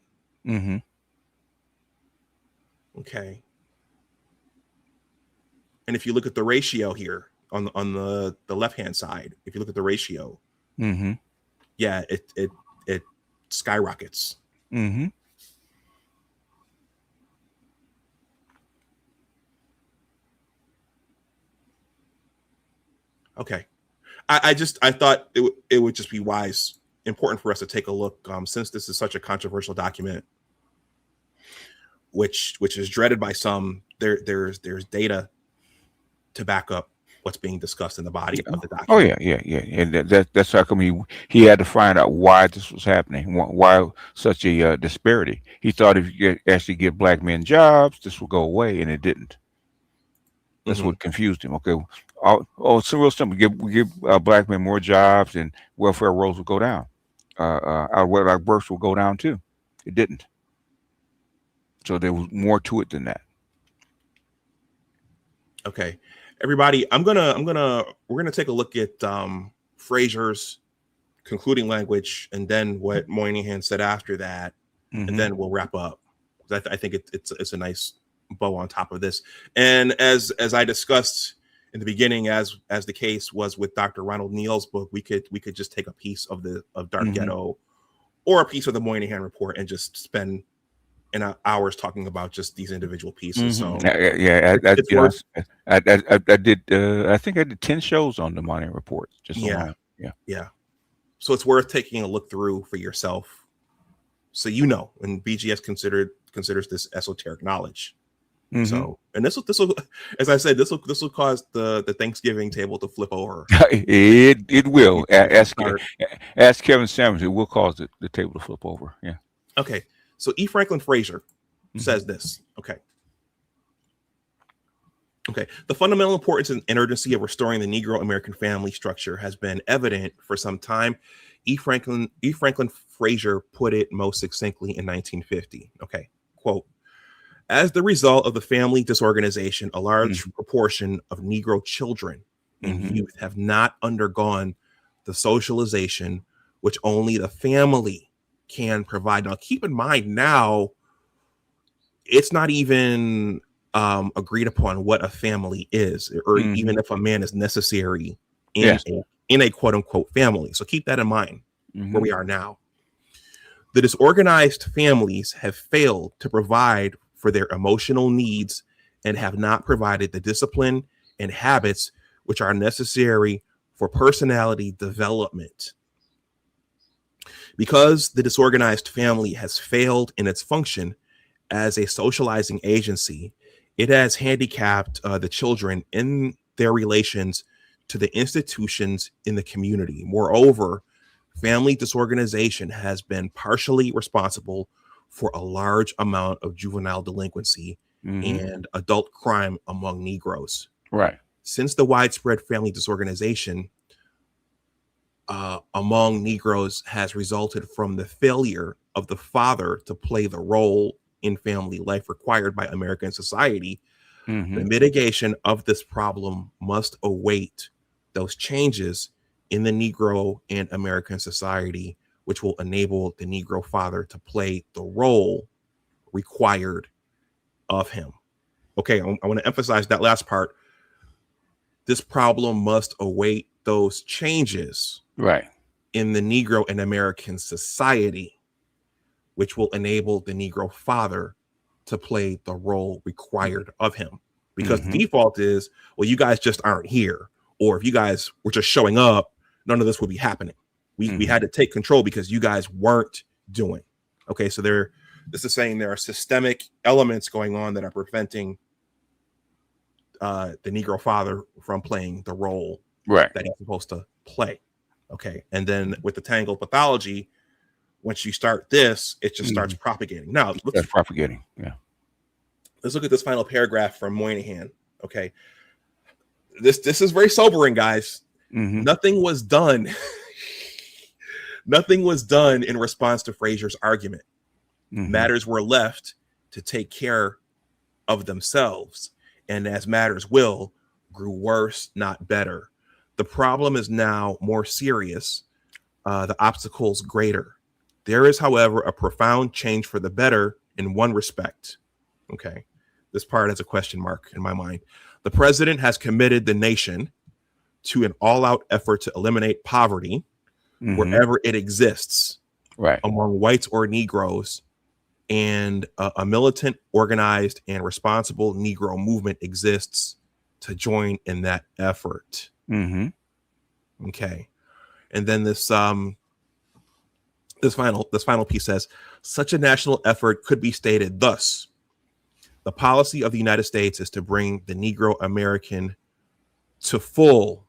Okay. And if you look at the ratio here on the left-hand side, if you look at the ratio, yeah, it skyrockets. Okay. I thought it would just be important for us to take a look, since this is such a controversial document, which is dreaded by some. There's data to back up what's being discussed in the body of the document. Oh yeah. And that's how come he had to find out why this was happening, why such a disparity. He thought if you actually give black men jobs, this would go away, and it didn't. That's what confused him. Okay, it's real simple. Give black men more jobs, and welfare rolls will go down. Our wedlock births will go down too. It didn't. So there was more to it than that. Okay, everybody, we're gonna take a look at Fraser's concluding language, and then what Moynihan said after that, and then we'll wrap up. I think it's a nice bow on top of this. And as I discussed in the beginning, as the case was with Dr. Ronald Neal's book, we could just take a piece of Dark Ghetto or a piece of the Moynihan Report and just spend hours talking about just these individual pieces. So I think I did 10 shows on the Moynihan Report. Yeah. So it's worth taking a look through for yourself, so and BGS considers this esoteric knowledge. So, and this will, as I said, this will cause the Thanksgiving table to flip over. It will. Ask Kevin Samuels. It will cause the table to flip over. Yeah. Okay. So E. Franklin Fraser says this. Okay. The fundamental importance and urgency of restoring the Negro American family structure has been evident for some time. E. Franklin Fraser put it most succinctly in 1950. Okay. Quote, as the result of the family disorganization, a large proportion of Negro children and youth have not undergone the socialization which only the family can provide. Now, keep in mind, now it's not even agreed upon what a family is, or even if a man is necessary in a quote unquote family. So keep that in mind where we are now. The disorganized families have failed to provide for their emotional needs and have not provided the discipline and habits which are necessary for personality development. Because the disorganized family has failed in its function as a socializing agency, it has handicapped the children in their relations to the institutions in the community. Moreover, family disorganization has been partially responsible for a large amount of juvenile delinquency and adult crime among Negroes. Right. Since the widespread family disorganization among Negroes has resulted from the failure of the father to play the role in family life required by American society, the mitigation of this problem must await those changes in the Negro and American society, which will enable the Negro father to play the role required of him. Okay, I want to emphasize that last part. This problem must await those changes Right. in the Negro and American society, which will enable the Negro father to play the role required of him. Because the default is, well, you guys just aren't here. Or if you guys were just showing up, none of this would be happening. We had to take control because you guys weren't doing. Okay, so this is saying there are systemic elements going on that are preventing the Negro father from playing the role Right. that he's supposed to play. Okay, and then with the tangled pathology, once you start this, it just starts propagating. Now, That's propagating. Yeah. Let's look at this final paragraph from Moynihan. Okay, this is very sobering, guys. Nothing was done. Nothing was done in response to Frazier's argument. Matters were left to take care of themselves, and as matters will, grew worse, not better. The problem is now more serious, the obstacles greater. There is, however, a profound change for the better in one respect. Okay, this part has a question mark in my mind. The president has committed the nation to an all-out effort to eliminate poverty wherever it exists, right, among whites or Negroes, and a militant, organized, and responsible Negro movement exists to join in that effort. Okay, and then this final piece says, such a national effort could be stated thus: the policy of the United States is to bring the Negro American to full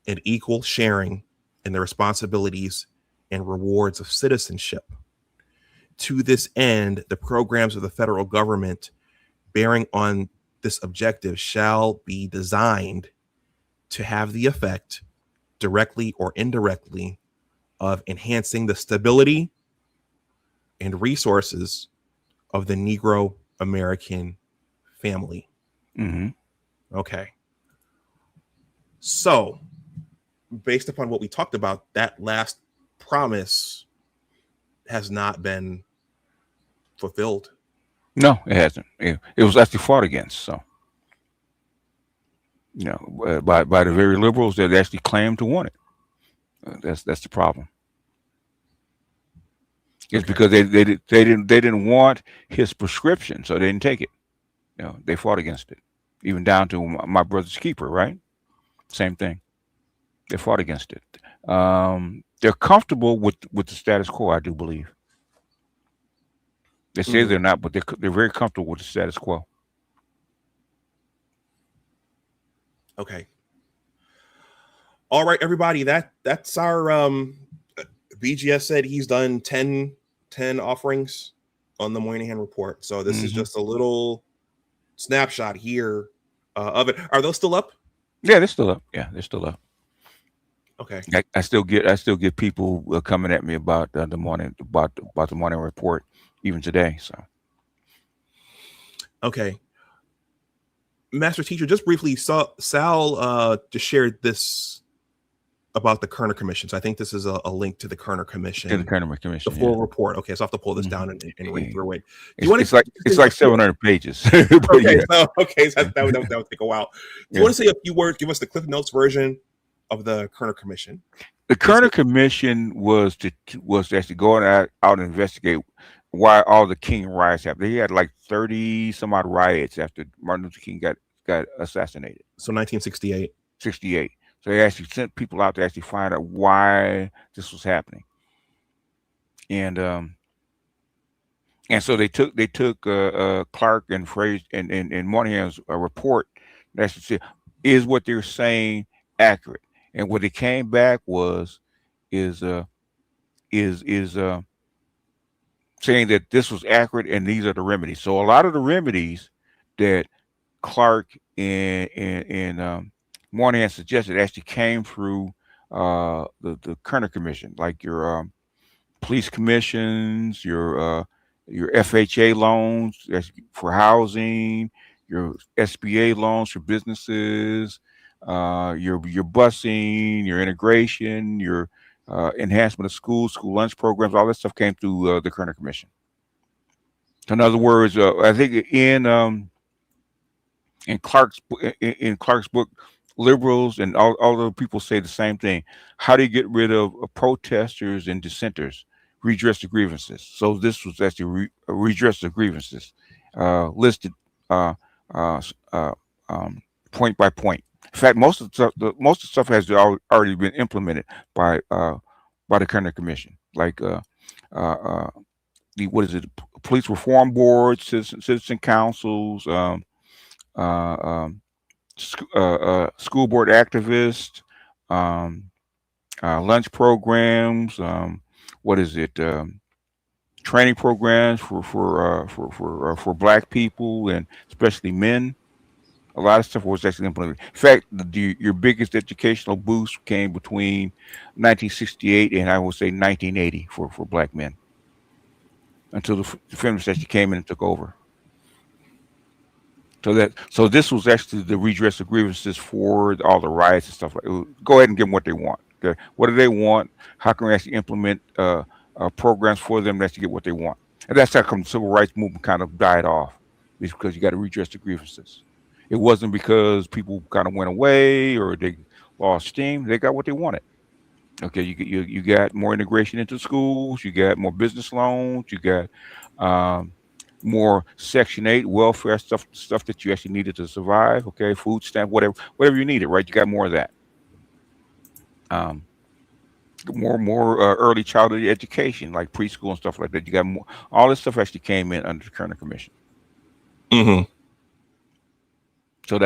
and equal sharing in the responsibilities and rewards of citizenship. To this end, the programs of the federal government bearing on this objective shall be designed to have the effect, directly or indirectly, of enhancing the stability and resources of the Negro American family. Okay. So, based upon what we talked about, that last promise has not been fulfilled. No, it hasn't. It was actually fought against. So, by the very liberals that actually claimed to want it. That's the problem. It's because they didn't want his prescription, so they didn't take it. They fought against it, even down to my brother's keeper. Right, same thing. They fought against it. They're comfortable with the status quo, I do believe. They say they're not, but they're very comfortable with the status quo. Okay. All right, everybody. That's our BGS said he's done 10 offerings on the Moynihan Report. So this is just a little snapshot here of it. Are those still up? Yeah, they're still up. Yeah, they're still up. Okay. I still get people coming at me about the morning about the Morning Report even today. So okay, Master Teacher, just briefly, Sal just shared this about the Kerner Commission. So I think this is a link to the Kerner Commission. To the Kerner Commission, the full report. Okay, so I have to pull this down and read through it. It's like 700 pages. Okay, so that would take a while. Do you want to say a few words? Give us the Cliff Notes version of the Kerner Commission. The Kerner Commission was to actually go out and investigate why all the King riots happened. They had like 30 some odd riots after Martin Luther King got assassinated. So 1968. 68. So they actually sent people out to actually find out why this was happening. And so they took Clark and Fraser and Moynihan's report. That's to say, is what they're saying accurate? And what it came back is saying that this was accurate and these are the remedies. So a lot of the remedies that Clark and Moynihan suggested actually came through the Kerner Commission, like your police commissions, your FHA loans for housing, your SBA loans for businesses, your busing, your integration, your enhancement of school lunch programs, all that stuff came through the Kerner Commission. In other words, I think in Clark's book, liberals and all the people say the same thing. How do you get rid of protesters and dissenters? Redress the grievances. So this was actually redress the grievances, listed uh, uh, s- uh, point by point. In fact, most of the stuff has already been implemented by the Kenneth Commission, like uh, uh, the what is it? Police reform boards, citizen councils, uh, um, school board activists, um, lunch programs. What is it? Training programs for Black people and especially men. A lot of stuff was actually implemented. In fact, your biggest educational boost came between 1968 and I would say 1980 for Black men until the feminists actually came in and took over. So this was actually the redress of grievances for all the riots and stuff like. Go ahead and give them what they want. Okay, what do they want? How can we actually implement programs for them to actually get what they want? And that's how come the civil rights movement kind of died off, is because you got to redress the grievances. It wasn't because people kind of went away or they lost steam. They got what they wanted. Okay, you got more integration into schools. You got more business loans. You got um, more Section 8 welfare stuff that you actually needed to survive. Okay, food stamp, whatever you needed, right? You got more of that. Um, more early childhood education, like preschool and stuff like that. You got more. All this stuff actually came in under the Kerner Commission. Mm-hmm. So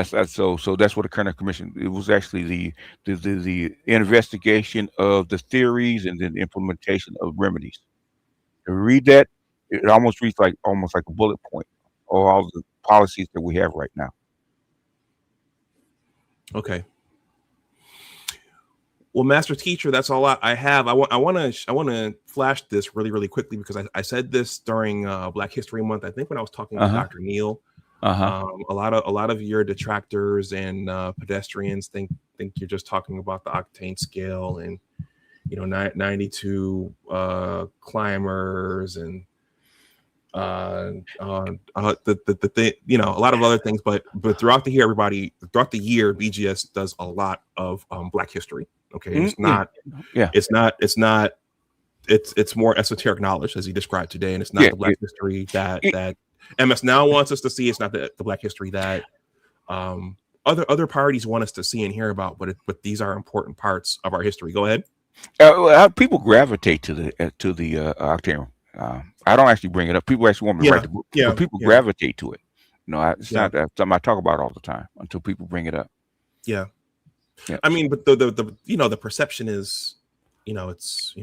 so that's what the Kerner Commission. It was actually the investigation of the theories and then the implementation of remedies. To read that, it almost reads like a bullet point of all the policies that we have right now. Okay. Well, Master Teacher, that's all I have. I want to flash this really quickly because I said this during Black History Month. I think when I was talking with Dr. Neil. A lot of your detractors and pedestrians think you're just talking about the octane scale and 92 climbers and the thing, a lot of other things, but throughout the year, BGS does a lot of Black history. Okay, it's not, it's more esoteric knowledge as he described today, and it's not the Black history that MS Now wants us to see. It's not the Black history that other parties want us to see and hear about, but these are important parts of our history. Go ahead. People gravitate to the octane. I don't actually bring it up. People actually want me to write the book, but people gravitate to it. It's not something I talk about all the time until people bring it up. Yeah. I mean, but the perception is, it's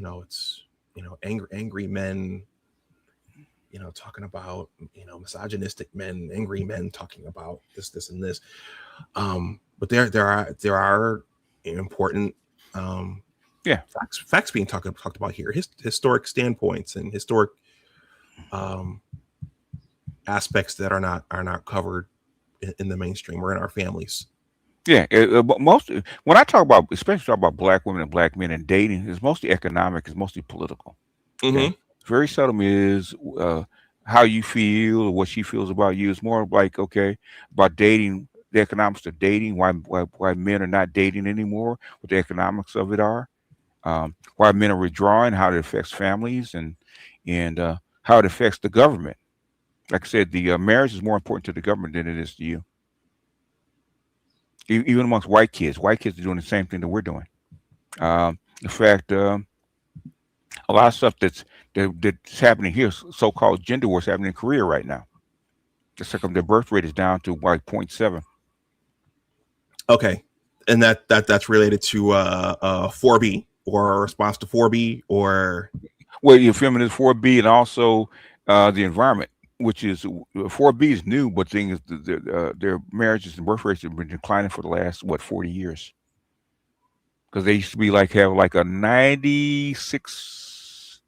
angry men, talking about, misogynistic men, angry men talking about this and this. But there are important facts being talked about here, historic standpoints and historic aspects that are not covered in the mainstream or in our families. Yeah, but when I talk about, especially talk about Black women and Black men and dating, it's mostly economic, it's mostly political. Okay? Very seldom is how you feel or what she feels about you. It's more like, okay, about dating, the economics of dating, why men are not dating anymore, what the economics of it are, why men are withdrawing, how it affects families, and how it affects the government. Like I said, the marriage is more important to the government than it is to you. Even amongst white kids are doing the same thing that we're doing. In fact, a lot of stuff that's happening here, so-called gender wars, happening in Korea right now. Just like their birth rate is down to like 0.7. Okay, and that's related to 4B or a response to 4B or your feminist 4B and also the environment, which is 4B is new, but thing is their marriages and birth rates have been declining for the last 40 years. Because they used to be have a 96%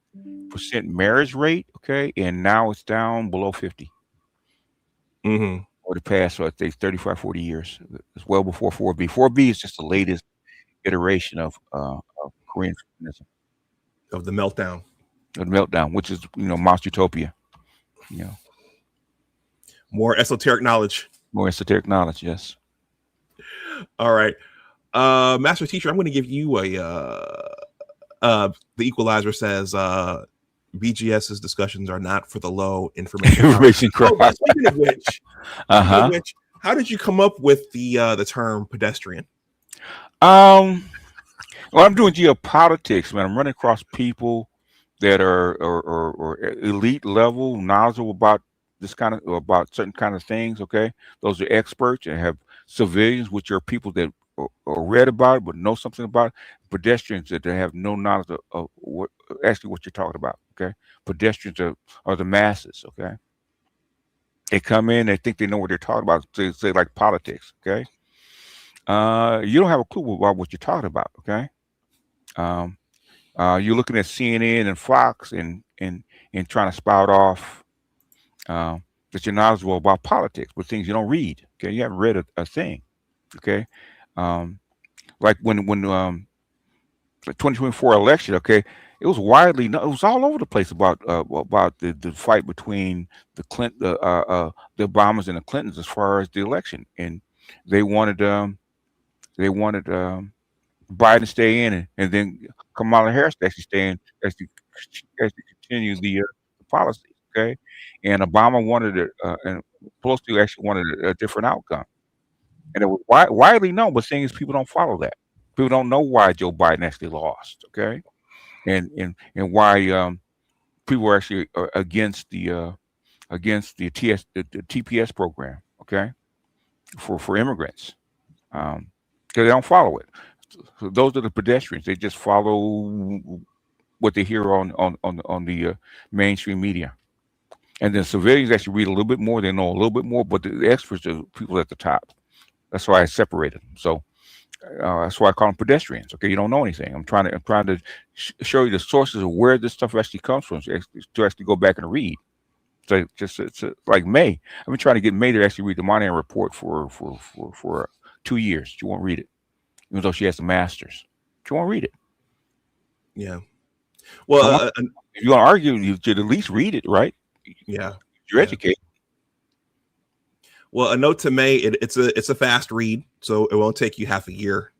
marriage rate, okay, and now it's down below 50. Over the past, I think 35, 40 years. It's well before 4B. 4B is just the latest iteration of Korean feminism. Of the meltdown. Which is Master Utopia. More esoteric knowledge. More esoteric knowledge, yes. All right. Master Teacher, I'm going to give you the Equalizer says BGS's discussions are not for the low information crowd. Oh, speaking of which, how did you come up with the term pedestrian? Well, I'm doing geopolitics, man. I'm running across people that are or elite level, knowledgeable about this kind of about certain kind of things. Okay, those are experts, and have civilians, which are people that are read about it but know something about it. Pedestrians that they have no knowledge of what actually what you're talking about. Okay, pedestrians are the masses. Okay, they come in, they think they know what they're talking about. Say like politics. Okay, you don't have a clue about what you're talking about. Okay. You're looking at CNN and Fox and trying to spout off that you're knowledgeable about politics, but things you don't read. Okay, you haven't read a thing. Okay, like when the 2024 election. Okay, it was widely it was all over the place about the fight between the Obamas and the Clintons as far as the election, and they wanted Biden to stay in, and then Kamala Harris to actually stay in as to continue the policies. Okay, and Obama wanted it, and Pelosi actually wanted a different outcome, and it was widely known. But thing is, people don't follow that. People don't know why Joe Biden actually lost. Okay, and why people are actually against the TPS program. Okay, for immigrants, because they don't follow it. So those are the pedestrians. They just follow what they hear on the mainstream media, and then civilians actually read a little bit more. They know a little bit more, but the experts are people at the top. That's why I separated them. So that's why I call them pedestrians. Okay, you don't know anything. I'm trying to show you the sources of where this stuff actually comes from, to actually go back and read. So it's like May. I've been trying to get May to actually read the Moynihan Report for 2 years. She won't read it, even though she has the master's. She won't read it. Yeah. Well, if you want to argue, you should at least read it, right? Yeah. You're educated. Well, a note to May, it's a fast read, so it won't take you half a year.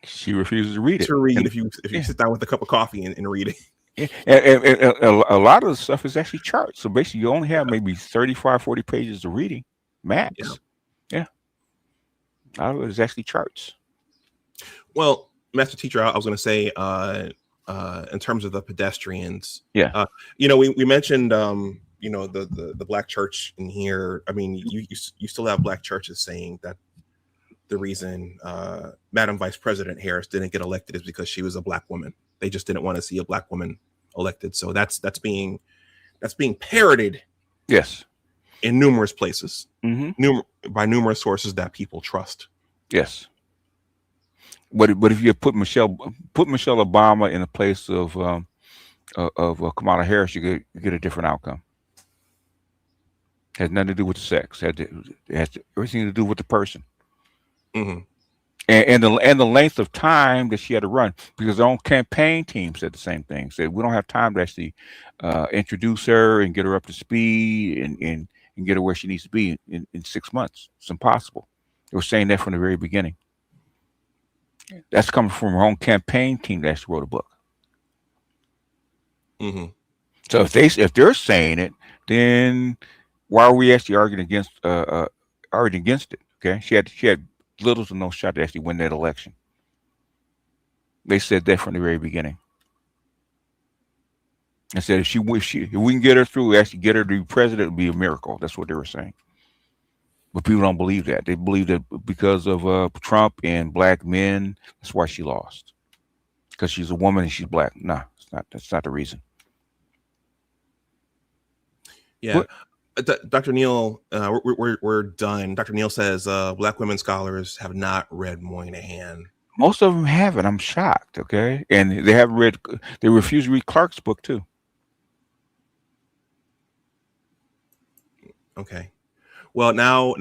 She refuses to read it. If you sit down with a cup of coffee and read it. And a lot of the stuff is actually charts. So basically, you only have maybe 35, 40 pages of reading max. Yeah. A lot of it is actually charts. Well, Master Teacher, I was going to say, in terms of the pedestrians, we mentioned, the black church in here. I mean, you still have black churches saying that the reason Madam Vice President Harris didn't get elected is because she was a black woman. They just didn't want to see a black woman elected. So that's being parroted. Yes. In numerous places, by numerous sources that people trust. Yes. But if you put Michelle Obama in the place of Kamala Harris, you get a different outcome. It has nothing to do with the sex. It has everything to do with the person. Mm-hmm. And the length of time that she had to run, because her own campaign team said the same thing. Said we don't have time to actually introduce her and get her up to speed and get her where she needs to be in 6 months. It's impossible. They were saying that from the very beginning. That's coming from her own campaign team that actually wrote a book. Mm-hmm. So if they're saying it, then why are we actually arguing against it? Okay, she had little to no shot to actually win that election. They said that from the very beginning. I said if we can get her through, actually get her to be president, it would be a miracle. That's what they were saying. But people don't believe that. They believe that because of Trump and black men, that's why she lost. Because she's a woman and she's black. Nah, it's not. That's not the reason. Yeah. Dr. Neal, we're done. Dr. Neal says black women scholars have not read Moynihan. Most of them haven't. I'm shocked. Okay, and they haven't read. They refuse to read Clark's book too. Okay. Well, now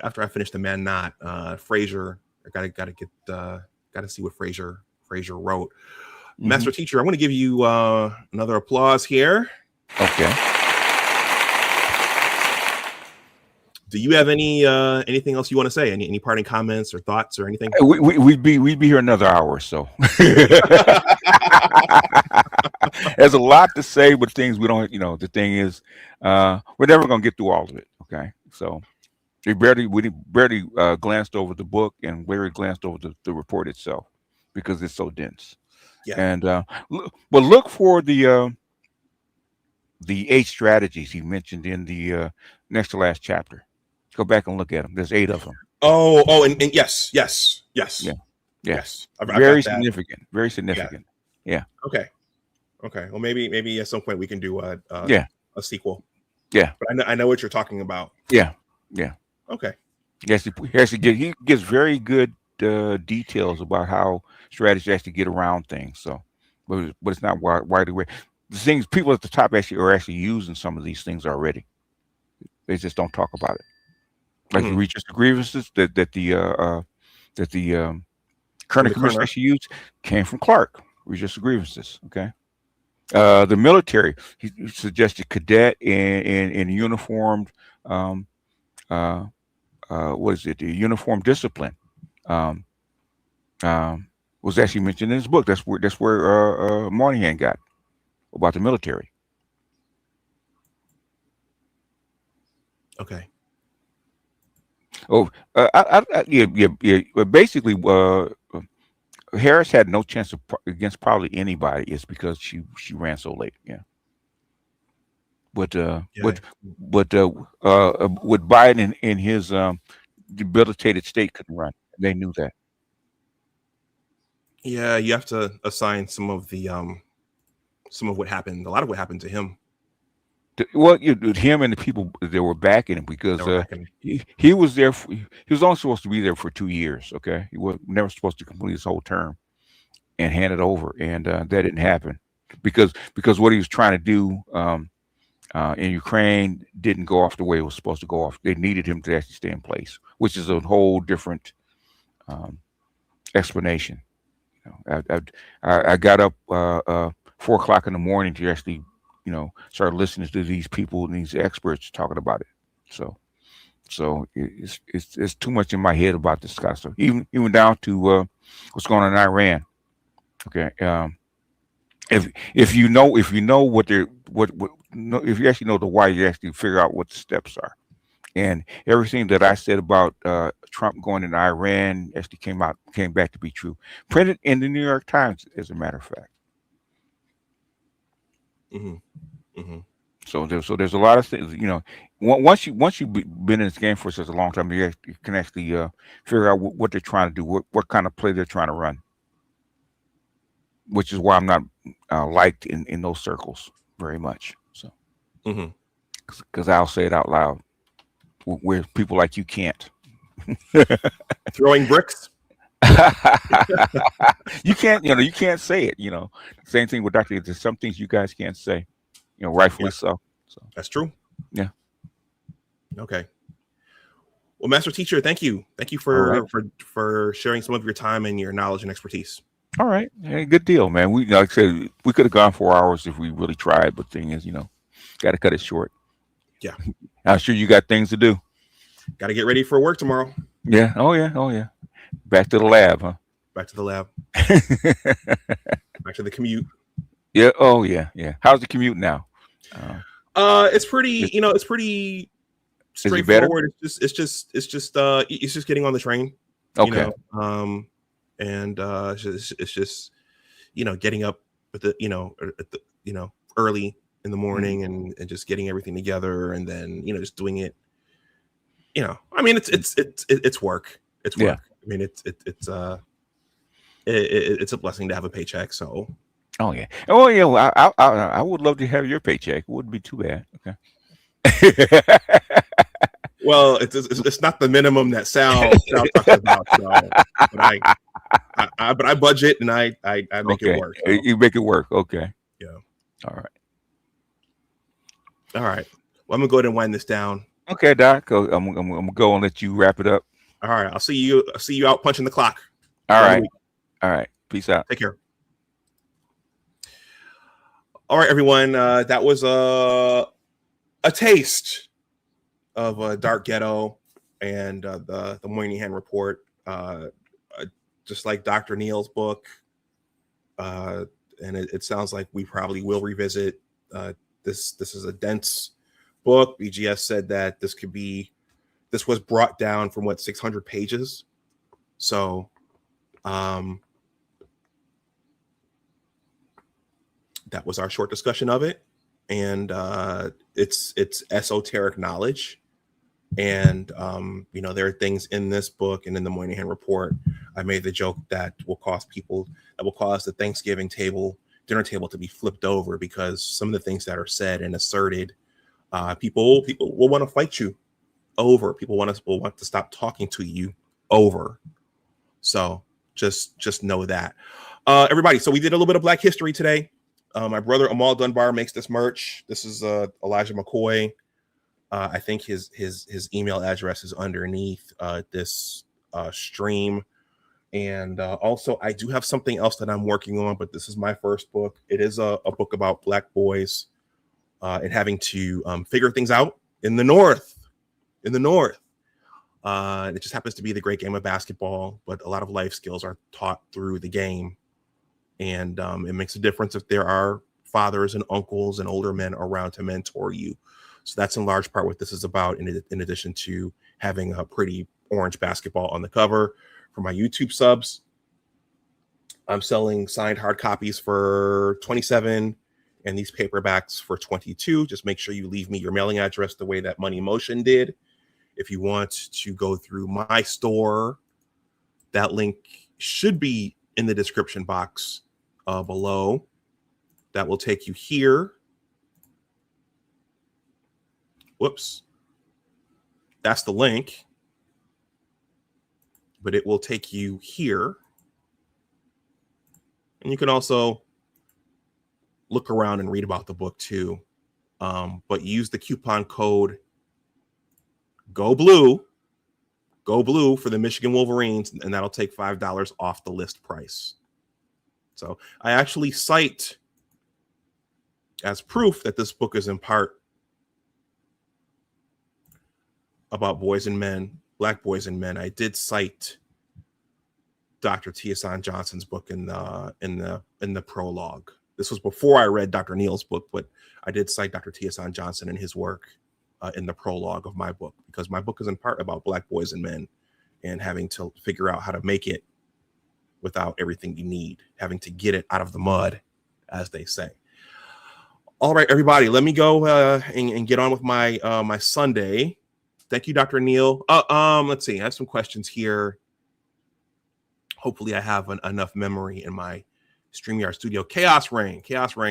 after I finish the Man Not, Fraser, I gotta see what Fraser wrote. Mm-hmm. Master Teacher, I want to give you another applause here. Okay. do you have anything else you want to say? Any parting comments or thoughts or anything? We'd be here another hour or so. There's a lot to say, but things we don't. The thing is, we're never gonna get through all of it. Okay, so we barely glanced over the book and barely glanced over the report itself because it's so dense. Yeah. And but look for the 8 strategies he mentioned in the next to last chapter. Go back and look at them. There's 8 of them. And yes. Yeah. Yes. I've Very got that. significant. Very significant. Yeah. Okay. Well, maybe at some point we can do a sequel. Yeah. But I know what you're talking about. Yeah. Okay. He gives very good details about how strategists actually get around things. So, but it's not widely. The things people at the top are actually using some of these things already. They just don't talk about it. Like the redress of grievances that the current commission actually used came from Clark. Redress of grievances. Okay. The military, he suggested cadet in uniformed. What is it? The uniform discipline was actually mentioned in his book. That's where Moynihan got about the military. Okay. Oh, yeah. But basically, Harris had no chance against probably anybody. It's because she ran so late. Yeah. But with Biden in his debilitated state couldn't run. They knew that. Yeah, you have to assign some of what happened. A lot of what happened to him. Well, him and the people that were backing him, because he was there. He was only supposed to be there for 2 years. Okay, he was never supposed to complete his whole term and hand it over, and that didn't happen because what he was trying to do in Ukraine didn't go off the way it was supposed to go off. They needed him to actually stay in place, which is a whole different explanation. I got up 4 o'clock in the morning to actually, start listening to these people and these experts talking about it. So it's too much in my head about this kind of stuff. Even down to what's going on in Iran. Okay. If you know what they're if you actually know the why, you actually figure out what the steps are. And everything that I said about Trump going into Iran actually came back to be true. Printed in the New York Times, as a matter of fact. So there's a lot of things. Once you've been in this game for such a long time, you can actually figure out what they're trying to do, what kind of play they're trying to run. Which is why I'm not liked in those circles very much. So, because I'll say it out loud, where people like you can't. Throwing bricks. You can't. You can't say it. Same thing with Dr. There's some things you guys can't say. Rightfully so. That's true. Yeah. Okay. Well, Master Teacher, thank you for sharing some of your time and your knowledge and expertise. All right. Hey, good deal, man. Like I said, we could have gone 4 hours if we really tried, but the thing is, got to cut it short. Yeah. I'm sure you got things to do. Got to get ready for work tomorrow. Yeah. Oh, yeah. Back to the lab, huh? Back to the lab. Back to the commute. Yeah. Oh, yeah. How's the commute now? It's pretty, it's pretty straightforward. It's just getting on the train. Okay. And it's just getting up early in the morning and just getting everything together, and then just doing it. I mean, it's work. It's work. I mean, it's a blessing to have a paycheck. So. Oh yeah. Well, I would love to have your paycheck. It wouldn't be too bad. Okay. Well, it's not the minimum that Sal talks about. So, but I budget and I make it work. So. You make it work. Okay. Yeah. All right. Well, I'm gonna go ahead and wind this down. Okay, Doc. I'm gonna go and let you wrap it up. All right. I'll see you out punching the clock. All right. Peace out. Take care. All right, everyone. That was a taste of Dark Ghetto and the Moynihan Report, just like Dr. Neal's book. And it sounds like we probably will revisit this. This is a dense book. BGS said that this was brought down from 600 pages. So that was our short discussion of it. And it's esoteric knowledge. And, there are things in this book and in the Moynihan Report. I made the joke that will cause the Thanksgiving dinner table to be flipped over, because some of the things that are said and asserted, people will want to fight you over. People will want to stop talking to you over. So just know that. Everybody, so we did a little bit of Black history today. My brother Amal Dunbar makes this merch. This is Elijah McCoy. I think his email address is underneath this stream. And also, I do have something else that I'm working on, but this is my first book. It is a book about Black boys and having to figure things out in the North. It just happens to be the great game of basketball, but a lot of life skills are taught through the game. And it makes a difference if there are fathers and uncles and older men around to mentor you. So that's in large part what this is about, in addition to having a pretty orange basketball on the cover. For my YouTube subs, I'm selling signed hard copies for $27 and these paperbacks for $22. Just make sure you leave me your mailing address the way that Money Motion did. If you want to go through my store, that link should be in the description box below. That will take you here. Whoops. That's the link. But it will take you here. And you can also look around and read about the book too. But use the coupon code Go Blue for the Michigan Wolverines, and that'll take $5 off the list price. So I actually cite as proof that this book is in part about boys and men, Black boys and men. I did cite Dr. Tiasan Johnson's book in the prologue. This was before I read Dr. Neal's book, but I did cite Dr. Tiasan Johnson and his work in the prologue of my book, because my book is in part about Black boys and men and having to figure out how to make it without everything you need, having to get it out of the mud, as they say. All right, everybody, let me go and get on with my my Sunday. Thank you, Dr. Neal. Let's see. I have some questions here. Hopefully, I have enough memory in my StreamYard studio. Chaos Rain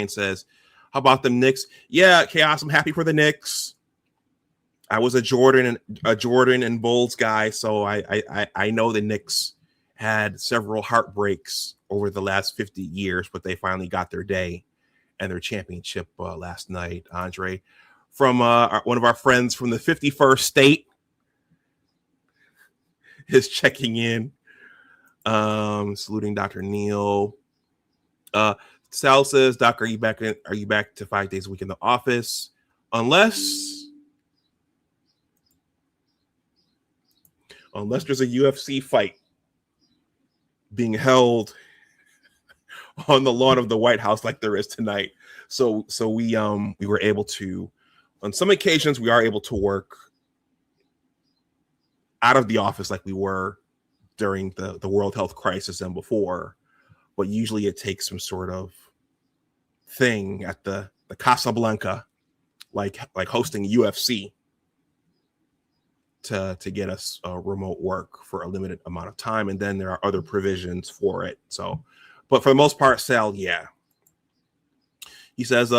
says, "How about them Knicks?" Yeah, Chaos. I'm happy for the Knicks. I was a Jordan and Bulls guy, so I know the Knicks had several heartbreaks over the last 50 years, but they finally got their day and their championship last night. Andre, from one of our friends from the 51st state, is checking in. Saluting Dr. Neal. Sal says, "Doc, are you back to 5 days a week in the office? Unless there's a UFC fight being held on the lawn of the White House like there is tonight." So we were able to, on some occasions, we are able to work out of the office like we were during the World Health Crisis and before, but usually it takes some sort of thing at the Casablanca, like hosting UFC, to get us remote work for a limited amount of time, and then there are other provisions for it. So, but for the most part, Sal, yeah. He says,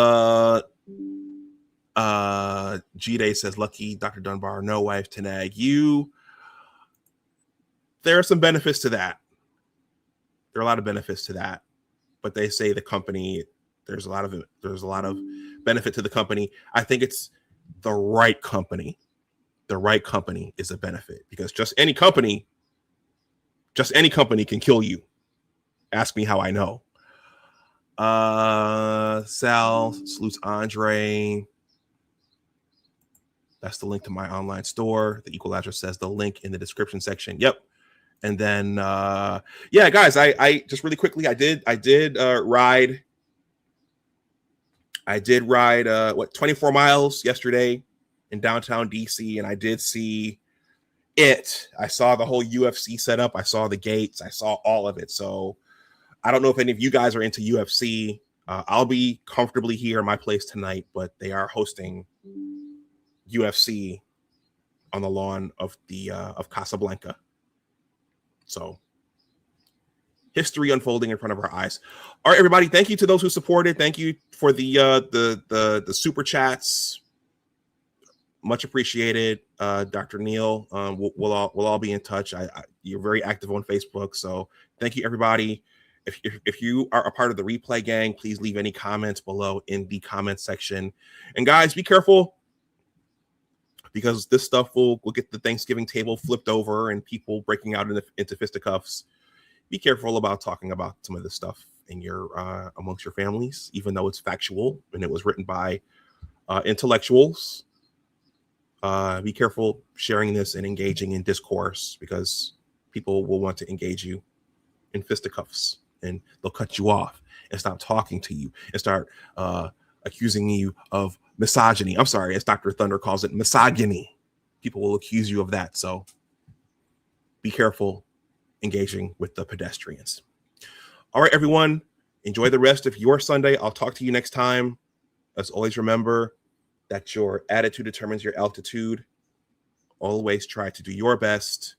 G-Day says, "Lucky Dr. Dunbar, no wife to nag you." There are some benefits to that. There are a lot of benefits to that, but they say the company, there's a lot of benefit to the company. I think it's the right company. The right company is a benefit, because just any company can kill you. Ask me how I know. Sal salutes Andre. That's the link to my online store. The equalizer says the link in the description section. Yep. And then, yeah, guys, I just really quickly, I did ride 24 miles yesterday in downtown DC, and I did see it. I saw the whole UFC setup. I saw the gates. I saw all of it. So I don't know if any of you guys are into UFC. I'll be comfortably here in my place tonight, but they are hosting UFC on the lawn of the of Casablanca. So history unfolding in front of our eyes. All right, everybody. Thank you to those who supported. Thank you for the super chats. Much appreciated, Dr. Neil. We'll all be in touch. You're very active on Facebook, so thank you, everybody. If you are a part of the replay gang, please leave any comments below in the comment section. And guys, be careful, because this stuff will get the Thanksgiving table flipped over and people breaking out into fisticuffs. Be careful about talking about some of this stuff in your amongst your families, even though it's factual and it was written by intellectuals. Be careful sharing this and engaging in discourse, because people will want to engage you in fisticuffs, and they'll cut you off and stop talking to you and start accusing you of misogyny. I'm sorry, as Dr. Thunder calls it, misogyny. People will accuse you of that. So be careful engaging with the pedestrians. All right, everyone, enjoy the rest of your Sunday. I'll talk to you next time. As always, remember that your attitude determines your altitude. Always try to do your best.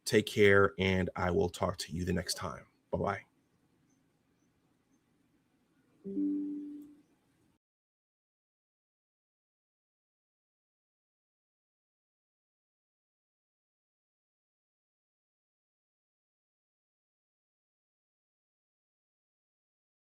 Take care, and I will talk to you the next time. Bye-bye.